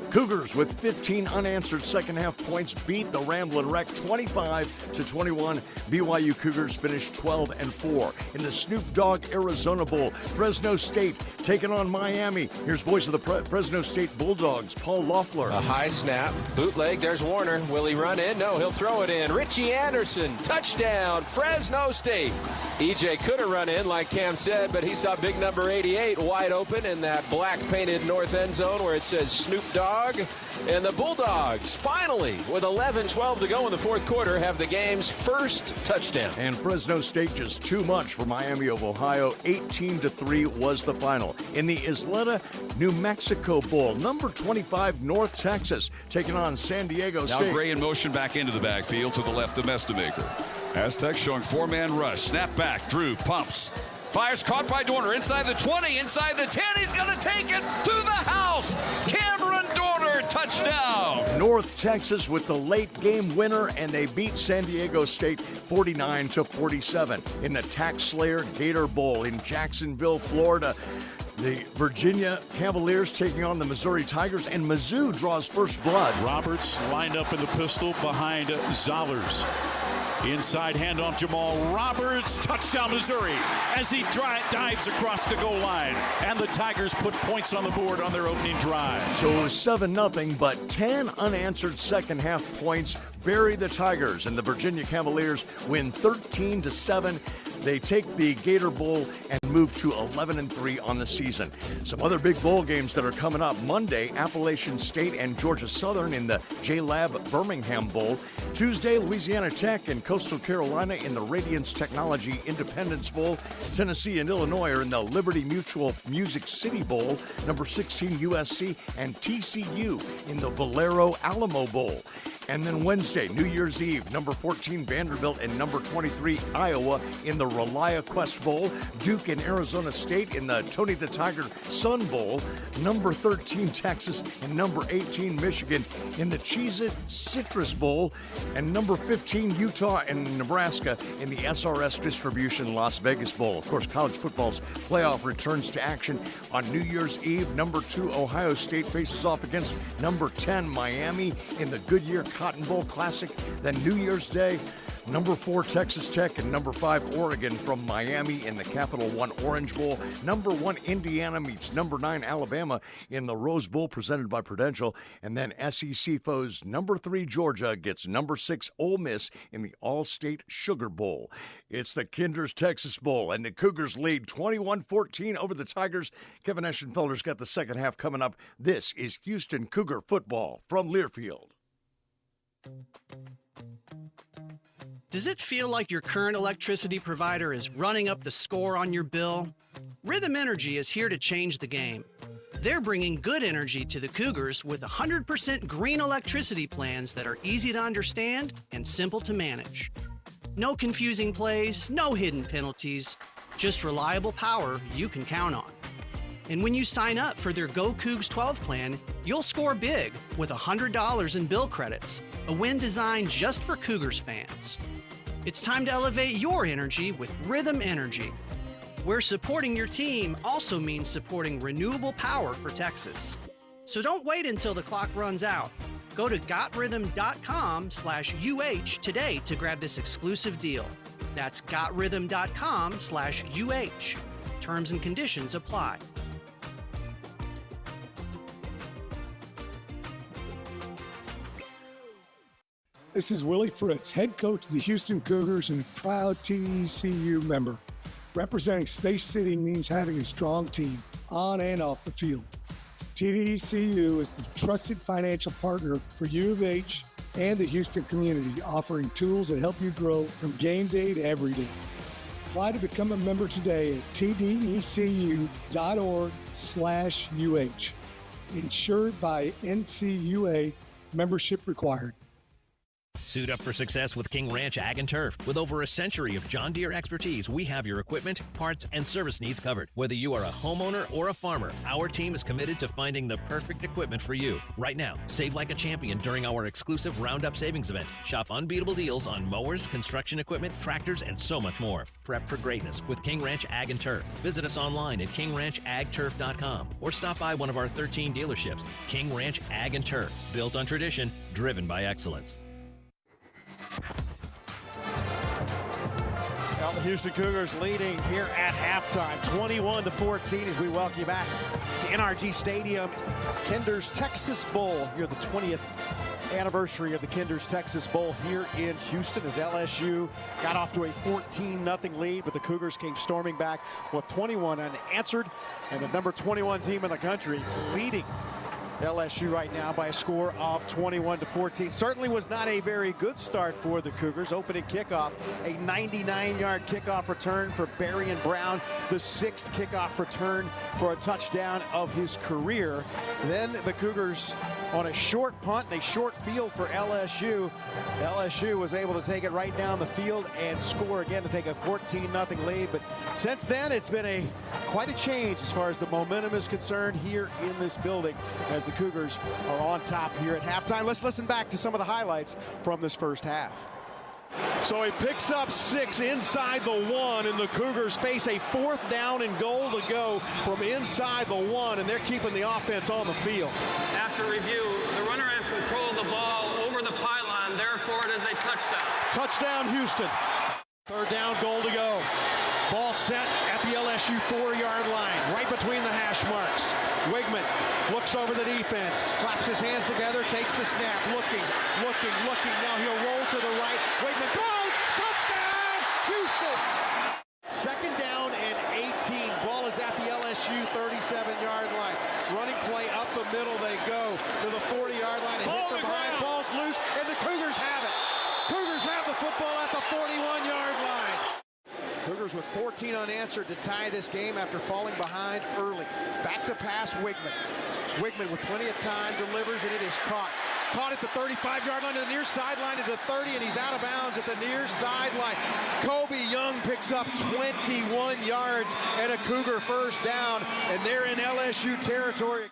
Cougars with 15 unanswered second-half points beat the Ramblin' Wreck 25-21. BYU Cougars finished 12-4. In the Snoop Dogg Arizona Bowl, Fresno State taking on Miami. Here's voice of the Fresno State Bulldogs, Paul Loeffler. A high snap, bootleg, there's Warner. Will he run in? No, he'll throw it in. Richie Anderson, touchdown, Fresno State. EJ could have run in, like Cam said, but he saw big number 88 wide open in that black-painted north end zone where it says Snoop Dogg. And the Bulldogs, finally, with 11-12 to go in the fourth quarter, have the game's first touchdown. And Fresno State just too much for Miami of Ohio. 18-3 was the final. In the Isleta, New Mexico Bowl, number 25 North Texas taking on San Diego State. Now Gray in motion back into the backfield to the left of Mestamaker. Aztecs showing 4-man rush. Snap back. Drew pumps. Fires caught by Dorner. Inside the 20, inside the 10. He's going to take it to the house. Cameron Dorner, touchdown. North Texas with the late game winner, and they beat San Diego State 49-47. In the Tax Slayer Gator Bowl in Jacksonville, Florida, the Virginia Cavaliers taking on the Missouri Tigers, and Mizzou draws first blood. Roberts lined up in the pistol behind Zollers. Inside handoff, Jamal Roberts, touchdown Missouri, as he dives across the goal line. And the Tigers put points on the board on their opening drive. So 7-0, but 10 unanswered second half points bury the Tigers, and the Virginia Cavaliers win 13-7. They take the Gator Bowl and move to 11-3 on the season. Some other big bowl games that are coming up Monday: Appalachian State and Georgia Southern in the J-Lab Birmingham Bowl. Tuesday, Louisiana Tech and Coastal Carolina in the Radiance Technology Independence Bowl. Tennessee and Illinois are in the Liberty Mutual Music City Bowl. Number 16 USC and TCU in the Valero Alamo Bowl. And then Wednesday, New Year's Eve, number 14 Vanderbilt and number 23 Iowa in the Relia Quest Bowl. Duke and Arizona State in the Tony the Tiger Sun Bowl. Number 13 Texas and number 18 Michigan in the Cheez-It Citrus Bowl. And number 15 Utah and Nebraska in the SRS Distribution Las Vegas Bowl. Of course, college football's playoff returns to action on New Year's Eve. Number 2 Ohio State faces off against number 10 Miami in the Goodyear Cotton Bowl Classic. Then New Year's Day, number 4 Texas Tech and number 5 Oregon from Miami in the Capital One Orange Bowl. Number 1 Indiana meets number 9 Alabama in the Rose Bowl presented by Prudential. And then SEC foes number 3 Georgia gets number 6 Ole Miss in the All-State Sugar Bowl. It's the Kinder's Texas Bowl, and the Cougars lead 21-14 over the Tigers. Kevin Eschenfelder's got the second half coming up. This is Houston Cougar football from Learfield. Does it feel like your current electricity provider is running up the score on your bill? Rhythm Energy is here to change the game. They're bringing good energy to the Cougars with 100% green electricity plans that are easy to understand and simple to manage. No confusing plays, no hidden penalties, just reliable power you can count on. And when you sign up for their Go Cougs 12 plan, you'll score big with $100 in bill credits, a win designed just for Cougars fans. It's time to elevate your energy with Rhythm Energy, where supporting your team also means supporting renewable power for Texas. So don't wait until the clock runs out. Go to gotrhythm.com/UH today to grab this exclusive deal. That's gotrhythm.com/UH. Terms and conditions apply. This is Willie Fritz, head coach of the Houston Cougars and a proud TECU member. Representing Space City means having a strong team, on and off the field. TECU is the trusted financial partner for U of H and the Houston community, offering tools that help you grow from game day to every day. Apply to become a member today at tdecu.org/UH. Insured by NCUA, membership required. Suit up for success with King Ranch Ag and Turf. With over a century of John Deere expertise, we have your equipment, parts, and service needs covered. Whether you are a homeowner or a farmer, our team is committed to finding the perfect equipment for you. Right now, save like a champion during our exclusive Roundup Savings event. Shop unbeatable deals on mowers, construction equipment, tractors, and so much more. Prep for greatness with King Ranch Ag and Turf. Visit us online at kingranchagturf.com or stop by one of our 13 dealerships. King Ranch Ag and Turf. Built on tradition, driven by excellence. Well, the Houston Cougars leading here at halftime, 21-14, as we welcome you back to NRG Stadium, Kinder's Texas Bowl. Here, the 20th anniversary of the Kinder's Texas Bowl here in Houston, as LSU got off to a 14-0 lead, but the Cougars came storming back with 21 unanswered, and the number 21 team in the country leading LSU right now by a score of 21-14. Certainly was not a very good start for the Cougars. Opening kickoff, a 99-yard kickoff return for Berrien Brown, the 6th kickoff return for a touchdown of his career. Then the Cougars on a short punt and a short field for LSU. LSU was able to take it right down the field and score again to take a 14-0 lead. But since then, it's been quite a change as far as the momentum is concerned here in this building, as the Cougars are on top here at halftime. Let's listen back to some of the highlights from this first half. So he picks up 6 inside the 1, and the Cougars face a 4th down and goal to go from inside the 1, and they're keeping the offense on the field. After review, the runner had control of the ball over the pylon and therefore it is a touchdown. Touchdown, Houston. Third down, goal to go. Ball set at the LSU 4-yard line, right between the hash marks. Wigman looks over the defense, claps his hands together, takes the snap, looking. Now he'll roll to the right. Wigman throws, touchdown, Houston! Second down and 18. Ball is at the LSU 37-yard line. Running play up the middle, they go to the 40-yard line and hit from behind. Ball's loose, and the Cougars have it. Cougars have the football at the 41-yard line. Cougars with 14 unanswered to tie this game after falling behind early. Back to pass, Wigman. Wigman with plenty of time delivers, and it is caught. Caught at the 35-yard line to the near sideline to the 30, and he's out of bounds at the near sideline. Kobe Young picks up 21 yards and a Cougar first down, and they're in LSU territory.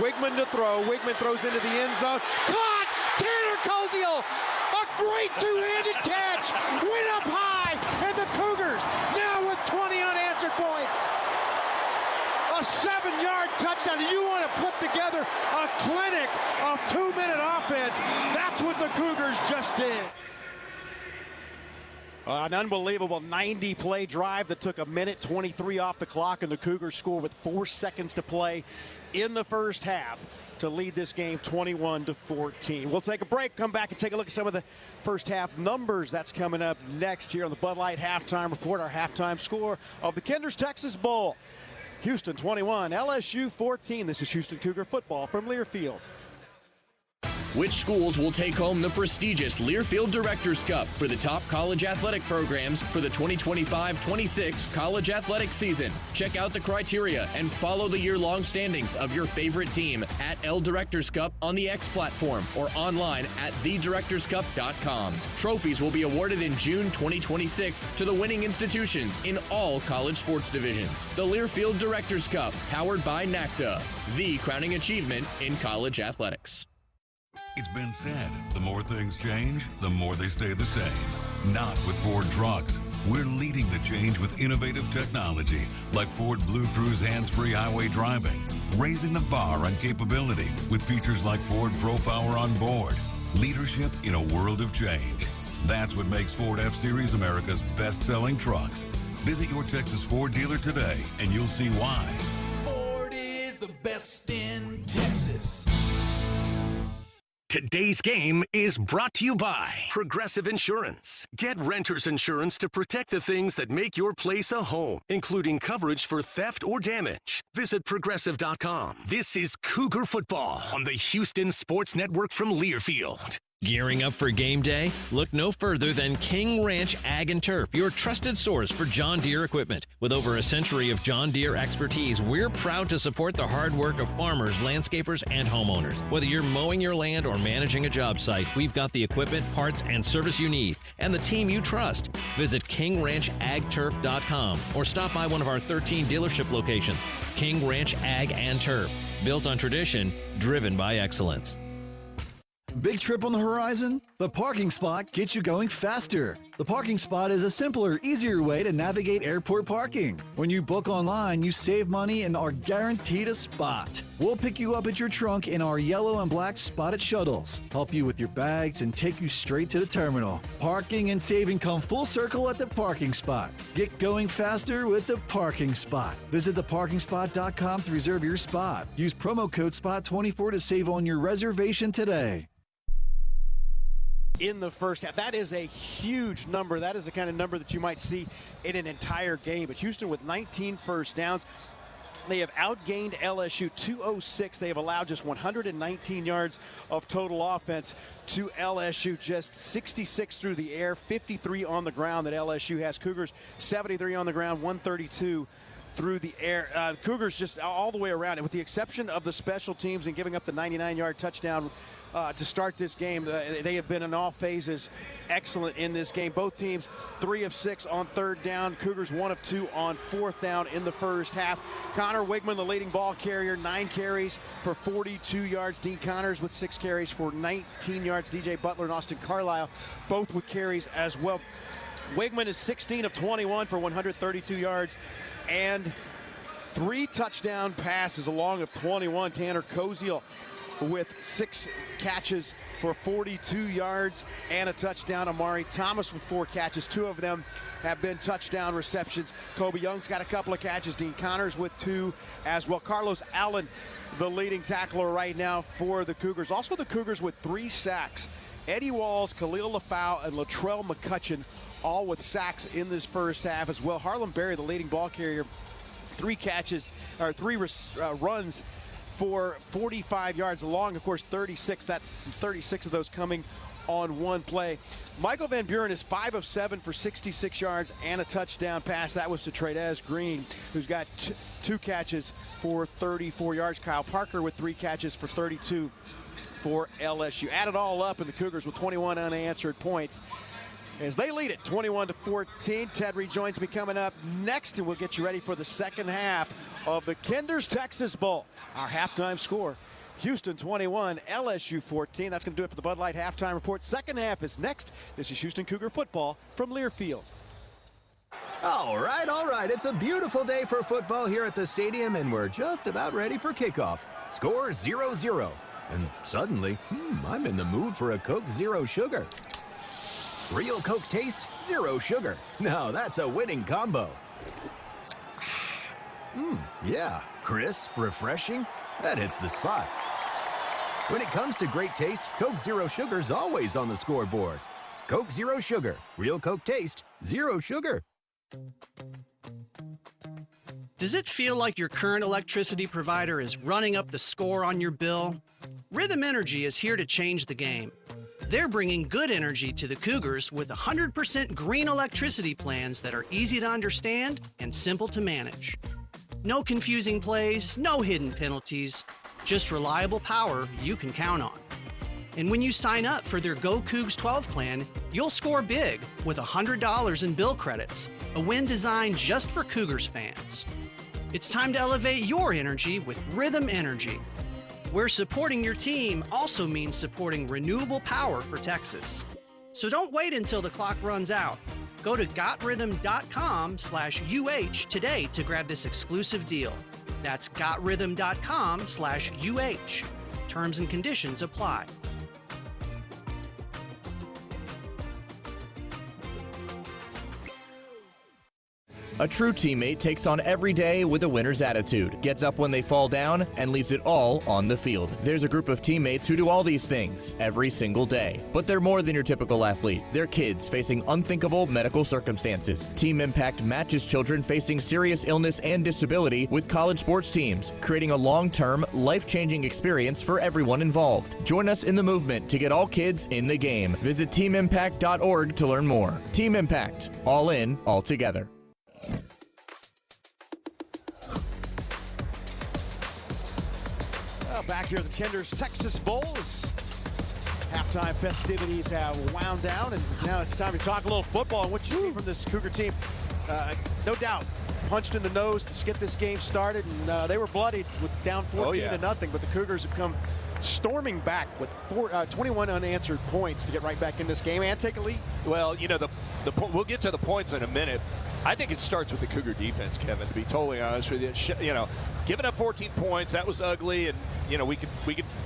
Wigman to throw. Wigman throws into the end zone. Caught! Tanner Koziel! A great two-handed catch! Went up high, and the Cougars now with 20 unanswered points. A 7-yard touchdown. You want to put together a clinic of 2-minute offense. That's what the Cougars just did. An unbelievable 90-play drive that took 1:23 off the clock, and the Cougars score with 4 seconds to play in the first half to lead this game 21-14. We'll take a break, come back and take a look at some of the first half numbers. That's coming up next here on the Bud Light Halftime Report, our halftime score of the Kinder's Texas Bowl. Houston 21, LSU 14. This is Houston Cougar football from Learfield. Which schools will take home the prestigious Learfield Directors Cup for the top college athletic programs for the 2025-26 college athletic season? Check out the criteria and follow the year-long standings of your favorite team at L Directors Cup on the X platform or online at thedirectorscup.com. Trophies will be awarded in June 2026 to the winning institutions in all college sports divisions. The Learfield Directors Cup, powered by NACDA, the crowning achievement in college athletics. It's been said, the more things change, the more they stay the same. Not with Ford trucks. We're leading the change with innovative technology like Ford Blue Cruise hands-free highway driving, raising the bar on capability with features like Ford Pro Power on board. Leadership in a world of change. That's what makes Ford F-Series America's best-selling trucks. Visit your Texas Ford dealer today and you'll see why. Ford is the best in Texas. Today's game is brought to you by Progressive Insurance. Get renter's insurance to protect the things that make your place a home, including coverage for theft or damage. Visit Progressive.com. This is Cougar Football on the Houston Sports Network from Learfield. Gearing up for game day? Look no further than King Ranch Ag and Turf, your trusted source for John Deere equipment. With over a century of John Deere expertise, we're proud to support the hard work of farmers, landscapers, and homeowners. Whether you're mowing your land or managing a job site, we've got the equipment, parts, and service you need, and the team you trust. Visit KingRanchAgTurf.com or stop by one of our 13 dealership locations. King Ranch Ag and Turf, built on tradition, driven by excellence. Big trip on the horizon? The parking spot gets you going faster. The parking spot is a simpler, easier way to navigate airport parking. When you book online, you save money and are guaranteed a spot. We'll pick you up at your trunk in our yellow and black spotted shuttles, help you with your bags, and take you straight to the terminal. Parking and saving come full circle at the parking spot. Get going faster with the parking spot. Visit theparkingspot.com to reserve your spot. Use promo code SPOT24 to save on your reservation today. In the first half. That is a huge number. That is the kind of number that you might see in an entire game. But Houston with 19 first downs. They have outgained LSU 206. They have allowed just 119 yards of total offense to LSU. Just 66 through the air, 53 on the ground that LSU has. Cougars 73 on the ground, 132 through the air. Cougars just all the way around. And with the exception of the special teams and giving up the 99-yard touchdown to start this game, they have been in all phases excellent in this game. Both teams 3 of 6 on third down. Cougars 1 of 2 on fourth down in the first half. Connor Wigman, the leading ball carrier, 9 carries for 42 yards. Dean Connors with 6 carries for 19 yards. DJ Butler and Austin Carlisle both with carries as well. Wigman is 16 of 21 for 132 yards and 3 touchdown passes along of 21. Tanner Koziel with 6 catches for 42 yards and a touchdown. Amari Thomas with 4 catches. 2 of them have been touchdown receptions. Kobe Young's got a couple of catches. Dean Connors with 2 as well. Carlos Allen, the leading tackler right now for the Cougars. Also the Cougars with 3 sacks. Eddie Walls, Khalil Lafau, and Latrell McCutcheon all with sacks in this first half as well. Harlem Berry, the leading ball carrier, 3 runs for 45 yards along, of course 36 of those coming on 1 play. Michael Van Buren is 5 of 7 for 66 yards and a touchdown pass. That was to Trey'Dez Green, who's got 2 catches for 34 yards. Kyle Parker with 3 catches for 32 for LSU. Add it all up, and the Cougars with 21 unanswered points as they lead it 21-14. Ted rejoins me coming up next, and we'll get you ready for the second half of the Kinders Texas Bowl. Our halftime score, Houston 21, LSU 14. That's going to do it for the Bud Light halftime report. Second half is next. This is Houston Cougar football from Learfield. All right. It's a beautiful day for football here at the stadium, and we're just about ready for kickoff. Score 0-0. And suddenly, I'm in the mood for a Coke Zero Sugar. Real Coke taste, 0 sugar. Now that's a winning combo. Yeah, crisp, refreshing. That hits the spot. When it comes to great taste, Coke Zero Sugar's always on the scoreboard. Coke Zero Sugar. Real Coke taste, 0 sugar. Does it feel like your current electricity provider is running up the score on your bill? Rhythm Energy is here to change the game. They're bringing good energy to the Cougars with 100% green electricity plans that are easy to understand and simple to manage. No confusing plays, no hidden penalties, just reliable power you can count on. And when you sign up for their Go Cougs 12 plan, you'll score big with $100 in bill credits, a win designed just for Cougars fans. It's time to elevate your energy with Rhythm Energy, where supporting your team also means supporting renewable power for Texas. So don't wait until the clock runs out. Go to gotrhythm.com/UH today to grab this exclusive deal. That's gotrhythm.com/UH. Terms and conditions apply. A true teammate takes on every day with a winner's attitude, gets up when they fall down, and leaves it all on the field. There's a group of teammates who do all these things every single day. But they're more than your typical athlete. They're kids facing unthinkable medical circumstances. Team Impact matches children facing serious illness and disability with college sports teams, creating a long-term, life-changing experience for everyone involved. Join us in the movement to get all kids in the game. Visit teamimpact.org to learn more. Team Impact. All in, all together. Back here at the Kinders Texas Bowl as halftime festivities have wound down, and now it's time to talk a little football and what you see from this Cougar team. No doubt, punched in the nose to get this game started, and they were bloodied with down 14-0, but the Cougars have come storming back with 21 unanswered points to get right back in this game and take a lead. Well, you know, we'll get to the points in a minute. I think it starts with the Cougar defense, Kevin, to be totally honest with you. You know, giving up 14 points, that was ugly, and, you know, we could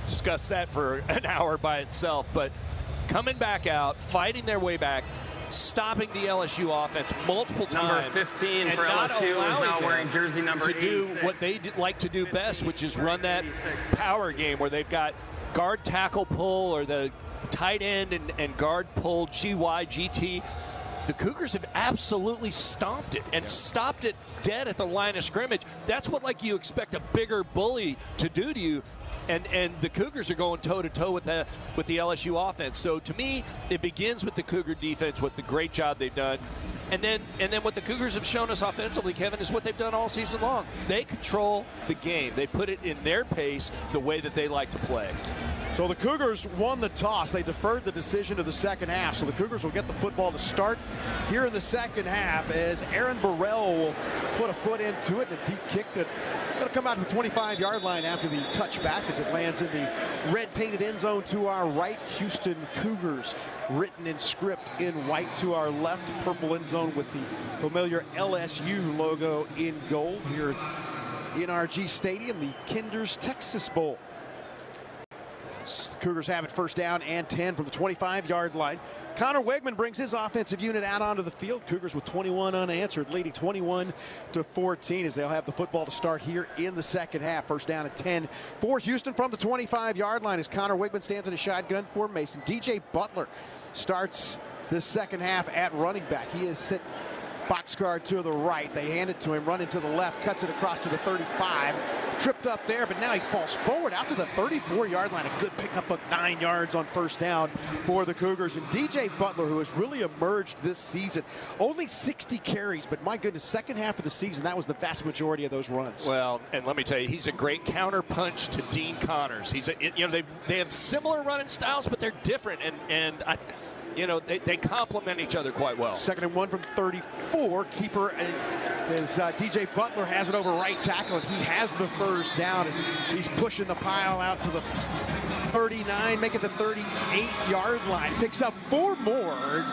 discuss that for an hour by itself. But coming back out, fighting their way back, stopping the LSU offense multiple times. Number 15 for LSU is now wearing jersey number 86. To do what they like to do best, which is run that power game where they've got guard tackle pull or the tight end and guard pull, GY, GT. The Cougars have absolutely stomped it and stopped it dead at the line of scrimmage. That's what you expect a bigger bully to do to you. And the Cougars are going toe-to-toe with the LSU offense. So to me, it begins with the Cougar defense, with the great job they've done. And then what the Cougars have shown us offensively, Kevin, is what they've done all season long. They control the game. They put it in their pace, the way that they like to play. So the Cougars won the toss. They deferred the decision to the second half. So the Cougars will get the football to start here in the second half as Aaron Burrell will put a foot into it. A deep kick that's going to come out to the 25-yard line after the touchback as it lands in the red painted end zone to our right. Houston Cougars written in script in white to our left. Purple end zone with the familiar LSU logo in gold here in NRG Stadium, the Kinders Texas Bowl. Cougars have it first down and 10 from the 25-yard line. Connor Wigman brings his offensive unit out onto the field. Cougars with 21 unanswered, leading 21-14 as they'll have the football to start here in the second half. First down at 10 for Houston from the 25-yard line as Connor Wigman stands in a shotgun formation. DJ Butler starts this second half at running back. He is sit boxcar to the right. They hand it to him, running to the left, cuts it across to the 35. Tripped up there, but now he falls forward out to the 34-yard line. A good pickup of 9 yards on first down for the Cougars. And DJ Butler, who has really emerged this season, only 60 carries, but my goodness, second half of the season, that was the vast majority of those runs. Well, and let me tell you, he's a great counter punch to Dean Connors. He's they have similar running styles, but they're different, and they complement each other quite well. Second and 1 from 34. Keeper as DJ Butler has it over right tackle, and he has the first down as he's pushing the pile out to the 39, make it the 38-yard line. Picks up 4 more.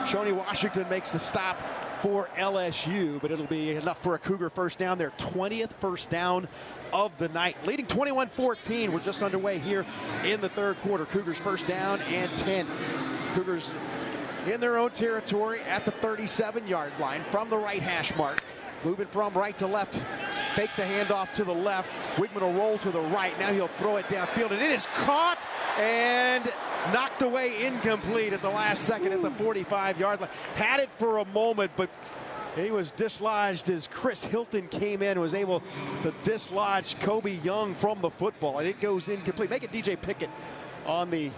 Shawnee Washington makes the stop for LSU, but it'll be enough for a Cougar first down. Their 20th first down of the night, leading 21-14. We're just underway here in the third quarter. Cougars first down and 10. Cougars in their own territory at the 37-yard line from the right hash mark. Moving from right to left. Fake the handoff to the left. Wigman will roll to the right. Now he'll throw it downfield, and it is caught and knocked away incomplete at the last second at the 45-yard line. Had it for a moment, but he was dislodged as Chris Hilton came in and was able to dislodge Kobe Young from the football, and it goes incomplete. Make it DJ Pickett on the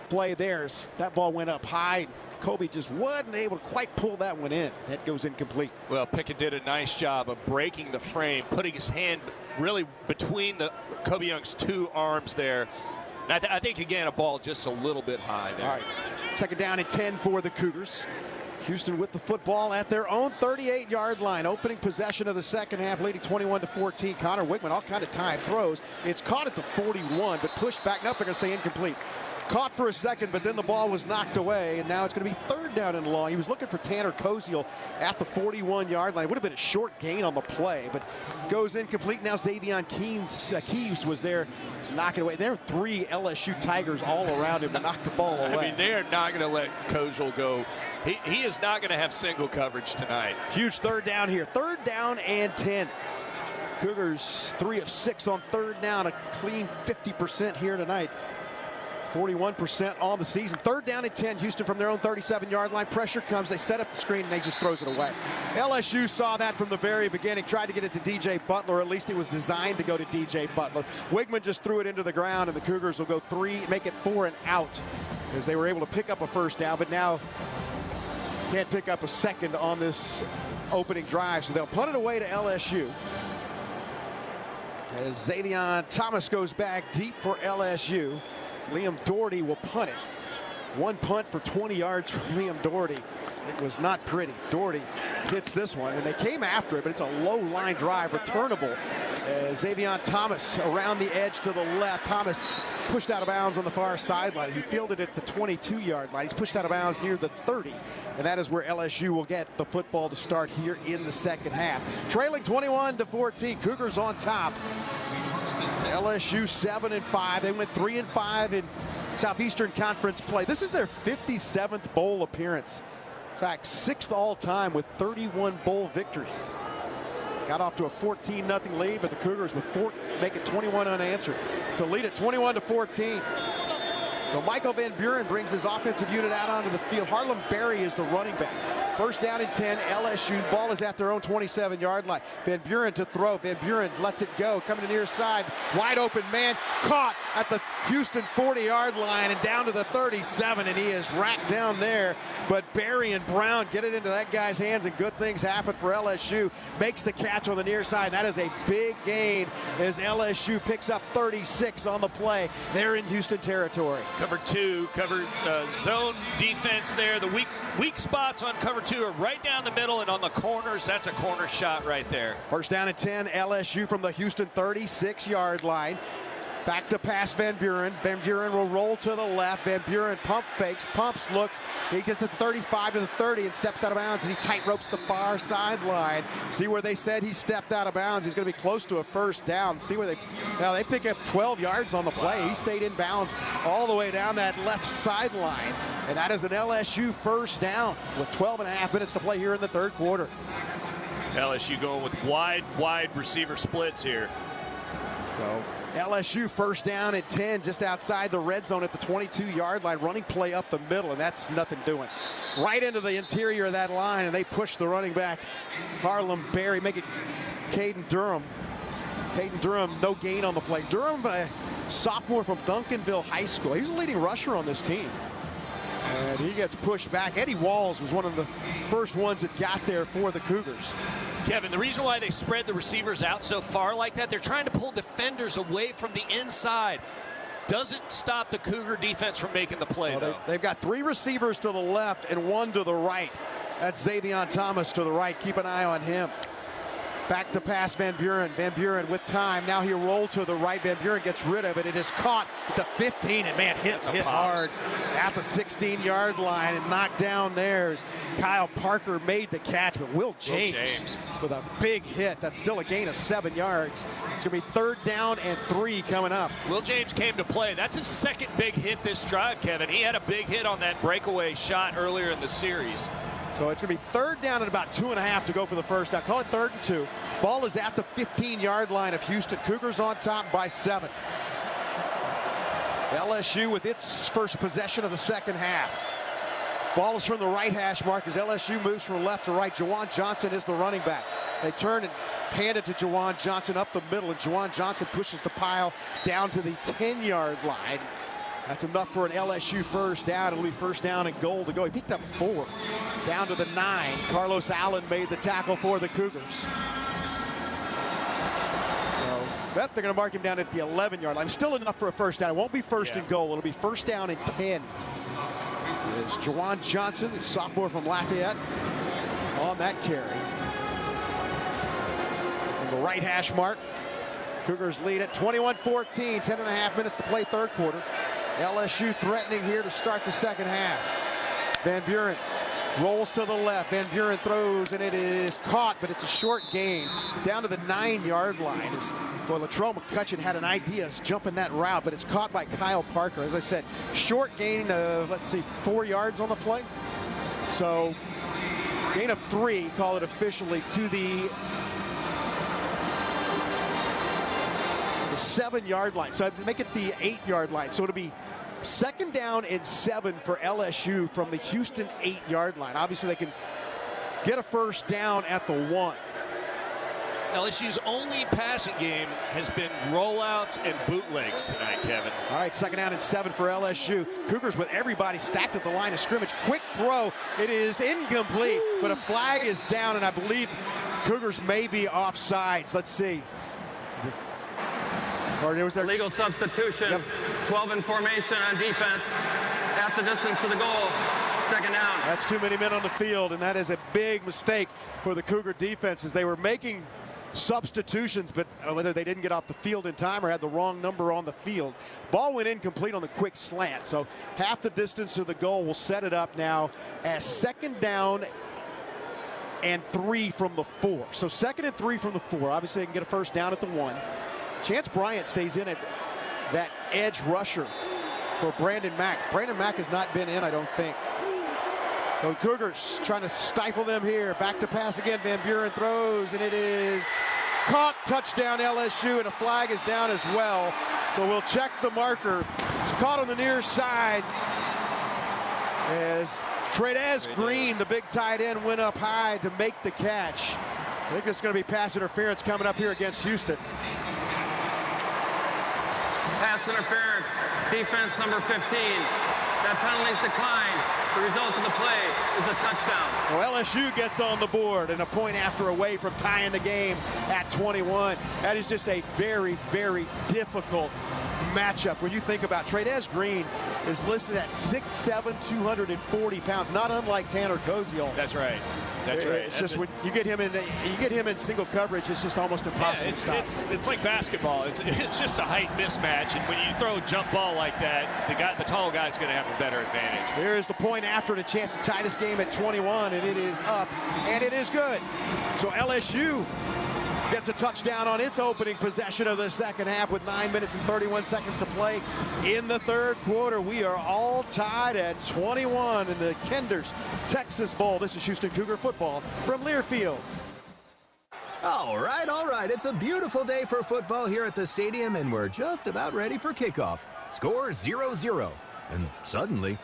play there. That ball went up high. Kobe just wasn't able to quite pull that one in. That goes incomplete. Well, Pickett did a nice job of breaking the frame, putting his hand really between Kobe Young's 2 arms there. I think, again, a ball just a little bit high there. All right, second down and 10 for the Cougars. Houston with the football at their own 38-yard line. Opening possession of the second half, leading 21-14. Connor Wigman, all kind of time throws. It's caught at the 41, but pushed back. Now they're going to say incomplete. Caught for a second, but then the ball was knocked away, and now it's going to be third down and long. He was looking for Tanner Koziel at the 41-yard line. It would have been a short gain on the play, but goes incomplete. Now Xavion Keys was there, knocking away. There are 3 LSU Tigers all around him to knock the ball away. I mean, they are not going to let Koziel go. He is not going to have single coverage tonight. Huge third down here. Third down and 10. Cougars 3 of 6 on third down, a clean 50% here tonight. 41% on the season. Third down and 10. Houston from their own 37-yard line. Pressure comes. They set up the screen, and they just throws it away. LSU saw that from the very beginning. Tried to get it to DJ Butler. At least it was designed to go to DJ Butler. Wigman just threw it into the ground, and the Cougars will go 3, make it 4 and out as they were able to pick up a first down, but now can't pick up a second on this opening drive, so they'll punt it away to LSU. As Xavion Thomas goes back deep for LSU. Liam Doherty will punt it. 1 punt for 20 yards from Liam Doherty. It was not pretty. Doherty hits this one, and they came after it, but it's a low line drive, returnable. Xavion Thomas around the edge to the left. Thomas pushed out of bounds on the far sideline. He fielded it at the 22-yard line. He's pushed out of bounds near the 30, and that is where LSU will get the football to start here in the second half. Trailing 21-14, Cougars on top. LSU 7-5. They went 3-5 in Southeastern Conference play. This is their 57th bowl appearance. In fact, 6th all-time with 31 bowl victories. Got off to a 14-0 lead, but the Cougars with 4 make it 21 unanswered to lead it 21-14. So Michael Van Buren brings his offensive unit out onto the field. Harlem Berry is the running back. First down and 10, LSU. Ball is at their own 27-yard line. Van Buren to throw. Van Buren lets it go. Coming to the near side. Wide open man. Caught at the Houston 40-yard line and down to the 37, and he is racked down there. But Berry and Brown get it into that guy's hands, and good things happen for LSU. Makes the catch on the near side. That is a big gain as LSU picks up 36 on the play. They're in Houston territory. Cover 2, zone defense there. The weak spots on cover 2 are right down the middle, and on the corners, that's a corner shot right there. First down and 10, LSU from the Houston 36-yard line. Back to pass Van Buren. Van Buren will roll to the left. Van Buren pump fakes, pumps, looks. He gets the 35 to the 30 and steps out of bounds as he tight ropes the far sideline. See where they said he stepped out of bounds. He's going to be close to a first down. See where they pick up 12 yards on the play. He stayed in bounds all the way down that left sideline. And that is an LSU first down with 12.5 minutes to play here in the third quarter. LSU going with wide receiver splits here. So LSU first down at 10, just outside the red zone at the 22-yard line. Running play up the middle, and that's nothing doing. Right into the interior of that line, and they push the running back, Harlem Berry, make it Caden Durham. Caden Durham, no gain on the play. Durham, a sophomore from Duncanville High School. He's a leading rusher on this team. And he gets pushed back. Eddie Walls was one of the first ones that got there for the Cougars. Kevin, the reason why they spread the receivers out so far like that, they're trying to pull defenders away from the inside. Doesn't stop the Cougar defense from making the play, though. They've got 3 receivers to the left and 1 to the right. That's Xavion Thomas to the right. Keep an eye on him. Back to pass Van Buren. Van Buren with time. Now he'll roll to the right. Van Buren gets rid of it. It is caught at the 15, and man, hit hard at the 16-yard line and knocked down there. Kyle Parker made the catch, but Will James with a big hit. That's still a gain of 7 yards. It's going to be 3rd down and 3 coming up. Will James came to play. That's his second big hit this drive, Kevin. He had a big hit on that breakaway shot earlier in the series. So it's going to be 3rd down and about 2.5 to go for the first down. Call it 3rd and 2. Ball is at the 15-yard line of Houston. Cougars on top by 7. LSU with its first possession of the second half. Ball is from the right hash mark as LSU moves from left to right. Jawan Johnson is the running back. They turn and hand it to Jawan Johnson up the middle, and Jawan Johnson pushes the pile down to the 10-yard line. That's enough for an LSU first down. It'll be first down and goal to go. He picked up 4. Down to the 9. Carlos Allen made the tackle for the Cougars. So, they're going to mark him down at the 11-yard line. Still enough for a first down. It won't be first and goal. It'll be first down and 10. It's Jawan Johnson, the sophomore from Lafayette, on that carry. From the right hash mark. Cougars lead at 21-14. 10.5 minutes to play third quarter. LSU threatening here to start the second half. Van Buren rolls to the left. Van Buren throws, and it is caught, but it's a short gain down to the 9-yard line. Latrell McCutcheon had an idea of jumping that route, but it's caught by Kyle Parker. As I said, short gain of, 4 yards on the play. So, gain of 3, call it officially, to the 7-yard line. So I'd make it the 8-yard line. So it'll be 2nd down and 7 for LSU from the Houston 8-yard line. Obviously, they can get a first down at the 1. LSU's only passing game has been rollouts and bootlegs tonight, Kevin. All right, 2nd down and 7 for LSU. Cougars with everybody stacked at the line of scrimmage. Quick throw. It is incomplete, but a flag is down, and I believe Cougars may be offsides. Let's see. Or there was their legal substitution. Yep. 12 in formation on defense. Half the distance to the goal. 2nd down. That's too many men on the field, and that is a big mistake for the Cougar defense as they were making substitutions, but whether they didn't get off the field in time or had the wrong number on the field. Ball went incomplete on the quick slant, so half the distance to the goal will set it up now as 2nd down and 3 from the 4. So 2nd and 3 from the 4. Obviously, they can get a first down at the 1. Chance Bryant stays in at that edge rusher for Brandon Mack. Brandon Mack has not been in, I don't think. So Cougars trying to stifle them here. Back to pass again. Van Buren throws, and it is caught. Touchdown LSU, and a flag is down as well. So we'll check the marker. It's caught on the near side as Trey'Dez Green, the big tight end, went up high to make the catch. I think it's going to be pass interference coming up here against Houston. Pass interference, defense number 15. That penalty's declined. The result of the play is a touchdown. Well, LSU gets on the board and a point after away from tying the game at 21. That is just a very, very difficult matchup. When you think about Trey'Dez Green is listed at 6'7", 240 pounds, not unlike Tanner Koziol. That's right. That's right. It's just when you get him in single coverage, it's just almost impossible to stop. It's like basketball. It's just a height mismatch, and when you throw a jump ball like that, the tall guy's going to have a better advantage. Here's the point after, and a chance to tie this game at 21, and it is up, and it is good. So LSU gets a touchdown on its opening possession of the second half with 9 minutes and 31 seconds to play in the third quarter. We are all tied at 21 in the Kinders Texas Bowl. This is Houston Cougar football from Learfield. All right. It's a beautiful day for football here at the stadium, and we're just about ready for kickoff. Score 0-0. And suddenly,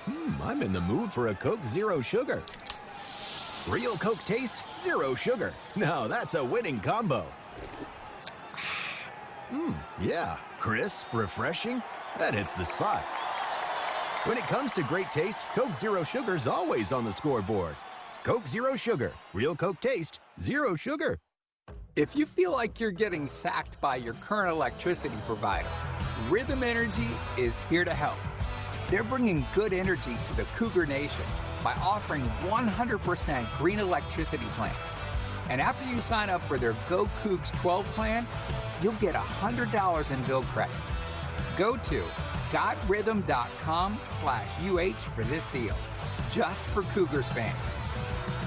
I'm in the mood for a Coke Zero Sugar. Real Coke taste, zero sugar. Now that's a winning combo. Yeah, crisp, refreshing. That hits the spot. When it comes to great taste, Coke Zero Sugar's always on the scoreboard. Coke Zero Sugar. Real Coke taste, zero sugar. If you feel like you're getting sacked by your current electricity provider, Rhythm Energy is here to help. They're bringing good energy to the Cougar Nation by offering 100% green electricity plans. And after you sign up for their Go Cougs 12 plan, you'll get $100 in bill credits. Go to gotrhythm.com/UH for this deal, just for Cougars fans.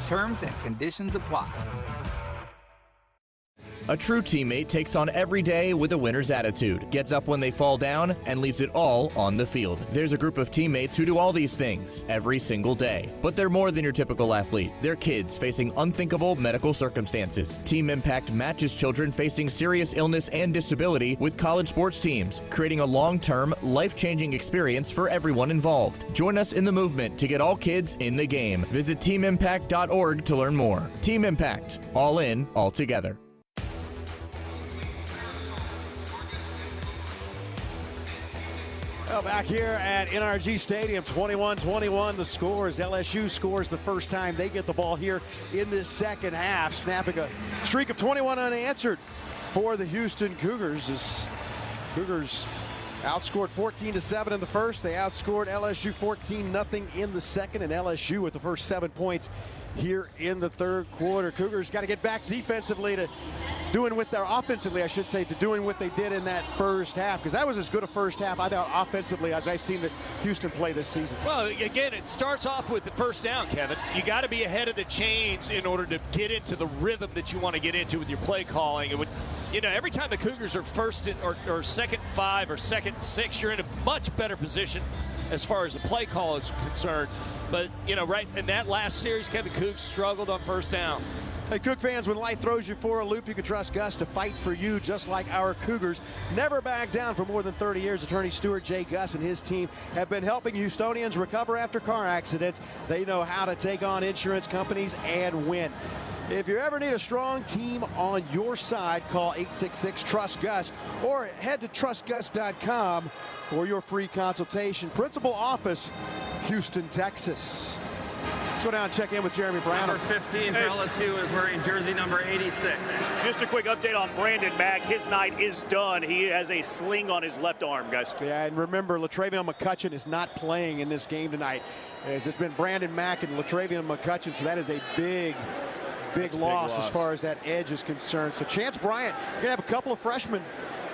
Terms and conditions apply. A true teammate takes on every day with a winner's attitude, gets up when they fall down, and leaves it all on the field. There's a group of teammates who do all these things every single day. But they're more than your typical athlete. They're kids facing unthinkable medical circumstances. Team Impact matches children facing serious illness and disability with college sports teams, creating a long-term, life-changing experience for everyone involved. Join us in the movement to get all kids in the game. Visit teamimpact.org to learn more. Team Impact. All in, all together. Well, back here at NRG Stadium, 21-21, the score as LSU scores the first time they get the ball here in this second half, snapping a streak of 21 unanswered for the Houston Cougars. As Cougars outscored 14-7 in the first. They outscored LSU 14-0 in the second, and LSU with the first 7 points here in the third quarter. Cougars got to get back defensively to doing what they're offensively, I should say, to doing what they did in that first half, because that was as good a first half, I thought, offensively as I've seen the Houston play this season. Well, again, it starts off with the first down, Kevin. You got to be ahead of the chains in order to get into the rhythm that you want to get into with your play calling. It would, every time the Cougars are first or second and 5 or second and 6, you're in a much better position as far as the play call is concerned. But, right in that last series, Kevin Cougs struggled on first down. Hey, Coug fans, when life throws you for a loop, you can trust Gus to fight for you, just like our Cougars. Never back down. For more than 30 years, attorney Stuart J. Gus and his team have been helping Houstonians recover after car accidents. They know how to take on insurance companies and win. If you ever need a strong team on your side, call 866-TRUST-GUS or head to trustgus.com for your free consultation. Principal office, Houston, Texas. Let's go down and check in with Jeremy Brown. Number 15 for LSU is wearing jersey number 86. Just a quick update on Brandon Mack. His night is done. He has a sling on his left arm, guys. Yeah, and remember, Latravion McCutcheon is not playing in this game tonight, as it's been Brandon Mack and Latravion McCutcheon, so that is a big loss as far as that edge is concerned. So Chance Bryant, you're going to have a couple of freshmen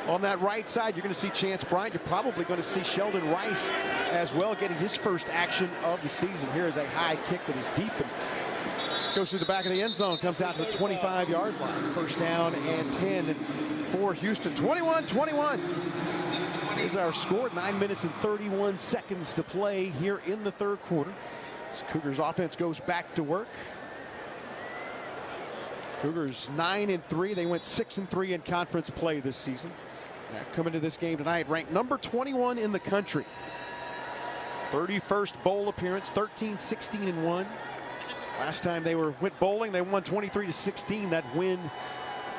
on that right side. You're going to see Chance Bryant. You're probably going to see Sheldon Rice as well, getting his first action of the season. Here is a high kick that is deep and goes through the back of the end zone, comes out to the 25-yard line. First down and 10 for Houston. 21-21 is our score. 9 minutes and 31 seconds to play here in the third quarter. This Cougars offense goes back to work. Cougars 9-3. They went 6-3 in conference play this season. Now, coming to this game tonight, ranked number 21 in the country. 31st bowl appearance, 13-16-1. Last time they went bowling, they won 23-16. That win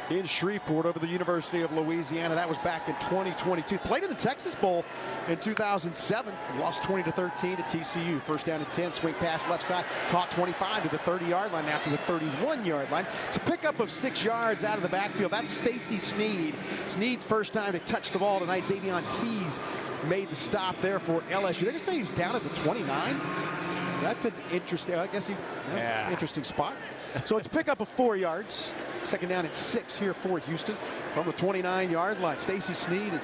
in Shreveport over the University of Louisiana. That was back in 2022. Played in the Texas Bowl in 2007. Lost 20-13 to TCU. First down and 10. Swing pass left side. Caught 25 to the 30-yard line. Now to the 31-yard line. It's a pickup of 6 yards out of the backfield. That's Stacy Sneed. Sneed's first time to touch the ball tonight. Xavion Keys made the stop there for LSU. They're going to say he's down at the 29. That's an interesting, I guess, interesting spot. So it's pick up of 4 yards. Second down and 6 here for Houston from the 29-yard line. Stacey Sneed is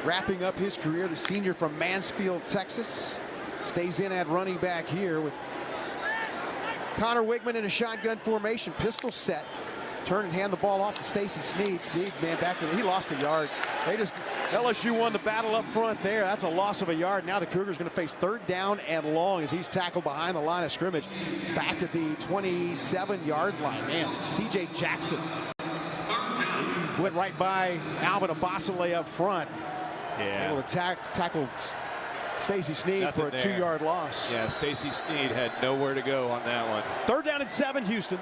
wrapping up his career, the senior from Mansfield, Texas. Stays in at running back here with Connor Wigman in a shotgun formation. Pistol set. Turn and hand the ball off to Stacey Sneed. Sneed, man, back to he lost a yard. LSU won the battle up front there. That's a loss of a yard. Now the Cougars going to face 3rd down and long as he's tackled behind the line of scrimmage. Back at the 27-yard line. Man, C.J. Jackson went right by Alvin Abasale up front. Yeah. Able to tackle Stacey Sneed for a 2-yard loss. Yeah, Stacey Sneed had nowhere to go on that one. 3rd down and 7, Houston.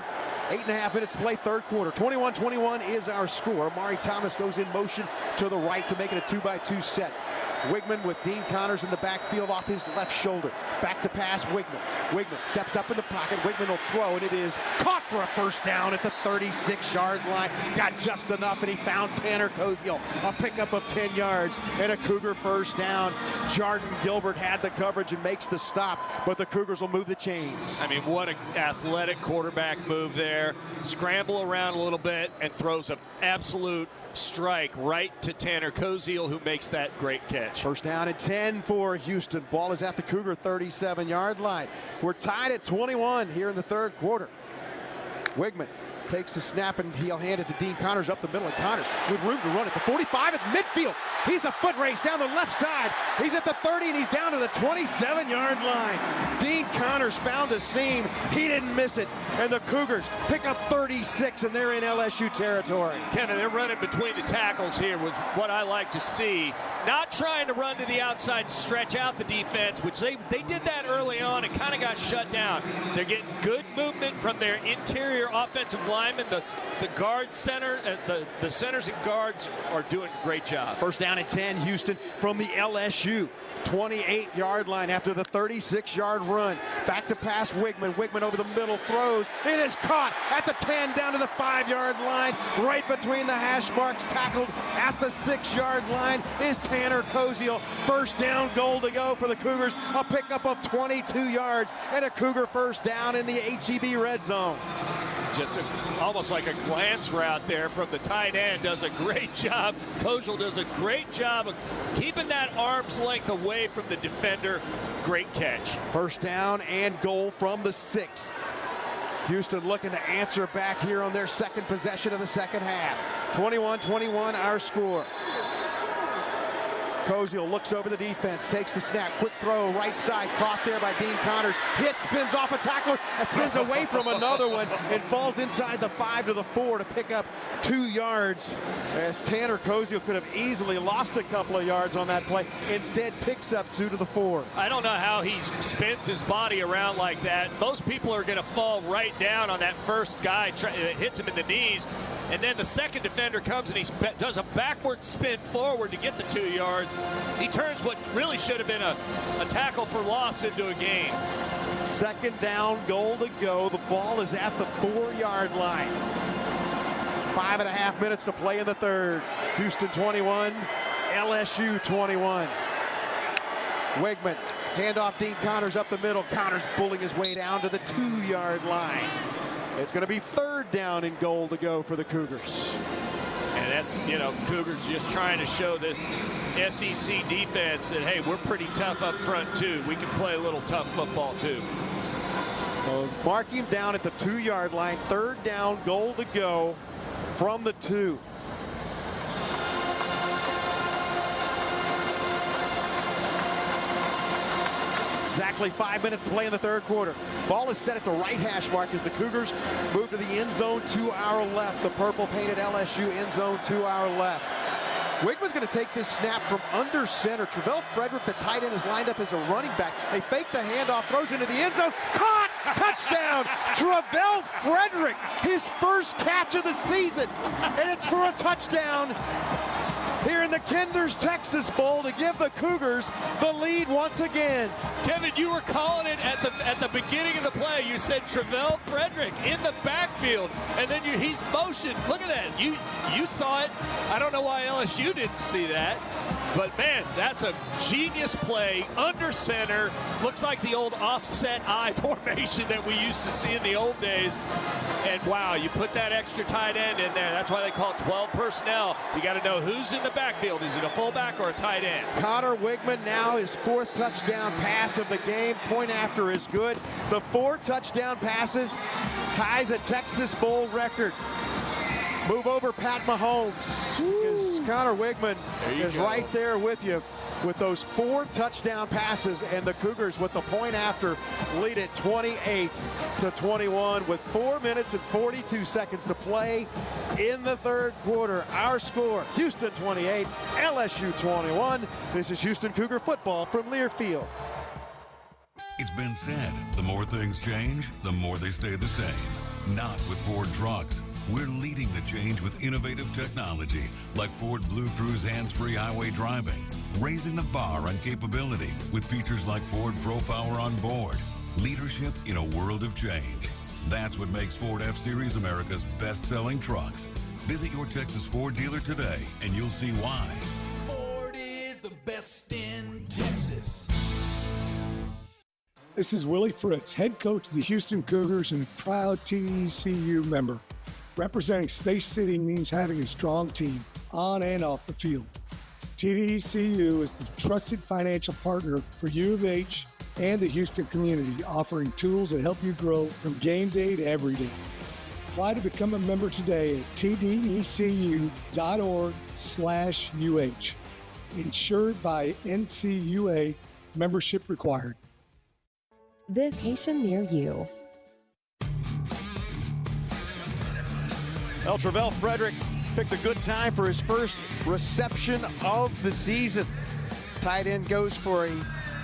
8.5 minutes to play, 3rd quarter. 21-21 is our score. Amari Thomas goes in motion to the right to make it a 2-by-2 set. Wigman with Dean Connors in the backfield off his left shoulder. Back to pass, Wigman. Wigman steps up in the pocket. Wigman will throw, and it is caught for a 1st down at the 36-yard line. Got just enough, and he found Tanner Koziel. A pickup of 10 yards and a Cougar 1st down. Jordan Gilbert had the coverage and makes the stop, but the Cougars will move the chains. I mean, what an athletic quarterback move there. Scramble around a little bit and throws an absolute strike right to Tanner Koziel, who makes that great catch. 1st down and 10 for Houston. Ball is at the Cougar 37-yard line. We're tied at 21 here in the 3rd quarter. Wigman takes the snap and he'll hand it to Dean Connors up the middle, and Connors with room to run at the 45 at midfield. He's a foot race down the left side. He's at the 30 and he's down to the 27-yard line. Dean Connors found a seam. He didn't miss it. And the Cougars pick up 36 and they're in LSU territory. Kevin, they're running between the tackles here with what I like to see. Not trying to run to the outside and stretch out the defense, which they did that early on and kind of got shut down. They're getting good movement from their interior offensive linemen. The guard center, the centers and guards are doing a great job. 1st down and 10, Houston from the LSU 28-yard line after the 36-yard run. Back to pass, Wigman. Wigman over the middle, throws. It is caught at the 10 down to the 5-yard line. Right between the hash marks, tackled at the 6-yard line is Tanner Koziel. 1st down, goal to go for the Cougars. A pickup of 22 yards and a Cougar 1st down in the HEB red zone. Just almost like a glance route there from the tight end. Does a great job. Koziel does a great job of keeping that arm's length away from the defender. Great catch. 1st down and goal from the 6. Houston looking to answer back here on their 2nd possession of the 2nd half. 21-21 our score. Koziel looks over the defense, takes the snap, quick throw, right side, caught there by Dean Connors. Hit, spins off a tackler, and spins away from another one, and falls inside the 5 to the 4 to pick up 2 yards. As Tanner Koziel could have easily lost a couple of yards on that play, instead picks up 2 to the 4. I don't know how he spins his body around like that. Most people are going to fall right down on that first guy that hits him in the knees. And then the second defender comes and he does a backward spin forward to get the 2 yards. He turns what really should have been a tackle for loss into a gain. 2nd down, goal to go. The ball is at the 4-yard line. 5.5 minutes to play in the 3rd. Houston 21, LSU 21. Wigman, handoff Dean Connors up the middle. Connors bullying his way down to the 2-yard line. It's going to be 3rd down and goal to go for the Cougars. And that's, Cougars just trying to show this SEC defense that, hey, we're pretty tough up front, too. We can play a little tough football, too. Mark him down at the 2-yard line. 3rd down, goal to go from the 2. Exactly 5 minutes to play in the 3rd quarter. Ball is set at the right hash mark as the Cougars move to the end zone to our left. The purple painted LSU end zone to our left. Wigman's going to take this snap from under center. Travell Frederick, the tight end, is lined up as a running back. They fake the handoff, throws into the end zone. Caught! Touchdown! Travell Frederick, his 1st catch of the season. And it's for a touchdown here in the Kinders Texas Bowl to give the Cougars the lead once again. Kevin, you were calling it at the beginning of the play. You said Travell Frederick in the backfield, and then he's motioned. Look at that. You saw it. I don't know why LSU didn't see that. But, man, that's a genius play under center. Looks like the old offset eye formation formation that we used to see in the old days. And wow, you put that extra tight end in there. That's why they call it 12 personnel. You got to know who's in the backfield. Is it a fullback or a tight end? Connor Wigman now his 4th touchdown pass of the game. Point after is good. The 4 touchdown passes ties a Texas Bowl record. Move over Pat Mahomes, because Connor Wigman is right there with you with those 4 touchdown passes, and the Cougars with the point after lead it 28-21 with 4 minutes and 42 seconds to play in the 3rd quarter. Our score, Houston 28, LSU 21. This is Houston Cougar football from Learfield. It's been said, the more things change, the more they stay the same. Not with Ford trucks. We're leading the change with innovative technology like Ford Blue Cruise hands-free highway driving, raising the bar on capability with features like Ford Pro Power on board. Leadership in a world of change. That's what makes Ford F-Series America's best-selling trucks. Visit your Texas Ford dealer today and you'll see why. Ford is the best in Texas. This is Willie Fritz, head coach of the Houston Cougars and a proud TDECU member. Representing Space City means having a strong team on and off the field. TDECU is the trusted financial partner for U of H and the Houston community, offering tools that help you grow from game day to every day. Apply to become a member today at tdecu.org/UH. Insured by NCUA, membership required. Vacation near you. Travell Frederick picked a good time for his first reception of the season. Tight end goes for a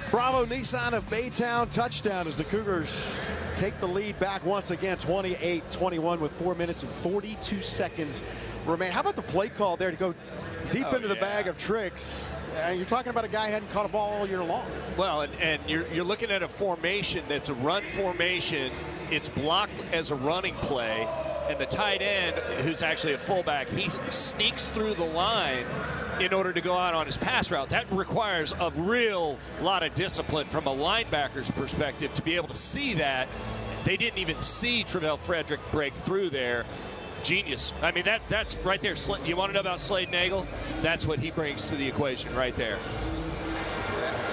Bravo Nissan of Baytown touchdown as the Cougars take the lead back once again, 28-21 with 4 minutes and 42 seconds remain. How about the play call there to go deep into the bag of tricks? You're talking about a guy who hadn't caught a ball all year long. Well, and you're looking at a formation that's a run formation. It's blocked as a running play. And the tight end, who's actually a fullback, he sneaks through the line in order to go out on his pass route. That requires a real lot of discipline from a linebacker's perspective to be able to see that. They didn't even see Travell Frederick break through there. Genius. I mean, that's right there. You want to know about Slade Nagel? That's what he brings to the equation right there.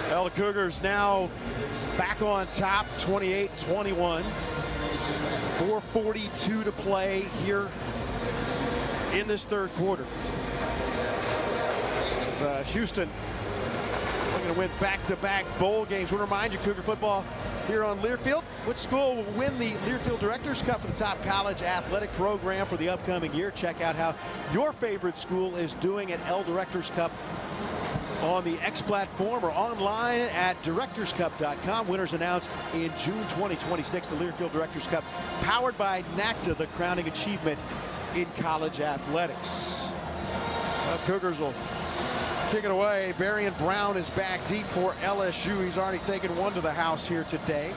Well, the Cougars now back on top, 28-21. 4:42 to play here in this 3rd quarter. It's Houston looking to win back-to-back bowl games. I want to remind you, Cougar football here on Learfield. Which school will win the Learfield Directors Cup for the top college athletic program for the upcoming year? Check out how your favorite school is doing at L Directors Cup on the X platform or online at directorscup.com. Winners announced in June 2026. The Learfield Directors Cup, powered by NACTA, the crowning achievement in college athletics. Cougars will kick it away. Barian Brown is back deep for LSU. He's already taken one to the house here today.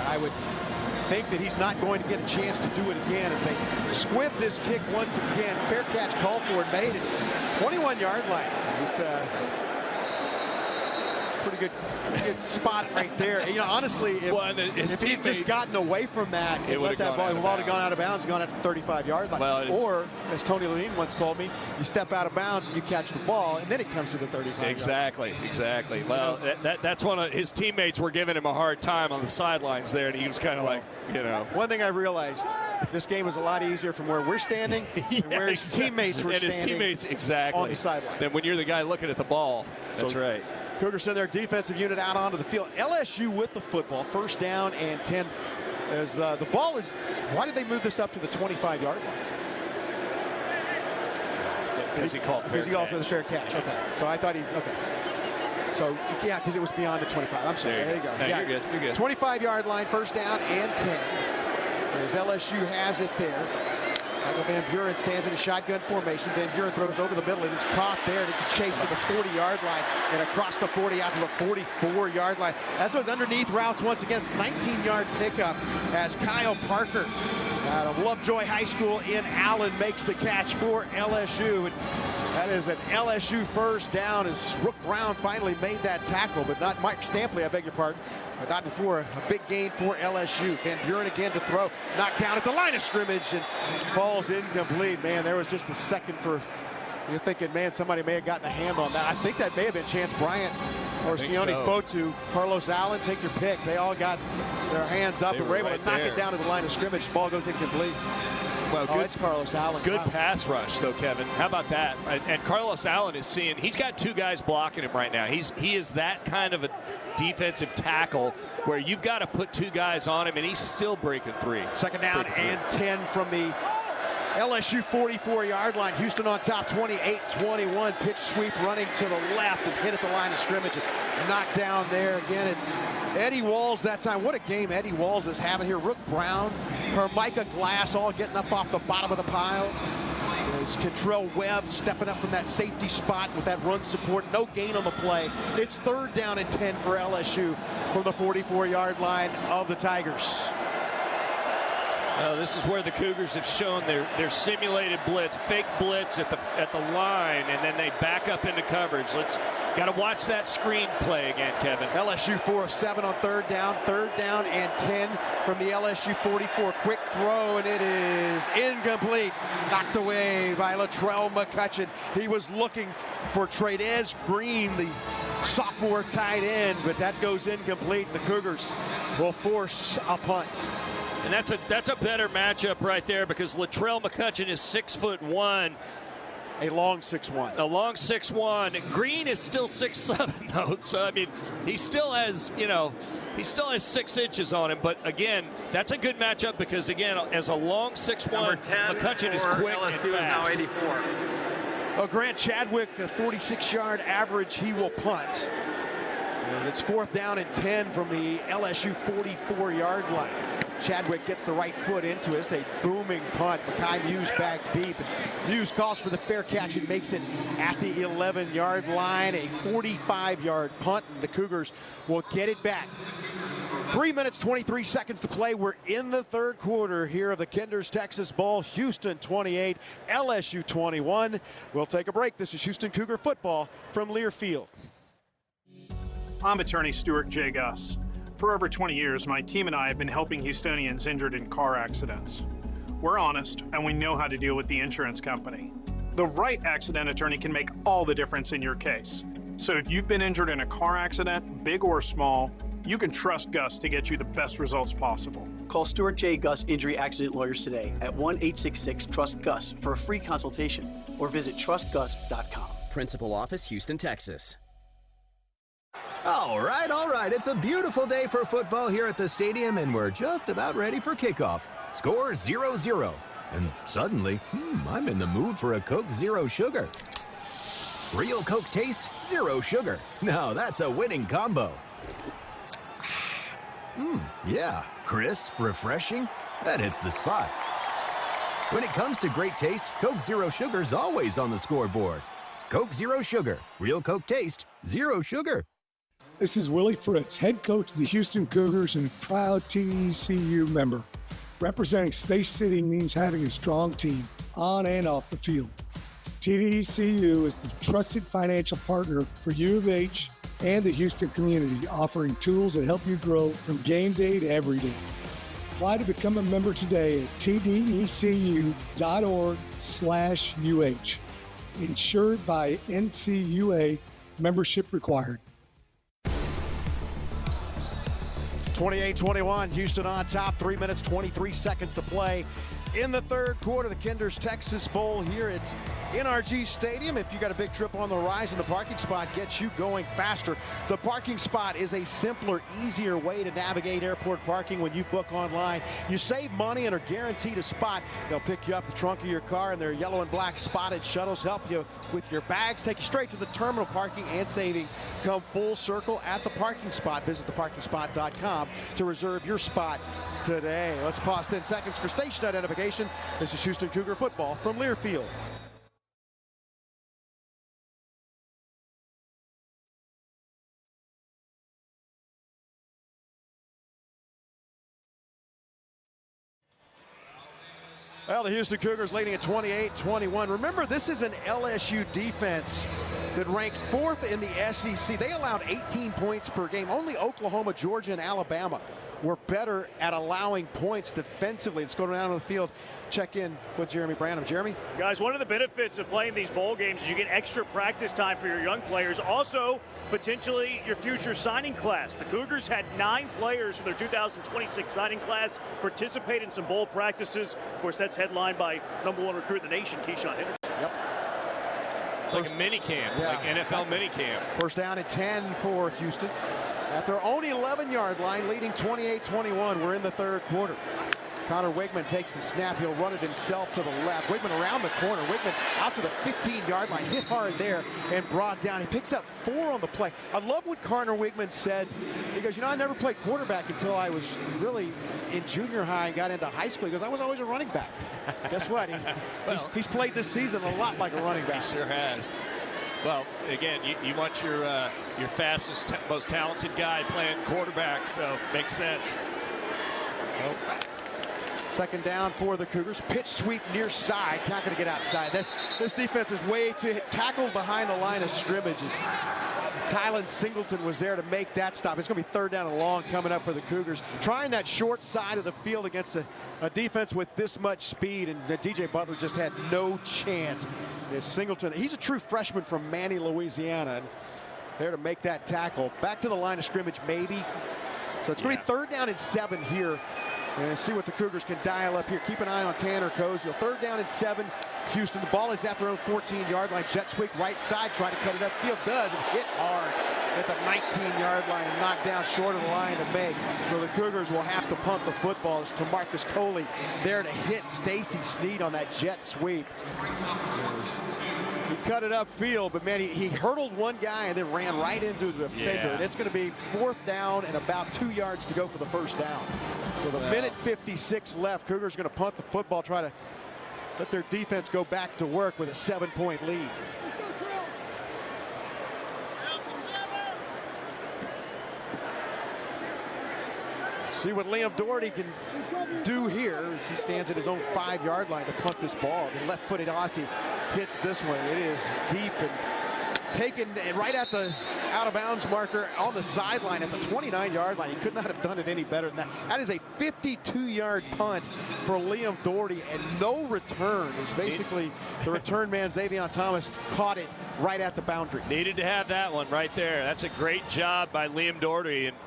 I would think that he's not going to get a chance to do it again as they squib this kick once again. Fair catch called for and made it. 21-yard line. It's a pretty good spot right there. You know, honestly, if he'd just gotten away from that and let that ball, it would have gone out of bounds, gone at the 35-yard line. Well, or, as Tony Levine once told me, you step out of bounds and you catch the ball, and then it comes to the 35. Exactly. Well, that's one of his teammates were giving him a hard time on the sidelines there, and he was kind of like, you know. One thing I realized, this game was a lot easier from where we're standing and where his teammates were standing. And his teammates, exactly. On the sideline. Then when you're the guy looking at the ball. That's right. Cougars send their defensive unit out onto the field. LSU with the football, 1st down and 10. As the ball is, why did they move this up to the 25-yard line? Because he called for the fair catch. Okay. So I thought okay. So, yeah, because it was beyond the 25. I'm sorry. There you go. No, yeah, you're good. 25-yard line, 1st down and 10. As LSU has it there. Michael Van Buren stands in a shotgun formation. Van Buren throws over the middle, and it's caught there, and it's a chase to the 40-yard line and across the 40 out to the 44-yard line. That's those underneath routes once again. It's 19-yard pickup as Kyle Parker out of Lovejoy High School in Allen makes the catch for LSU. And That is an LSU first down as Rook Brown finally made that tackle, but not Mike Stampley, I beg your pardon. But not before a big gain for LSU. Van Buren again to throw. Knocked down at the line of scrimmage and falls incomplete. Man, there was just a second for, you're thinking, man, somebody may have gotten a hand on that. I think that may have been Chance Bryant or Sione Fotu. Carlos Allen, take your pick. They all got their hands up and were able to knock it down to the line of scrimmage. Ball goes incomplete. Well, good, it's Carlos Allen. Good pass rush, though, Kevin. How about that? And Carlos Allen is seeing, he's got two guys blocking him right now. He is that kind of a defensive tackle where you've got to put two guys on him, and he's still breaking three. Second down and 10 from the LSU 44-yard line. Houston on top, 28-21. Pitch sweep running to the left and hit at the line of scrimmage. Knocked down there. Again, it's Eddie Walls that time. What a game Eddie Walls is having here. Rook Brown, Carmicah Glass all getting up off the bottom of the pile. There's Kentrell Webb stepping up from that safety spot with that run support. No gain on the play. It's third down and 10 for LSU from the 44-yard line of the Tigers. This is where the Cougars have shown their simulated blitz, fake blitz at the line, and then they back up into coverage. Got to watch that screen play again, Kevin. LSU 4 of 7 on third down and 10 from the LSU 44. Quick throw, and it is incomplete. Knocked away by Latrell McCutcheon. He was looking for Tradez Green, the sophomore tight end, but that goes incomplete. The Cougars will force a punt. And that's a better matchup right there because Latrell McCutcheon is 6'1". A long 6'1". A long 6'1". Green is still 6'7", though. So I mean, he still has 6 inches on him. But again, that's a good matchup because again, as a long 6'1", McCutcheon is quick LSU and fast. is now 84. Well, Grant Chadwick, a 46-yard average, he will punt. And it's fourth down and 10 from the LSU 44-yard line. Chadwick gets the right foot into it. It's a booming punt. Makai Muse back deep. Muse calls for the fair catch and makes it at the 11-yard line. A 45-yard punt, and the Cougars will get it back. 3 minutes, 23 seconds to play. We're in the third quarter here of the Kinders Texas Bowl. Houston 28, LSU 21. We'll take a break. This is Houston Cougar football from Learfield. I'm attorney Stuart J. Guss. For over 20 years, my team and I have been helping Houstonians injured in car accidents. We're honest, and we know how to deal with the insurance company. The right accident attorney can make all the difference in your case. So if you've been injured in a car accident, big or small, you can trust Gus to get you the best results possible. Call Stuart J. Gus Injury Accident Lawyers today at 1-866-TRUST-GUS for a free consultation or visit trustgus.com. Principal Office, Houston, Texas. All right. It's a beautiful day for football here at the stadium, and we're just about ready for kickoff. Score 0-0. And suddenly, I'm in the mood for a Coke Zero Sugar. Real Coke taste, zero sugar. Now that's a winning combo. Yeah, crisp, refreshing. That hits the spot. When it comes to great taste, Coke Zero Sugar's always on the scoreboard. Coke Zero Sugar. Real Coke taste, zero sugar. This is Willie Fritz, head coach of the Houston Cougars and proud TDECU member. Representing Space City means having a strong team, on and off the field. TDECU is the trusted financial partner for U of H and the Houston community, offering tools that help you grow from game day to every day. Apply to become a member today at tdecu.org/UH. Insured by NCUA, membership required. 28-21, Houston on top, 3 minutes, 23 seconds to play in the third quarter. The Kinders Texas Bowl here at NRG Stadium. If you got a big trip on the horizon, the parking spot gets you going faster. The parking spot is a simpler, easier way to navigate airport parking when you book online. You save money and are guaranteed a spot. They'll pick you up the trunk of your car, and their yellow and black spotted shuttles help you with your bags, take you straight to the terminal. Parking and saving come full circle at the parking spot. Visit theparkingspot.com to reserve your spot today. Let's pause 10 seconds for station identification. This is Houston Cougar football from Learfield. Well, the Houston Cougars leading at 28-21. Remember, this is an LSU defense that ranked 4th in the SEC. They allowed 18 points per game. Only Oklahoma, Georgia, and Alabama were better at allowing points defensively. Let's go down to the field, check in with Jeremy Branham. Jeremy? Guys, one of the benefits of playing these bowl games is you get extra practice time for your young players. Also, potentially your future signing class. The Cougars had 9 players from their 2026 signing class participate in some bowl practices. Of course, that's headlined by #1 recruit in the nation, Keyshawn Henderson. Yep. It's like a mini camp, like NFL mini camp. First down and 10 for Houston. At their own 11-yard line, leading 28-21. We're in the third quarter. Connor Wigman takes the snap. He'll run it himself to the left. Wigman around the corner. Wigman out to the 15-yard line. Hit hard there and brought down. He picks up 4 on the play. I love what Connor Wigman said. He goes, I never played quarterback until I was really in junior high and got into high school. He goes, I was always a running back. Guess what? He's played this season a lot like a running back. He sure has. Well, again, you want your fastest, most talented guy playing quarterback, so makes sense. Second down for the Cougars. Pitch sweep near side. Not going to get outside. This defense is way too tackled behind the line of scrimmage. Tylen Singleton was there to make that stop. It's going to be third down and long coming up for the Cougars. Trying that short side of the field against a defense with this much speed, and DJ Butler just had no chance. Singleton, he's a true freshman from Manny, Louisiana, and there to make that tackle. Back to the line of scrimmage, maybe. So it's going to be third down and 7 here. And see what the Cougars can dial up here. Keep an eye on Tanner Koziel. Third down and 7. Houston, the ball is at their own 14-yard line. Jet sweep right side, try to cut it upfield. Does, and hit hard at the 19-yard line and knocked down short of the line to make. So the Cougars will have to punt the football. It's Tamarcus Coley there to hit Stacy Snead on that jet sweep. He cut it upfield, but man, he hurdled one guy and then ran right into the defender. And it's going to be 4th down and about 2 yards to go for the first down. With a minute 56 left, Cougars going to punt the football, try to let their defense go back to work with a 7-point lead. See what Liam Doherty can do here as he stands at his own 5-yard line to punt this ball. The left-footed Aussie hits this one. It is deep and taken right at the out-of-bounds marker on the sideline at the 29-yard line. He could not have done it any better than that. That is a 52-yard punt for Liam Doherty, and no return. Is basically the return man, Xavier Thomas, caught it right at the boundary. Needed to have that one right there. That's a great job by Liam Doherty. And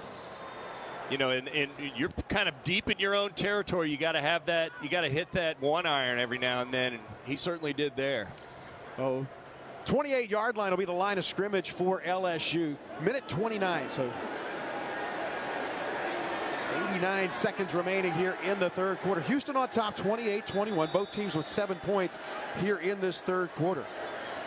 and you're kind of deep in your own territory. You got to have that. You got to hit that 1-iron every now and then, and he certainly did there. 28-yard line will be the line of scrimmage for LSU. Minute 29, so 89 seconds remaining here in the third quarter. Houston on top, 28-21. Both teams with 7 points here in this third quarter.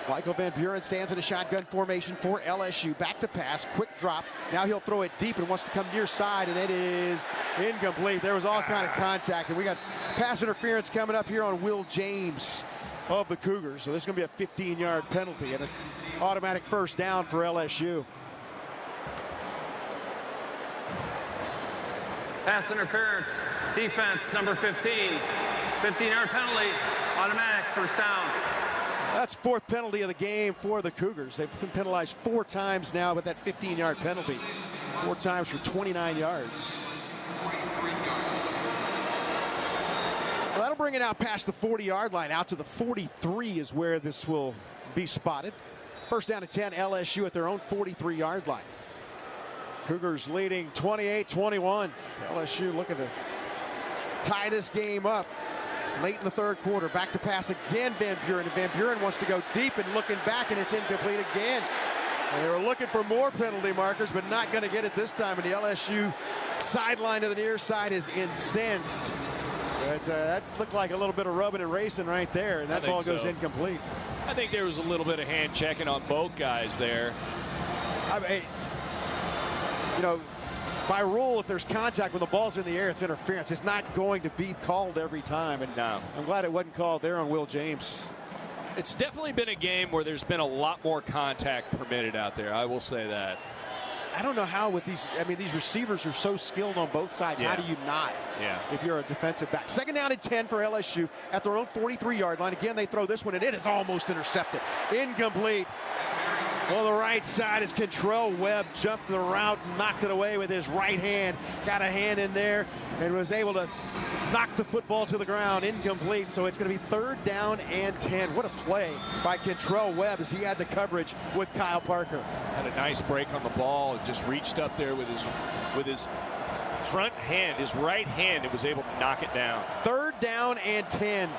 Michael Van Buren stands in a shotgun formation for LSU. Back to pass, quick drop. Now he'll throw it deep and wants to come near side, and it is incomplete. There was all kind of contact, and we got pass interference coming up here on Will James of the Cougars. So this is going to be a 15-yard penalty and an automatic first down for LSU. Pass interference, defense, number 15. 15-yard penalty, automatic first down. That's 4th penalty of the game for the Cougars. They've been penalized 4 times now with that 15-yard penalty. 4 times for 29 yards. Well, that'll bring it out past the 40-yard line. Out to the 43 is where this will be spotted. First down and 10, LSU at their own 43-yard line. Cougars leading 28-21. LSU looking to tie this game up. Late in the third quarter, back to pass again, Van Buren. And Van Buren wants to go deep and looking back, and it's incomplete again. And they were looking for more penalty markers, but not going to get it this time. And the LSU sideline to the near side is incensed. But that looked like a little bit of rubbing and racing right there, and that ball goes incomplete. I think there was a little bit of hand checking on both guys there. I mean, by rule, if there's contact when the ball's in the air, it's interference. It's not going to be called every time. And no. I'm glad it wasn't called there on Will James. It's definitely been a game where there's been a lot more contact permitted out there. I will say that. I don't know how with these, these receivers are so skilled on both sides. How do you not if you're a defensive back? Second down and 10 for LSU at their own 43-yard line. Again, they throw this one, and it is almost intercepted. Incomplete. On the right side is Contrell Webb, jumped the route, knocked it away with his right hand, got a hand in there, and was able to knock the football to the ground. Incomplete, so it's going to be third down and 10. What a play by Contrell Webb as he had the coverage with Kyle Parker. Had a nice break on the ball and just reached up there with his front hand, his right hand, and was able to knock it down. Third down and 10.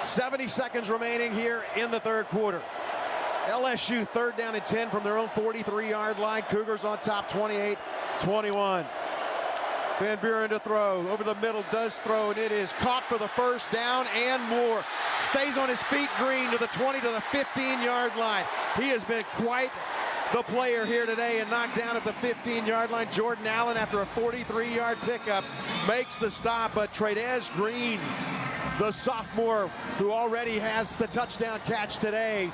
70 seconds remaining here in the third quarter. LSU third down and 10 from their own 43-yard line. Cougars on top 28-21. Van Buren to throw. Over the middle, does throw, and it is caught for the first down and more. Stays on his feet, Green, to the 20 to the 15-yard line. He has been quite the player here today and knocked down at the 15-yard line. Jordan Allen, after a 43-yard pickup, makes the stop, but Trey'Dez Green, the sophomore who already has the touchdown catch today,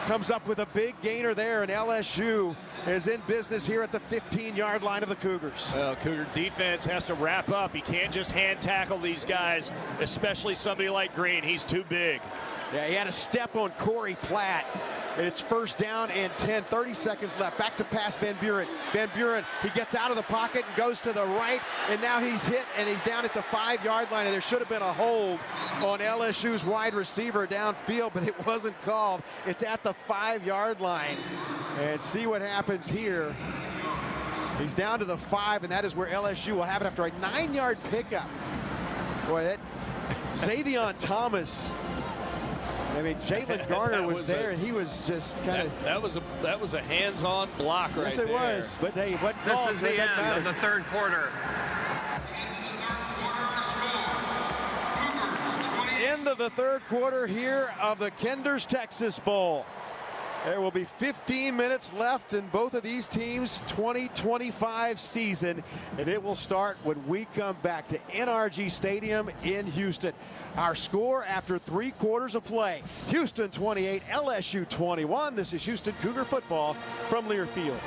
comes up with a big gainer there, and LSU is in business here at the 15-yard line of the Cougars. Well, Cougar defense has to wrap up. He can't just hand tackle these guys, especially somebody like Green. He's too big. Yeah, he had a step on Corey Platt. And it's first down and 10, 30 seconds left. Back to pass Van Buren. Van Buren, he gets out of the pocket and goes to the right, and now he's hit, and he's down at the 5-yard line, and there should have been a hold on LSU's wide receiver downfield, but it wasn't called. It's at the 5-yard line, and see what happens here. He's down to the 5, and that is where LSU will have it after a 9-yard pickup. Boy, that Zavion Thomas. Jalen Garner was there, and he was just kind of. That was a hands-on block right there. Yes, it was. But hey, what calls? This is the end of the third quarter. End of the third quarter here of the Kinders Texas Bowl. There will be 15 minutes left in both of these teams' 2025 season, and it will start when we come back to NRG Stadium in Houston. Our score after 3 quarters of play: Houston 28, LSU 21. This is Houston Cougar football from Learfield.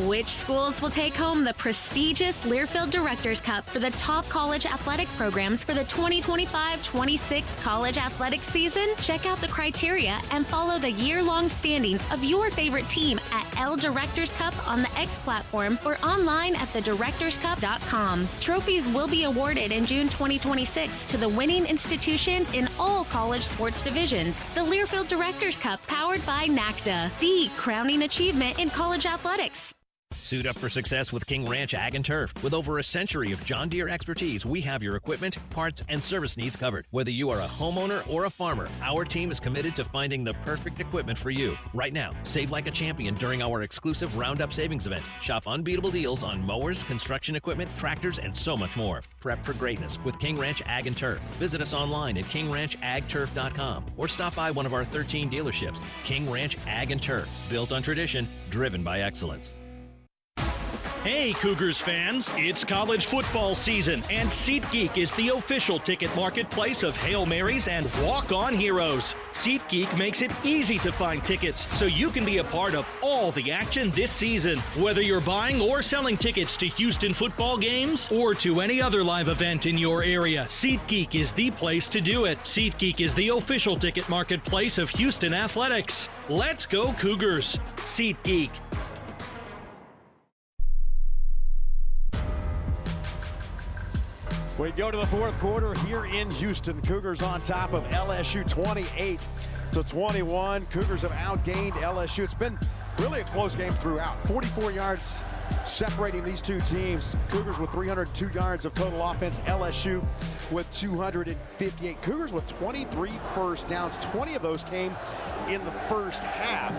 Which schools will take home the prestigious Learfield Directors Cup for the top college athletic programs for the 2025-26 college athletic season? Check out the criteria and follow the year-long standings of your favorite team at L Directors Cup on the X platform or online at thedirectorscup.com. Trophies will be awarded in June 2026 to the winning institutions in all college sports divisions. The Learfield Directors Cup, powered by NACDA, the crowning achievement in college athletics. Suit up for success with King Ranch Ag and Turf. With over a century of John Deere expertise, we have your equipment, parts, and service needs covered. Whether you are a homeowner or a farmer, our team is committed to finding the perfect equipment for you. Right now, save like a champion during our exclusive Roundup Savings event. Shop unbeatable deals on mowers, construction equipment, tractors, and so much more. Prep for greatness with King Ranch Ag and Turf. Visit us online at kingranchagturf.com or stop by one of our 13 dealerships. King Ranch Ag and Turf, built on tradition, driven by excellence. Hey, Cougars fans, it's college football season, and SeatGeek is the official ticket marketplace of Hail Marys and walk-on heroes. SeatGeek makes it easy to find tickets so you can be a part of all the action this season. Whether you're buying or selling tickets to Houston football games or to any other live event in your area, SeatGeek is the place to do it. SeatGeek is the official ticket marketplace of Houston athletics. Let's go Cougars! SeatGeek. We go to the fourth quarter here in Houston. Cougars on top of LSU 28-21. Cougars have outgained LSU. It's been really a close game throughout. 44 yards separating these two teams. Cougars with 302 yards of total offense. LSU with 258. Cougars with 23 first downs. 20 of those came in the first half.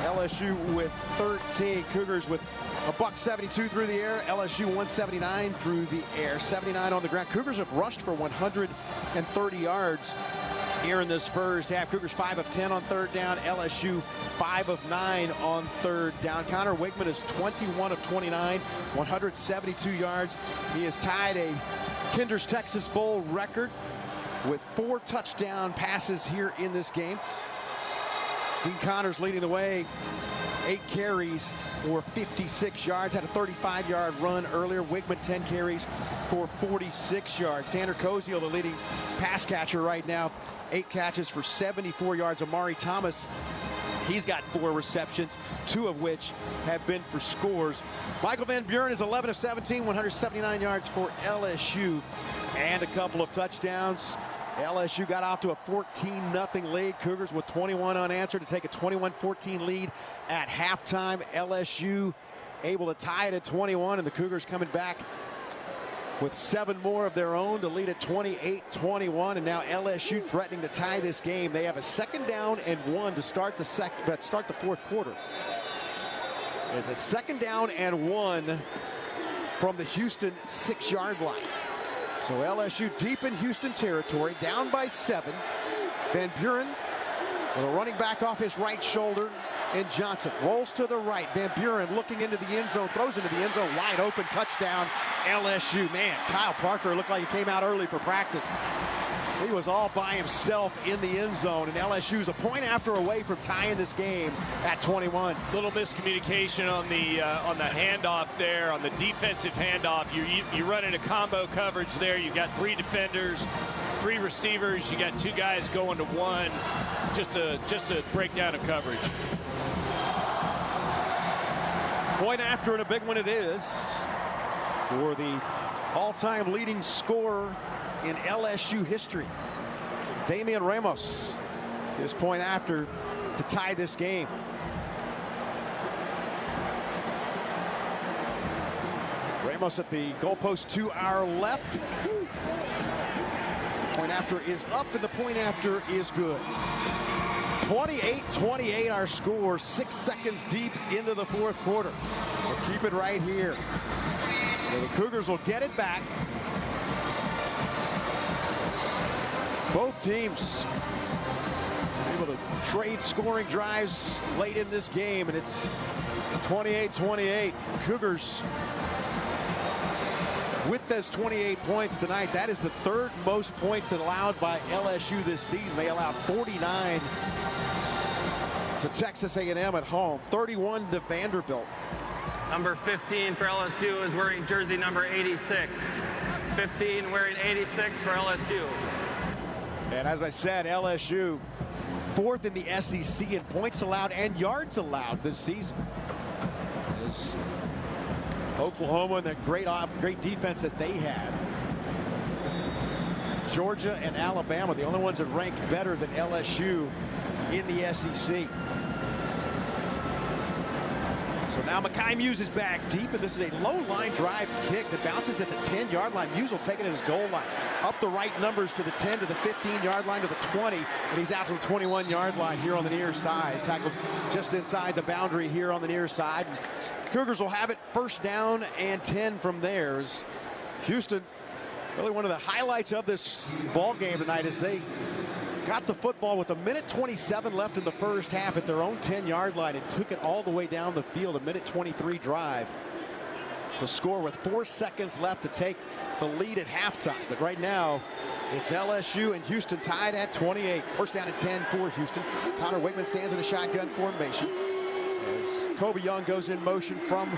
LSU with 13. Cougars with $172 through the air. LSU 179 through the air. 79 on the ground. Cougars have rushed for 130 yards here in this first half. Cougars 5 of 10 on third down. LSU 5 of 9 on third down. Connor Wigman is 21 of 29, 172 yards. He has tied a Kinders Texas Bowl record with 4 touchdown passes here in this game. Dean Connors leading the way 8 carries for 56 yards, had a 35-yard run earlier. Wigman 10 carries for 46 yards. Tanner Koziel, the leading pass catcher right now, 8 catches for 74 yards. Amari Thomas, he's got 4 receptions, 2 of which have been for scores. Michael Van Buren is 11 of 17, 179 yards for LSU and a couple of touchdowns. LSU got off to a 14-0 lead. Cougars with 21 unanswered to take a 21-14 lead at halftime. LSU able to tie it at 21, and the Cougars coming back with 7 more of their own to lead at 28-21. And now LSU threatening to tie this game. They have a 2nd down and 1 to start the fourth quarter. It's a 2nd down and 1 from the Houston 6-yard line. So LSU deep in Houston territory, down by 7. Van Buren with a running back off his right shoulder, and Johnson rolls to the right. Van Buren looking into the end zone, throws into the end zone, wide open, touchdown, LSU. Man, Kyle Parker looked like he came out early for practice. He was all by himself in the end zone, and LSU's a point after away from tying this game at 21. Little miscommunication on that handoff there, on the defensive handoff. You run into combo coverage there. You've got 3 defenders, 3 receivers. You got 2 guys going to 1. Just a breakdown of coverage. Point after, and a big one it is for the all-time leading scorer in LSU history. Damian Ramos, his point after to tie this game. Ramos at the goalpost to our left. Point after is up, and the point after is good. 28-28 our score, 6 seconds deep into the fourth quarter. We'll keep it right here. The Cougars will get it back. Both teams able to trade scoring drives late in this game, and it's 28-28. Cougars with those 28 points tonight. That is the 3rd most points allowed by LSU this season. They allowed 49 to Texas A&M at home, 31 to Vanderbilt. Number 15 for LSU is wearing jersey number 86. 15 wearing 86 for LSU. And as I said, LSU 4th in the SEC in points allowed and yards allowed this season. As Oklahoma and the great defense that they had. Georgia and Alabama, the only ones that ranked better than LSU in the SEC. So now Mekhi Muse is back deep, and this is a low line drive kick that bounces at the 10-yard line. Muse will take it at his goal line. Up the right numbers to the 10, to the 15-yard line, to the 20, and he's out to the 21-yard line here on the near side. Tackled just inside the boundary here on the near side. Cougars will have it 1st down and 10 from theirs. Houston, really one of the highlights of this ball game tonight is they got the football with 1:27 left in the first half at their own 10-yard line and took it all the way down the field. A 1:23 drive to score with 4 seconds left to take the lead at halftime. But right now, it's LSU and Houston tied at 28. 1st down and 10 for Houston. Connor Wigman stands in a shotgun formation as Kobe Young goes in motion from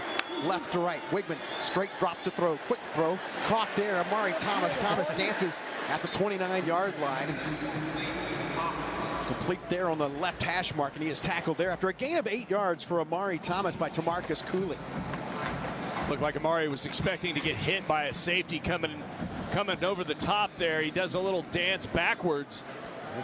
left to right. Wigman straight drop to throw, quick throw, caught there. Amari Thomas. Thomas dances at the 29-yard line. Complete there on the left hash mark, and he is tackled there after a gain of 8 yards for Amari Thomas by Tamarcus Cooley. Looked like Amari was expecting to get hit by a safety coming over the top there. He does a little dance backwards.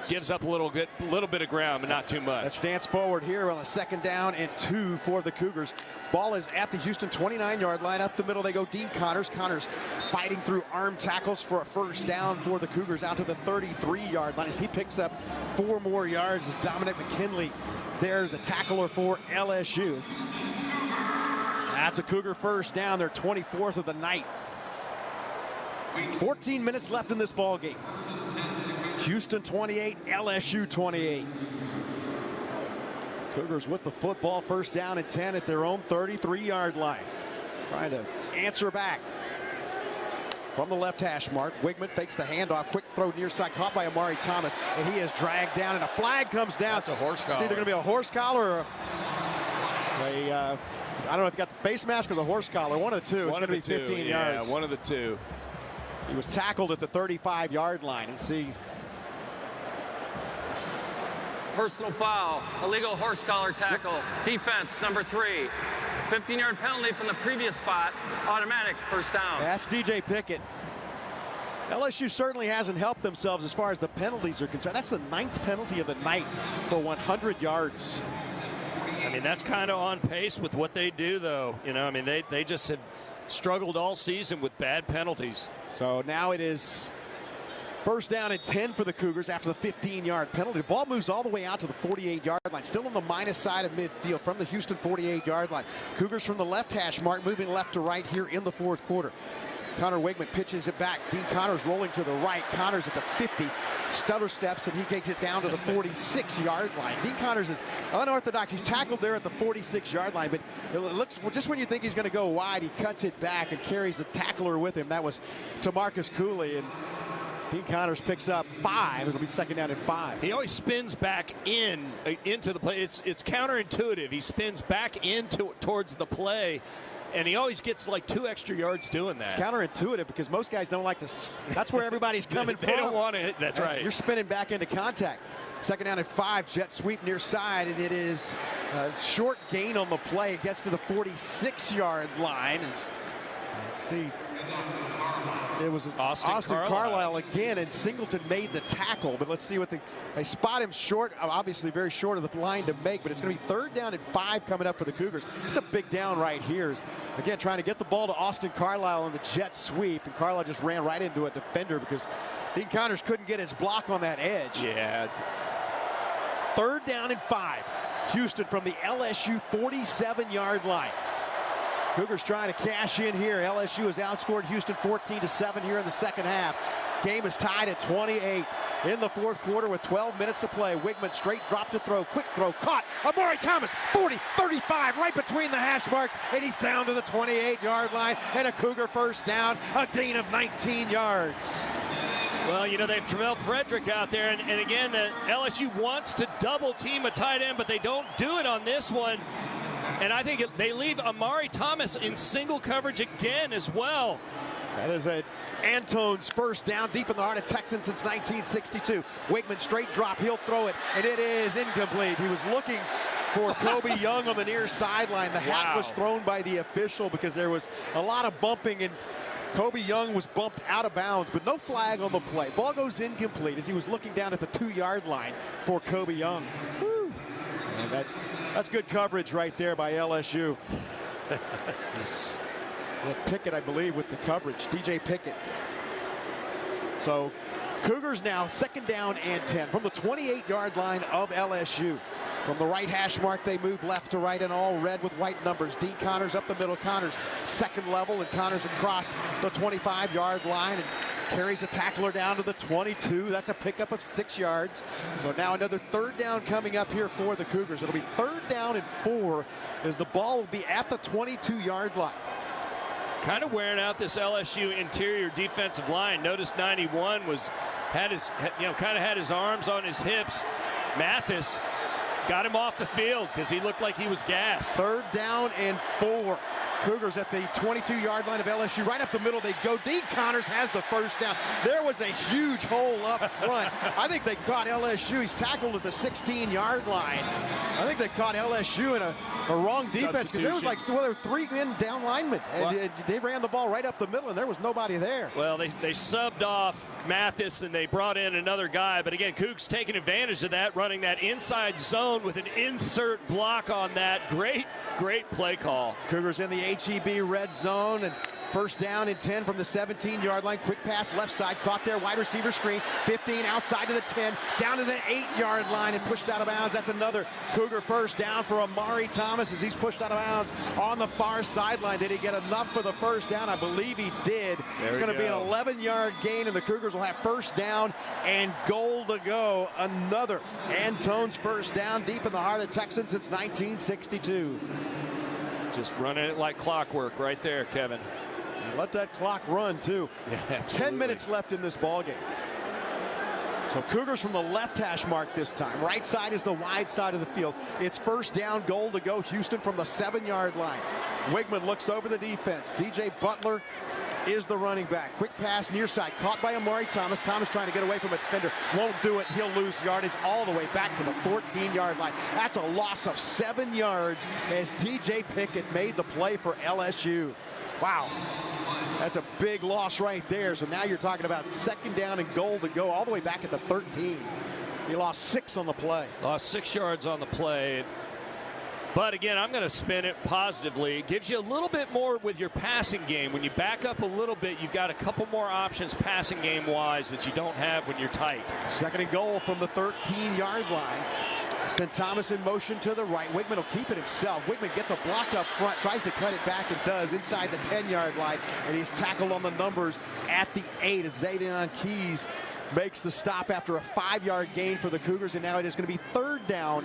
Gives up a little bit of ground, but not too much. Let's dance forward here on a 2nd down and 2 for the Cougars. Ball is at the Houston 29-yard line. Up the middle they go. Dean Connors. Connors fighting through arm tackles for a 1st down for the Cougars out to the 33-yard line as he picks up 4 more yards as Dominic McKinley there, the tackler for LSU. That's a Cougar 1st down, their 24th of the night. 14 minutes left in this ball game. Houston 28, LSU 28. Cougars with the football, 1st down and 10 at their own 33-yard line. Trying to answer back from the left hash mark. Wigman fakes the handoff, quick throw near side, caught by Amari Thomas, and he is dragged down, and a flag comes down. That's a horse collar. It's either going to be a horse collar or I don't know if he got the face mask or the horse collar, one of the two. It's going to be 15 yards. Yeah, one of the two. He was tackled at the 35-yard line, and see. Personal foul, illegal horse collar tackle, defense number 3. 15-yard penalty from the previous spot, automatic first down. That's DJ Pickett. LSU certainly hasn't helped themselves as far as the penalties are concerned. That's the 9th penalty of the night for 100 yards. I mean, that's kind of on pace with what they do, though. You know, I mean, they just have struggled all season with bad penalties. So now it is first down and 10 for the Cougars after the 15-yard penalty. The ball moves all the way out to the 48-yard line, still on the minus side of midfield from the Houston 48-yard line. Cougars from the left hash mark moving left to right here in the fourth quarter. Connor Wigman pitches it back. Dean Connors rolling to the right. Connors at the 50. Stutter steps, and he takes it down to the 46-yard line. Dean Connors is unorthodox. He's tackled there at the 46-yard line, but it looks, just when you think he's going to go wide, he cuts it back and carries the tackler with him. That was Tamarcus Cooley, and Dean Connors picks up 5. It'll be second down and 5. He always spins back into the play. It's counterintuitive. He spins back towards the play, and he always gets like 2 extra yards doing that. It's counterintuitive because most guys don't like to. That's where everybody's coming from. They don't want to hit. That's right. You're spinning back into contact. Second down and 5. Jet sweep near side, and it is a short gain on the play. It gets to the 46-yard line. Let's see. It was Austin Carlisle again, and Singleton made the tackle. But let's see what they spot him short, obviously very short of the line to make, but it's going to be third down and 5 coming up for the Cougars. It's a big down right here. Again, trying to get the ball to Austin Carlisle on the jet sweep, and Carlisle just ran right into a defender because Dean Connors couldn't get his block on that edge. Yeah. Third down and 5. Houston from the LSU 47-yard line. Cougars trying to cash in here. LSU has outscored Houston 14-7 here in the second half. Game is tied at 28 in the fourth quarter with 12 minutes to play. Wigman straight drop to throw, quick throw, caught. Amari Thomas, 40, 35, right between the hash marks, and he's down to the 28-yard line, and a Cougar first down, a gain of 19 yards. Well, you know, they have Travell Frederick out there, and again, the LSU wants to double team a tight end, but they don't do it on this one. And I think they leave Amari Thomas in single coverage again as well. That is Antone's first down deep in the heart of Texans since 1962. Wigman straight drop, he'll throw it, and it is incomplete. He was looking for Kobe Young on the near sideline. The hat was thrown by the official because there was a lot of bumping, and Kobe Young was bumped out of bounds, but no flag on the play. Ball goes incomplete as he was looking down at the 2-yard line for Kobe Young. Woo. And that's good coverage right there by LSU. Pickett, I believe, with the coverage. DJ Pickett. So Cougars now second down and 10 from the 28-yard line of LSU. From the right hash mark, they move left to right in all red with white numbers. Dean Connors up the middle. Connors second level, and Connors across the 25-yard line and carries a tackler down to the 22. That's a pickup of 6 yards. So now another third down coming up here for the Cougars. It'll be third down and 4 as the ball will be at the 22-yard line. Kind of wearing out this LSU interior defensive line. Notice 91 had his arms on his hips. Mathis got him off the field because he looked like he was gassed. Third down and 4. Cougars at the 22-yard line of LSU. Right up the middle they go. Dean Connors has the first down. There was a huge hole up front. I think they caught LSU. He's tackled at the 16-yard line. I think they caught LSU in a wrong defense because there was like there were 3 down linemen. And they ran the ball right up the middle, and there was nobody there. Well, they subbed off Mathis, and they brought in another guy. But again, Cougs taking advantage of that, running that inside zone with an insert block on that. Great play call. Cougars in the HEB red zone, and first down and 10 from the 17-yard line. Quick pass left side, caught there, wide receiver screen. 15 outside to the 10, down to the 8-yard line and pushed out of bounds. That's another Cougar first down for Amari Thomas as he's pushed out of bounds on the far sideline. Did he get enough for the first down? I believe he did. It's going to be an 11-yard gain, and the Cougars will have first down and goal to go. Another Antone's first down deep in the heart of Texans since 1962. Just running it like clockwork right there, Kevin. Let that clock run, too. Yeah, 10 minutes left in this ball game. So Cougars from the left hash mark this time. Right side is the wide side of the field. It's first down, goal to go. Houston from the 7-yard line. Wigman looks over the defense. DJ Butler is the running back. Quick pass near side, caught by Amari Thomas. Thomas trying to get away from a defender. Won't do it. He'll lose yardage all the way back to the 14-yard line. That's a loss of 7 yards as DJ Pickett made the play for LSU. Wow. That's a big loss right there. So now you're talking about second down and goal to go all the way back at the 13. He lost 6 on the play. Lost 6 yards on the play. But again, I'm going to spin it positively. It gives you a little bit more with your passing game. When you back up a little bit, you've got a couple more options passing game-wise that you don't have when you're tight. Second and goal from the 13-yard line. Sent Thomas in motion to the right. Wigman will keep it himself. Wigman gets a block up front, tries to cut it back and does inside the 10-yard line. And he's tackled on the numbers at the 8 as Zaydion Keys makes the stop after a 5-yard gain for the Cougars. And now it is going to be third down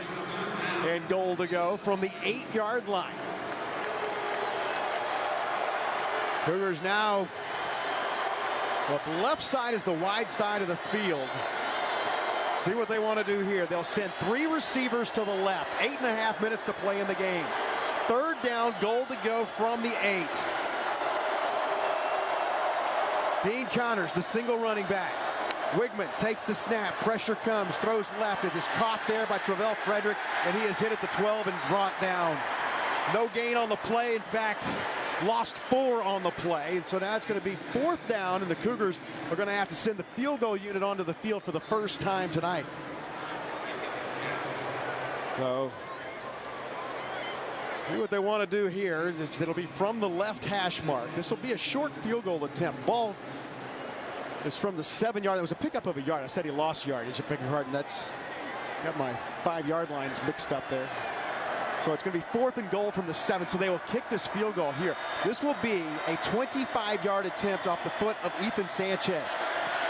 and goal to go from the 8-yard line. Cougars now, well, the left side is the wide side of the field. See what they want to do here. They'll send 3 receivers to the left. 8.5 minutes to play in the game. Third down, goal to go from the 8. Dean Connors, the single running back. Wigman takes the snap. Pressure comes, throws left. It is caught there by Travell Frederick, and he is hit at the 12 and brought down. No gain on the play. In fact, lost 4 on the play. So now it's going to be fourth down, and the Cougars are going to have to send the field goal unit onto the field for the first time tonight. So, see what they want to do here. It'll be from the left hash mark. This will be a short field goal attempt. Ball is from the 7-yard. It was a pickup of a yard. I said he lost yardage. A pickup yard, and that's got my 5-yard lines mixed up there. So it's going to be 4th and goal from the 7. So they will kick this field goal here. This will be a 25-yard attempt off the foot of Ethan Sanchez.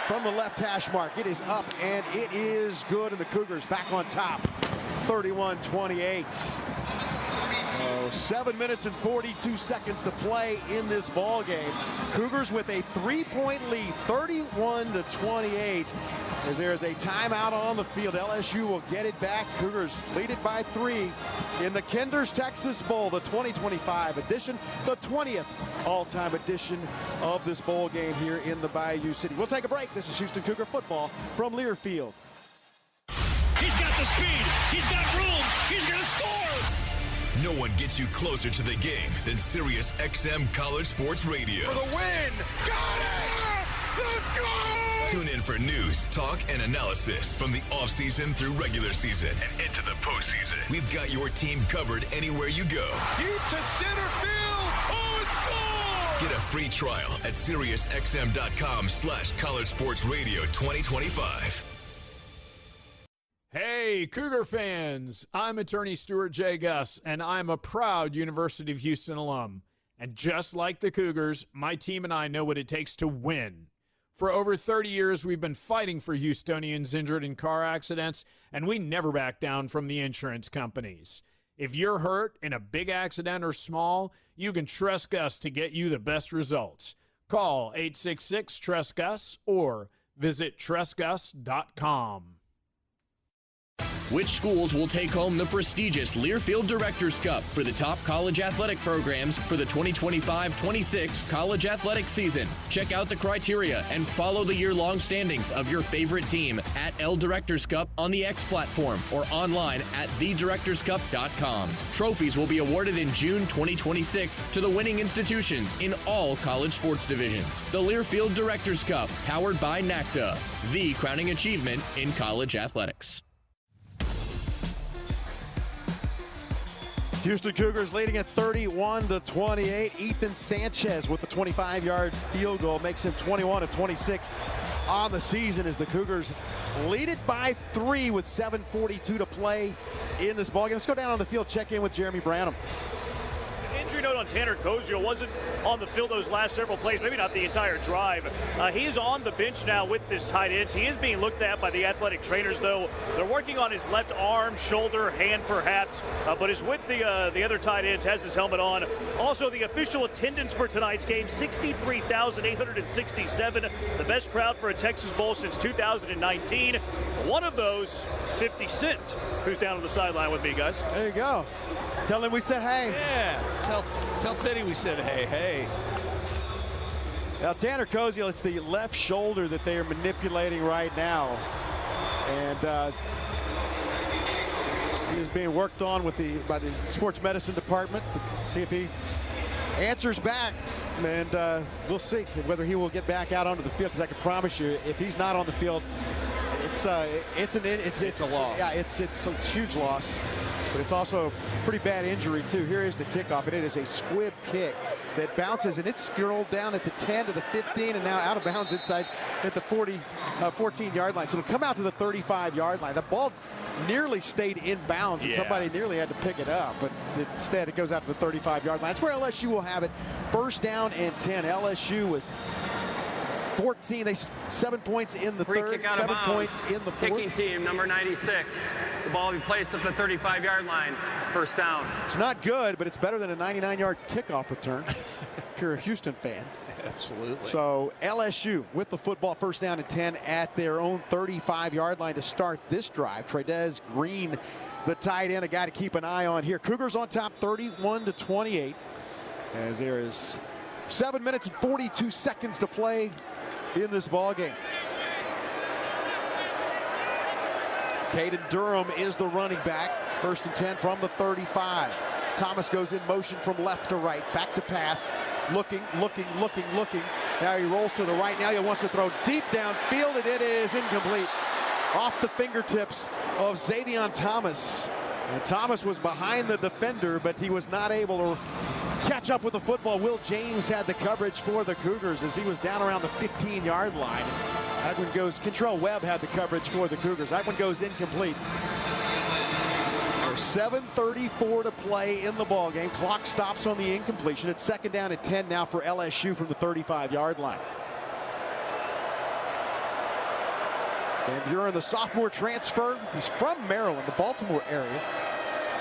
From the left hash mark, it is up, and it is good, and the Cougars back on top, 31-28. So 7 minutes and 42 seconds to play in this ball game. Cougars with a 3-point lead, 31-28. As there is a timeout on the field, LSU will get it back. Cougars lead it by 3 in the Kinders Texas Bowl, the 2025 edition, the 20th all-time edition of this bowl game here in the Bayou City. We'll take a break. This is Houston Cougar football from Learfield. He's got the speed. He's got room. He's going to score. No one gets you closer to the game than Sirius XM College Sports Radio. For the win. Got it. Let's go. Tune in for news, talk, and analysis from the offseason through regular season and into the postseason. We've got your team covered anywhere you go. Deep to center field. Oh, it's gone. Get a free trial at SiriusXM.com/College Sports Radio 2025. Hey, Cougar fans, I'm attorney Stuart J. Guss, and I'm a proud University of Houston alum. And just like the Cougars, my team and I know what it takes to win. For over 30 years, we've been fighting for Houstonians injured in car accidents, and we never back down from the insurance companies. If you're hurt in a big accident or small, you can trust Gus to get you the best results. Call 866-TRUST-GUS or visit trustgus.com. Which schools will take home the prestigious Learfield Directors Cup for the top college athletic programs for the 2025-26 college athletic season? Check out the criteria and follow the year-long standings of your favorite team at L Directors Cup on the X platform or online at thedirectorscup.com. Trophies will be awarded in June 2026 to the winning institutions in all college sports divisions. The Learfield Directors Cup, powered by NACDA, the crowning achievement in college athletics. Houston Cougars leading at 31-28. Ethan Sanchez with the 25-yard field goal makes him 21-26 on the season as the Cougars lead it by 3 with 7:42 to play in this ballgame. Let's go down on the field, check in with Jeremy Branham. Injury note on Tanner Koziel. Wasn't on the field those last several plays, maybe not the entire drive. He's on the bench now with this tight ends. He is being looked at by the athletic trainers, though. They're working on his left arm, shoulder, hand perhaps, but is with the other tight ends, has his helmet on. Also, the official attendance for tonight's game, 63,867, the best crowd for a Texas Bowl since 2019. One of those, 50 Cent, who's down on the sideline with me, guys. There you go. Tell him we said hey. Yeah, tell Fitty we said hey. Now, Tanner Koziel, it's the left shoulder that they are manipulating right now. And he is being worked on by the sports medicine department to see if he answers back. And we'll see whether he will get back out onto the field, because I can promise you, if he's not on the field, it's a loss. Yeah, it's a huge loss. But it's also a pretty bad injury, too. Here is the kickoff, and it is a squib kick that bounces, and it's scrolled down at the 10 to the 15, and now out of bounds inside at the 14-yard line. So it'll come out to the 35-yard line. The ball nearly stayed in bounds, and somebody nearly had to pick it up, but instead it goes out to the 35-yard line. That's where LSU will have it. First down and 10. LSU with 14, 7 points in the third, 7 points in the fourth. Kicking team, number 96. The ball will be placed at the 35-yard line. First down. It's not good, but it's better than a 99-yard kickoff return if you're a Houston fan. Absolutely. So LSU with the football, first down and 10 at their own 35-yard line to start this drive. Trey'Dez Green, the tight end, a guy to keep an eye on here. Cougars on top 31-28 as there is 7 minutes and 42 seconds to play in this ball game. Caden Durham is the running back. First and 10 from the 35. Thomas goes in motion from left to right. Back to pass. Looking. Now he rolls to the right. Now he wants to throw deep downfield, and it is incomplete. Off the fingertips of Xavion Thomas. And Thomas was behind the defender, but he was not able to catch up with the football. Will James had the coverage for the Cougars as he was down around the 15-yard line. That one goes, Contrell Webb had the coverage for the Cougars. That one goes incomplete. There's 7:34 to play in the ball game. Clock stops on the incompletion. It's second down and 10 now for LSU from the 35-yard line. Van Buren, the sophomore transfer. He's from Maryland, the Baltimore area.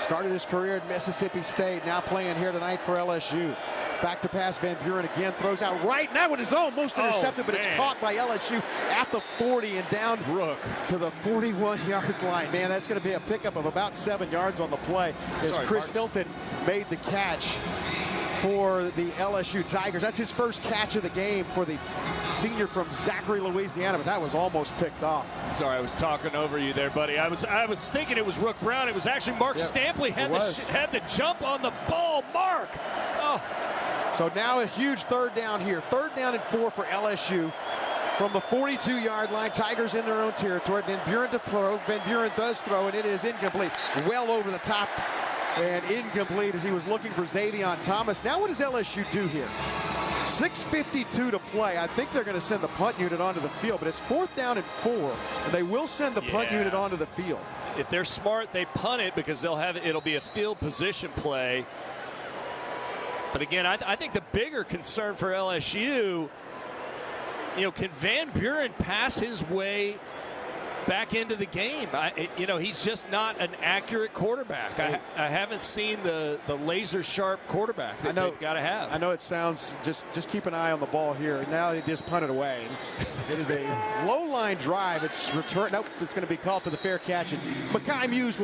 Started his career at Mississippi State, now playing here tonight for LSU. Back to pass, Van Buren again, throws out right. That one is almost intercepted, but it's caught by LSU at the 40 and down to the 41-yard line. Man, that's going to be a pickup of about 7 yards on the play as Chris Hilton made the catch for the LSU Tigers. That's his first catch of the game for the senior from Zachary, Louisiana, but that was almost picked off. Sorry, I was talking over you there, buddy. I was thinking it was Rook Brown. It was actually Mark Stampley had the jump on the ball. Mark. Oh. So now a huge third down here. Third down and 4 for LSU from the 42-yard line. Tigers in their own territory. Van Buren to throw. Van Buren does throw, and it is incomplete. Well over the top and incomplete as he was looking for Xavion Thomas. Now what does LSU do here? 6:52 to play. I think they're going to send the punt unit onto the field, but it's fourth down and 4, and they will send the punt unit onto the field. If they're smart, they punt it because it'll be a field position play. But again, I think the bigger concern for LSU, can Van Buren pass his way back into the game? He's just not an accurate quarterback. I haven't seen the laser sharp quarterback that they've got to have. I know it sounds, just keep an eye on the ball here. Now they just punt it away. It is a low line drive. It's returned. Nope, it's going to be called for the fair catch. And Mekhi Muse will